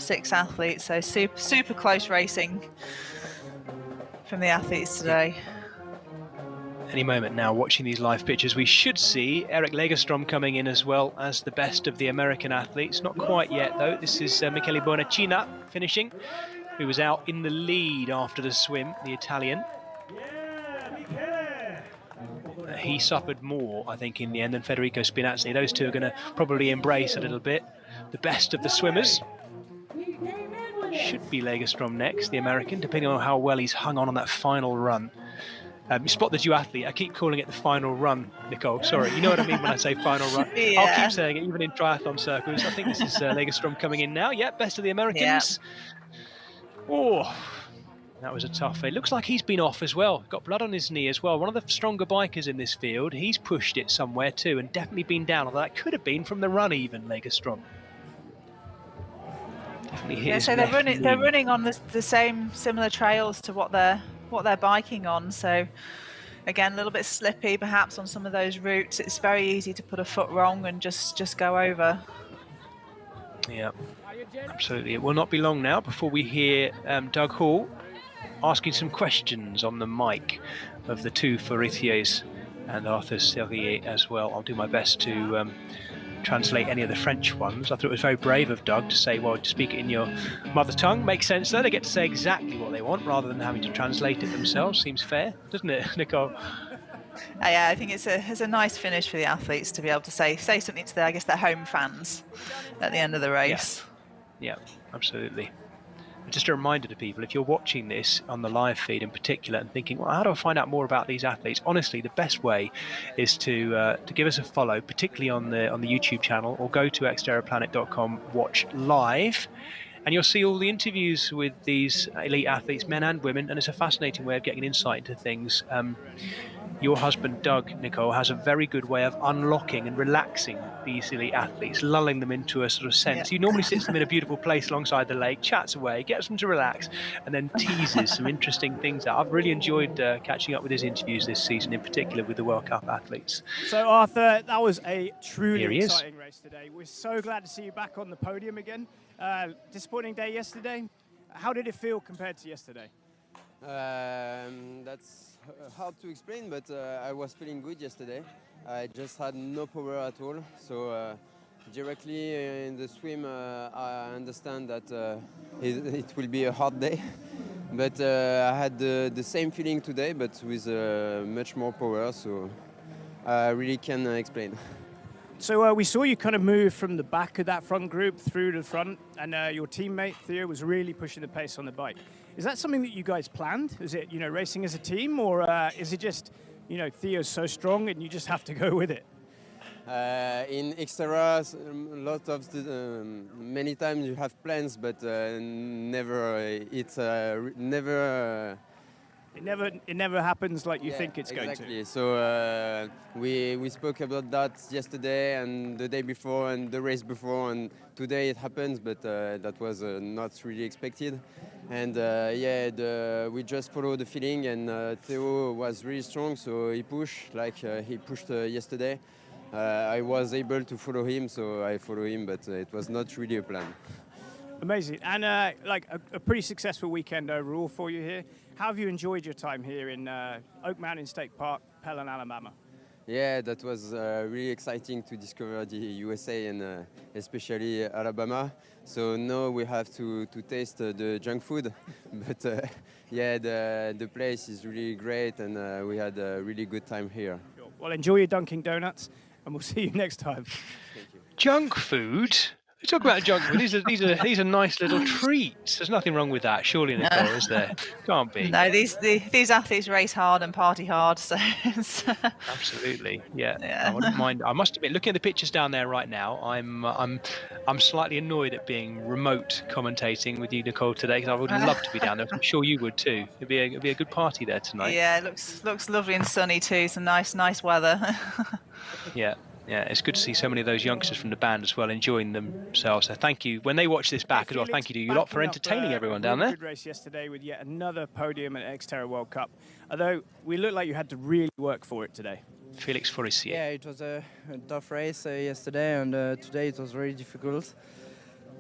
6 athletes. So super close racing from the athletes today. Any moment now, watching these live pictures, we should see Erik Lagerstrom coming in as well as the best of the American athletes. Not quite yet though. This is Michele Bonacina finishing, who was out in the lead after the swim, the Italian. He suffered more, I think, in the end than Federico Spinazzi. Those two are going to probably embrace a little bit the best of the swimmers. Should be Lagerstrom next, the American, depending on how well he's hung on that final run. You spot the duathlete. I keep calling it the final run, Nicole. Sorry, you know what I mean when I say final run. Yeah. I'll keep saying it, even in triathlon circles. I think this is Lagerstrom coming in now. Yeah, best of the Americans. Yeah. That was a tough. It looks like he's been off as well. Got blood on his knee as well. One of the stronger bikers in this field. He's pushed it somewhere too, and definitely been down. Although that could have been from the run, even Lagerstrom. Definitely hit his so left knee. they're running on the same similar trails to what they're biking on. So again, a little bit slippy perhaps on some of those routes. It's very easy to put a foot wrong and just go over. Yeah, absolutely. It will not be long now before we hear Doug Hall asking some questions on the mic of the two Forestiers and Arthur Serrier as well. I'll do my best to translate any of the French ones. I thought it was very brave of Doug to say, well, to speak it in your mother tongue. Makes sense though. They get to say exactly what they want rather than having to translate it themselves. Seems fair, doesn't it, Nicole? Yeah, I think it's a nice finish for the athletes to be able to say something to their home fans at the end of the race. Yeah, absolutely. Just a reminder to people, if you're watching this on the live feed in particular and thinking, well, how do I find out more about these athletes? Honestly, the best way is to give us a follow, particularly on the YouTube channel, or go to xterraplanet.com, watch live, and you'll see all the interviews with these elite athletes, men and women, and it's a fascinating way of getting an insight into things. Your husband, Doug, Nicole, has a very good way of unlocking and relaxing these elite athletes, lulling them into a sort of sense. He normally sits them in a beautiful place alongside the lake, chats away, gets them to relax, and then teases some interesting things out. I've really enjoyed catching up with his interviews this season, in particular with the World Cup athletes. So, Arthur, that was a truly exciting race today. We're so glad to see you back on the podium again. Disappointing day yesterday. How did it feel compared to yesterday? That's hard to explain, but I was feeling good yesterday. I just had no power at all, so directly in the swim I understand that it will be a hard day, but I had the same feeling today, but with much more power, so I really can explain. So we saw you kind of move from the back of that front group through to the front, and your teammate Theo was really pushing the pace on the bike. Is that something that you guys planned? Is it, racing as a team, or is it just, Theo's so strong and you just have to go with it? In XTERRA, many times you have plans, but It never happens like you think it's going to. So we spoke about that yesterday and the day before and the race before, and today it happens, but that was not really expected. And we just followed the feeling, and Theo was really strong, so he pushed like he pushed yesterday. I was able to follow him, so I follow him, but it was not really a plan. Amazing. And a pretty successful weekend overall for you here. How have you enjoyed your time here in Oak Mountain State Park, Pelham, Alabama? Yeah, that was really exciting to discover the USA and especially Alabama. So now we have to taste the junk food. But the place is really great, and we had a really good time here. Sure. Well, enjoy your Dunkin' Donuts, and we'll see you next time. Thank you. Junk food? We talk about junk food. These are nice little treats. There's nothing wrong with that, surely, Nicole, is there? Can't be. No, these athletes race hard and party hard, so. Absolutely, yeah. I wouldn't mind. I must admit, looking at the pictures down there right now, I'm slightly annoyed at being remote commentating with you, Nicole, today, because I would love to be down there. I'm sure you would too. It'd be a good party there tonight. Yeah, it looks lovely and sunny too. Some nice weather. Yeah, it's good to see so many of those youngsters from the band as well enjoying themselves. So thank you. When they watch this back as well, thank you to you lot for entertaining everyone down there. Good race yesterday with yet another podium at XTERRA World Cup. Although we looked like you had to really work for it today. Felix Forestier. Yeah, it was a tough race yesterday, and today it was very difficult.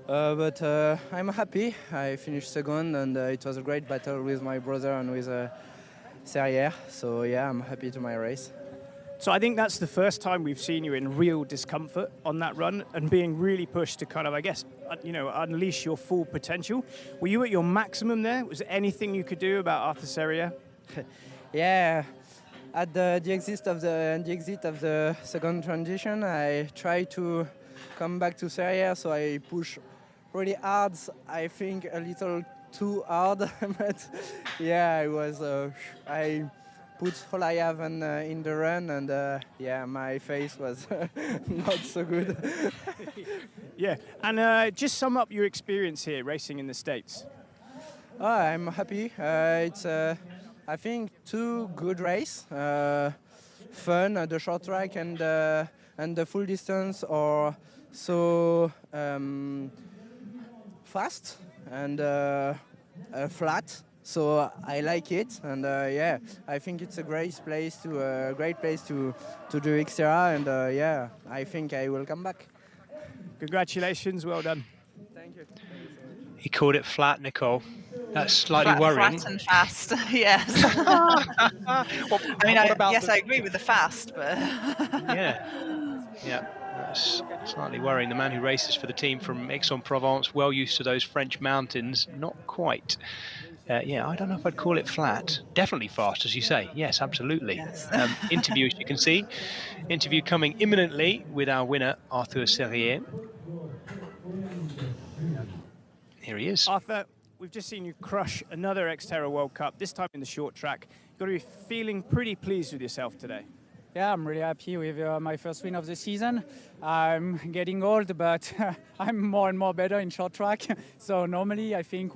But I'm happy. I finished second, and it was a great battle with my brother and with Serrier. So yeah, I'm happy to my race. So I think that's the first time we've seen you in real discomfort on that run and being really pushed to kind of, I guess, unleash your full potential. Were you at your maximum there? Was there anything you could do about Arthur Serrier? Yeah, at the exit of the second transition, I tried to come back to Serrier, so I pushed really hard. I think a little too hard, but yeah, I put all I have in the run, and my face was not so good. Yeah, and just sum up your experience here racing in the States. Oh, I'm happy. It's I think two good race, fun the short track and the full distance are so fast and flat. So I like it, and yeah, I think it's a great place to do XTERRA, and yeah, I think I will come back. Congratulations, well done. Thank you. He called it flat, Nicole. That's slightly worrying. Flat and fast, yes. Yes, I agree with the fast, but... yeah, that's slightly worrying. The man who races for the team from Aix-en-Provence, well used to those French mountains, not quite. Yeah, I don't know if I'd call it flat. Definitely fast, as you say. Yes, absolutely. Yes. Interview, as you can see. Interview coming imminently with our winner, Arthur Serrier. Here he is. Arthur, we've just seen you crush another XTERRA World Cup, this time in the short track. You've got to be feeling pretty pleased with yourself today. Yeah, I'm really happy with my first win of the season. I'm getting old, but I'm more and more better in short track. So normally I think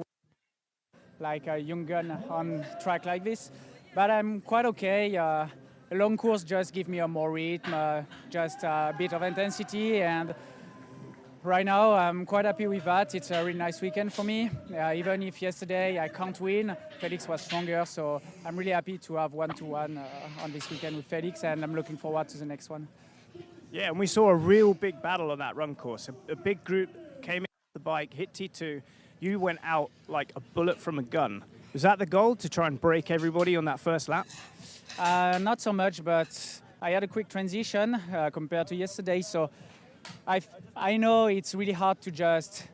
like a young gun on track like this, but I'm quite okay. A long course just give me a more rhythm, just a bit of intensity, and right now I'm quite happy with that. It's a really nice weekend for me. Even if yesterday I can't win, Felix was stronger, so I'm really happy to have 1-1 on this weekend with Felix, and I'm looking forward to the next one. Yeah, and we saw a real big battle on that run course. A big group came in the bike, hit T2. You went out like a bullet from a gun. Was that the goal, to try and break everybody on that first lap? Not so much, but I had a quick transition compared to yesterday, so I know it's really hard to just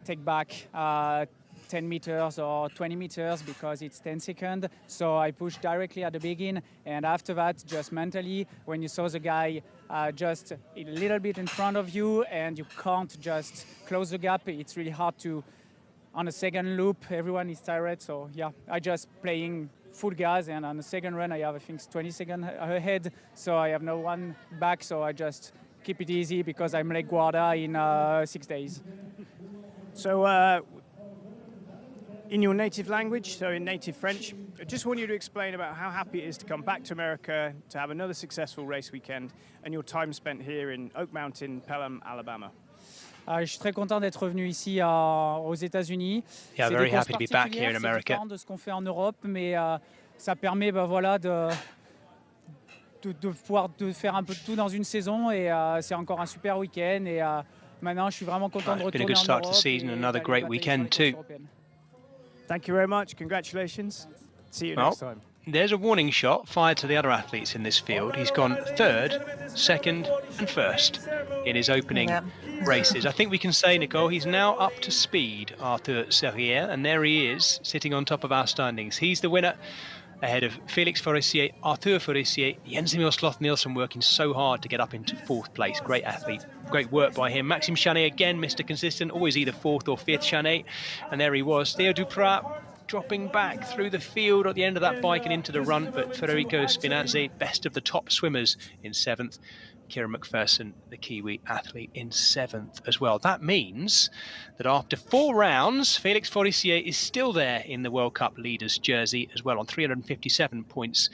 take back 10 meters or 20 meters because it's 10 seconds. So I pushed directly at the beginning, and after that, just mentally, when you saw the guy just a little bit in front of you and you can't just close the gap, it's really hard to, on a second loop, everyone is tired. So yeah, I just playing full gas, and on the second run, I have, I think, 20 seconds ahead. So I have no one back, so I just keep it easy because I'm leg guarda in 6 days. So in your native language, so in native French, I just want you to explain about how happy it is to come back to America, to have another successful race weekend, and your time spent here in Oak Mountain, Pelham, Alabama. Je suis très content d'être revenu ici aux États-Unis. Yeah, very happy to be back here in America. C'est différent de ce qu'on fait en Europe, mais ça permet, voilà, de pouvoir faire un peu de tout dans une saison, et c'est encore un super week-end, et maintenant je suis vraiment content de retourner en Europe. Been a good start to the season, another great weekend too. Thank you very much. Congratulations. See you next time. There's a warning shot fired to the other athletes in this field. He's gone third, second and first in his opening races. I think we can say, Nicole, he's now up to speed, Arthur Serrier, and there he is, sitting on top of our standings. He's the winner, ahead of Felix Forissier, Arthur Forissier, Jens-Emil Sloth-Nielsen, working so hard to get up into fourth place. Great athlete, great work by him. Maxime Chanet, again, Mr. Consistent, always either fourth or fifth, Chanet. And there he was, Theo Duprat, dropping back through the field at the end of that bike and into the run, but Federico Spinazzi, best of the top swimmers, in seventh. Kieran McPherson, the Kiwi athlete, in seventh as well. That means that after 4 rounds, Felix Forissier is still there in the World Cup leaders jersey as well on 357 points,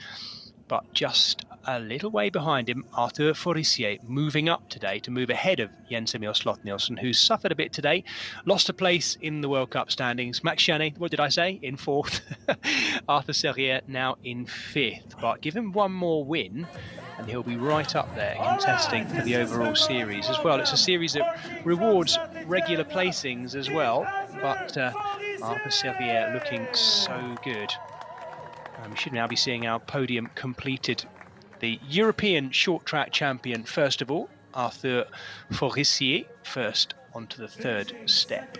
but just a little way behind him, Arthur Forissier, moving up today to move ahead of Jens-Emil Sloth-Nielsen, who's suffered a bit today, lost a place in the World Cup standings. Max Chanet, what did I say, in fourth. Arthur Serrier now in fifth, but give him one more win and he'll be right up there contesting for the overall series as well. It's a series that rewards regular placings as well, but Arthur Serrier looking so good. We should now be seeing our podium completed. The European short track champion, first of all, Arthur Forissier, first onto the third step.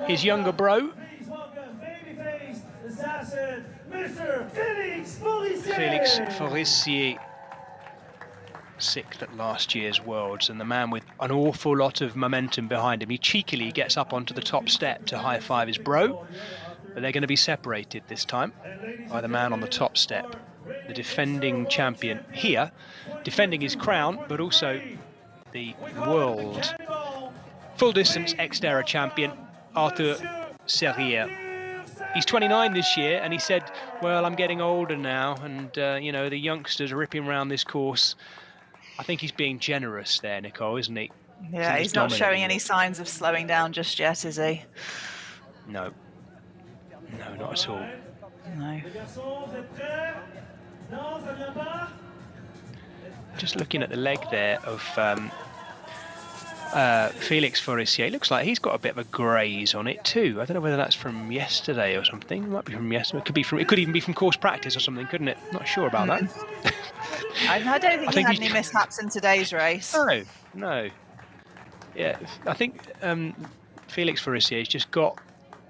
His younger bro, Felix Forissier, sixth at last year's Worlds, and the man with an awful lot of momentum behind him. He cheekily gets up onto the top step to high-five his bro, but they're going to be separated this time by the man on the top step, the defending champion here, defending his crown, but also the world full distance XTERRA champion, Arthur Serrier. He's 29 this year, and he said, well, I'm getting older now, and, you know, the youngsters are ripping around this course. I think he's being generous there, Nicole, isn't he? Yeah, he's not showing any signs of slowing down just yet, is he? No. No, not at all. No. Just looking at the leg there of Felix Forissier, looks like he's got a bit of a graze on it too. I don't know whether that's from yesterday or something. It might be from yesterday. It could even be from course practice or something, couldn't it? Not sure about that. I don't think he had any mishaps in today's race. No. Yeah, I think Felix Forissier's just got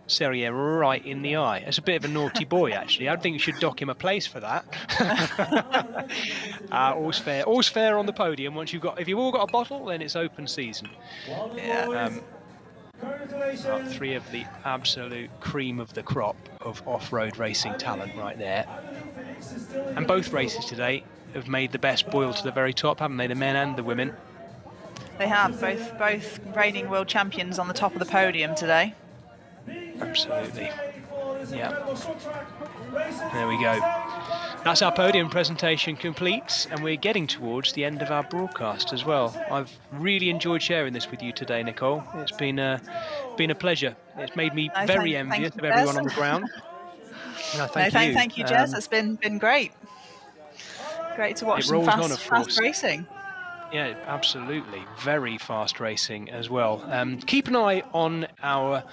Serrier right in the eye. That's a bit of a naughty boy, actually. I don't think you should dock him a place for that. All's fair on the podium. If you've all got a bottle, then it's open season. Yeah. Three of the absolute cream of the crop of off-road racing talent right there. And both races today have made the best boil to the very top, haven't they? The men and the women. They have, both reigning world champions on the top of the podium today. Absolutely. Yeah. There we go. That's our podium presentation complete, and we're getting towards the end of our broadcast as well. I've really enjoyed sharing this with you today, Nicole. It's been a pleasure. It's made me very envious of everyone on the ground. Thank you, Jess. It's been great. Great to watch some fast racing. Yeah, absolutely. Very fast racing as well. Keep an eye on our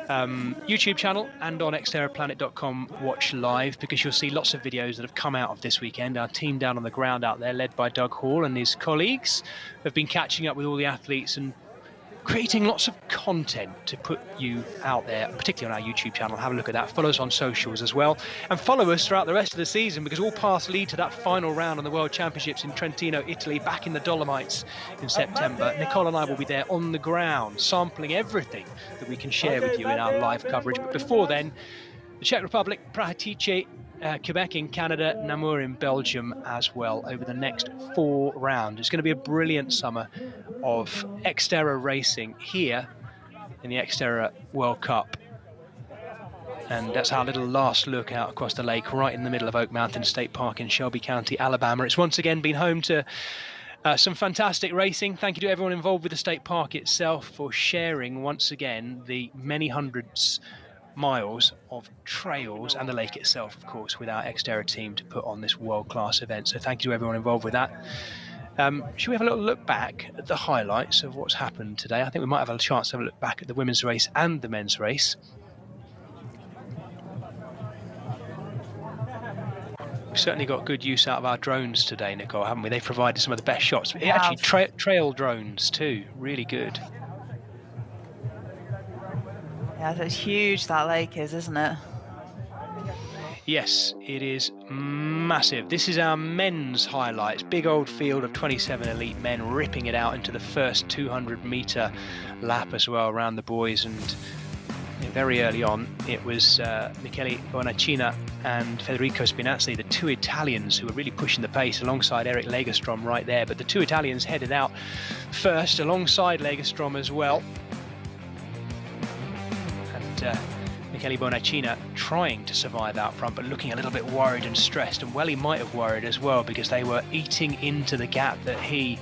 YouTube channel and on XTERRAplanet.com watch live, because you'll see lots of videos that have come out of this weekend. Our team down on the ground out there, led by Doug Hall and his colleagues, have been catching up with all the athletes and creating lots of content to put you out there, particularly on our YouTube channel. Have a look at that. Follow us on socials as well, and follow us throughout the rest of the season, because all paths lead to that final round on the World Championships in Trentino, Italy, back in the Dolomites in September. Nicole and I will be there on the ground, sampling everything that we can share with you in our live coverage. But before then, the Czech Republic, Prahatice, Quebec in Canada, Namur in Belgium as well over the next 4 rounds. It's going to be a brilliant summer of XTERRA racing here in the XTERRA World Cup. And that's our little last look out across the lake right in the middle of Oak Mountain State Park in Shelby County, Alabama. It's once again been home to some fantastic racing. Thank you to everyone involved with the state park itself for sharing once again the many hundreds miles of trails and the lake itself, of course, with our XTERRA team to put on this world-class event. So thank you to everyone involved with that. Should we have a little look back at the highlights of what's happened today? I think we might have a chance to have a look back at the women's race and the men's race. We've certainly got good use out of our drones today, Nicole, haven't we? They've provided some of the best shots. Actually, trail drones too, really good. Yeah, it's huge, that lake is, isn't it? Yes, it is massive. This is our men's highlights. Big old field of 27 elite men ripping it out into the first 200-meter lap as well around the boys. And very early on, it was Michele Bonacina and Federico Spinazzi, the 2 Italians who were really pushing the pace alongside Eric Lagerstrom right there. But the 2 Italians headed out first alongside Lagerstrom as well. Michele Bonacina trying to survive out front, but looking a little bit worried and stressed, and well, he might have worried as well, because they were eating into the gap that he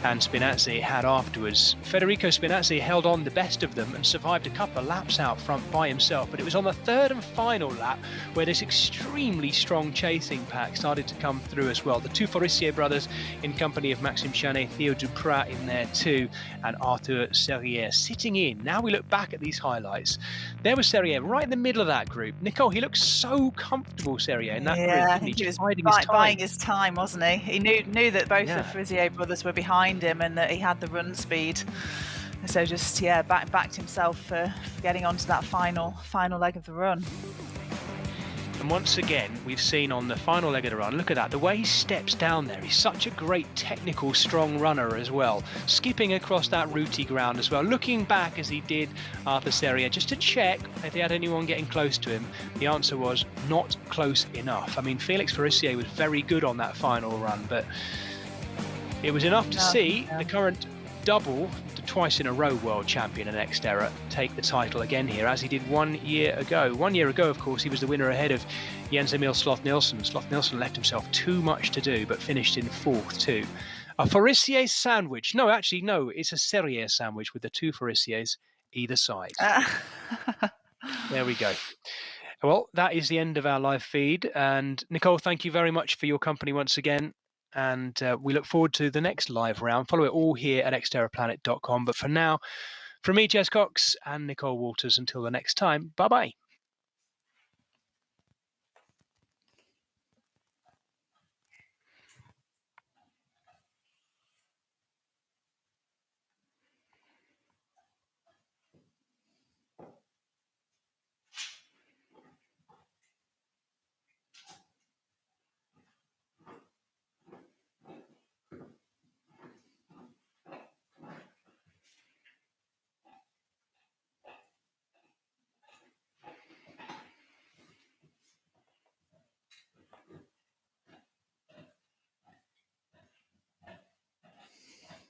and Spinazzi had afterwards. Federico Spinazzi held on the best of them and survived a couple of laps out front by himself, but it was on the 3rd and final lap where this extremely strong chasing pack started to come through as well. The 2 Forissier brothers in company of Maxime Chanet, Theo Duprat in there too, and Arthur Serrier sitting in. Now we look back at these highlights. There was Serrier right in the middle of that group. Nicole, he looked so comfortable, Serrier, in that group. I think he was buying his time, wasn't he? He knew that both the Forissier brothers were behind him and that he had the run speed, so just backed himself for getting onto that final leg of the run. And once again, we've seen on the final leg of the run, look at that, the way he steps down there. He's such a great technical, strong runner as well. Skipping across that rooty ground as well. Looking back as he did Arthur Serrier, just to check if he had anyone getting close to him. The answer was not close enough. I mean, Felix Forissier was very good on that final run, but it was enough to see the current double, the twice in a row world champion in XTERRA, take the title again here, as he did 1 year ago. 1 year ago, of course, he was the winner ahead of Jens Emil Sloth-Nielsen. Sloth-Nielsen left himself too much to do, but finished in 4th too. A Farissier sandwich. No, actually, no, it's a Serrier sandwich with the 2 Farissiers either side. There we go. Well, that is the end of our live feed. And Nicole, thank you very much for your company once again. And we look forward to the next live round. Follow it all here at xterraplanet.com. But for now, from me, Jez Cox, and Nicole Walters, until the next time, bye-bye.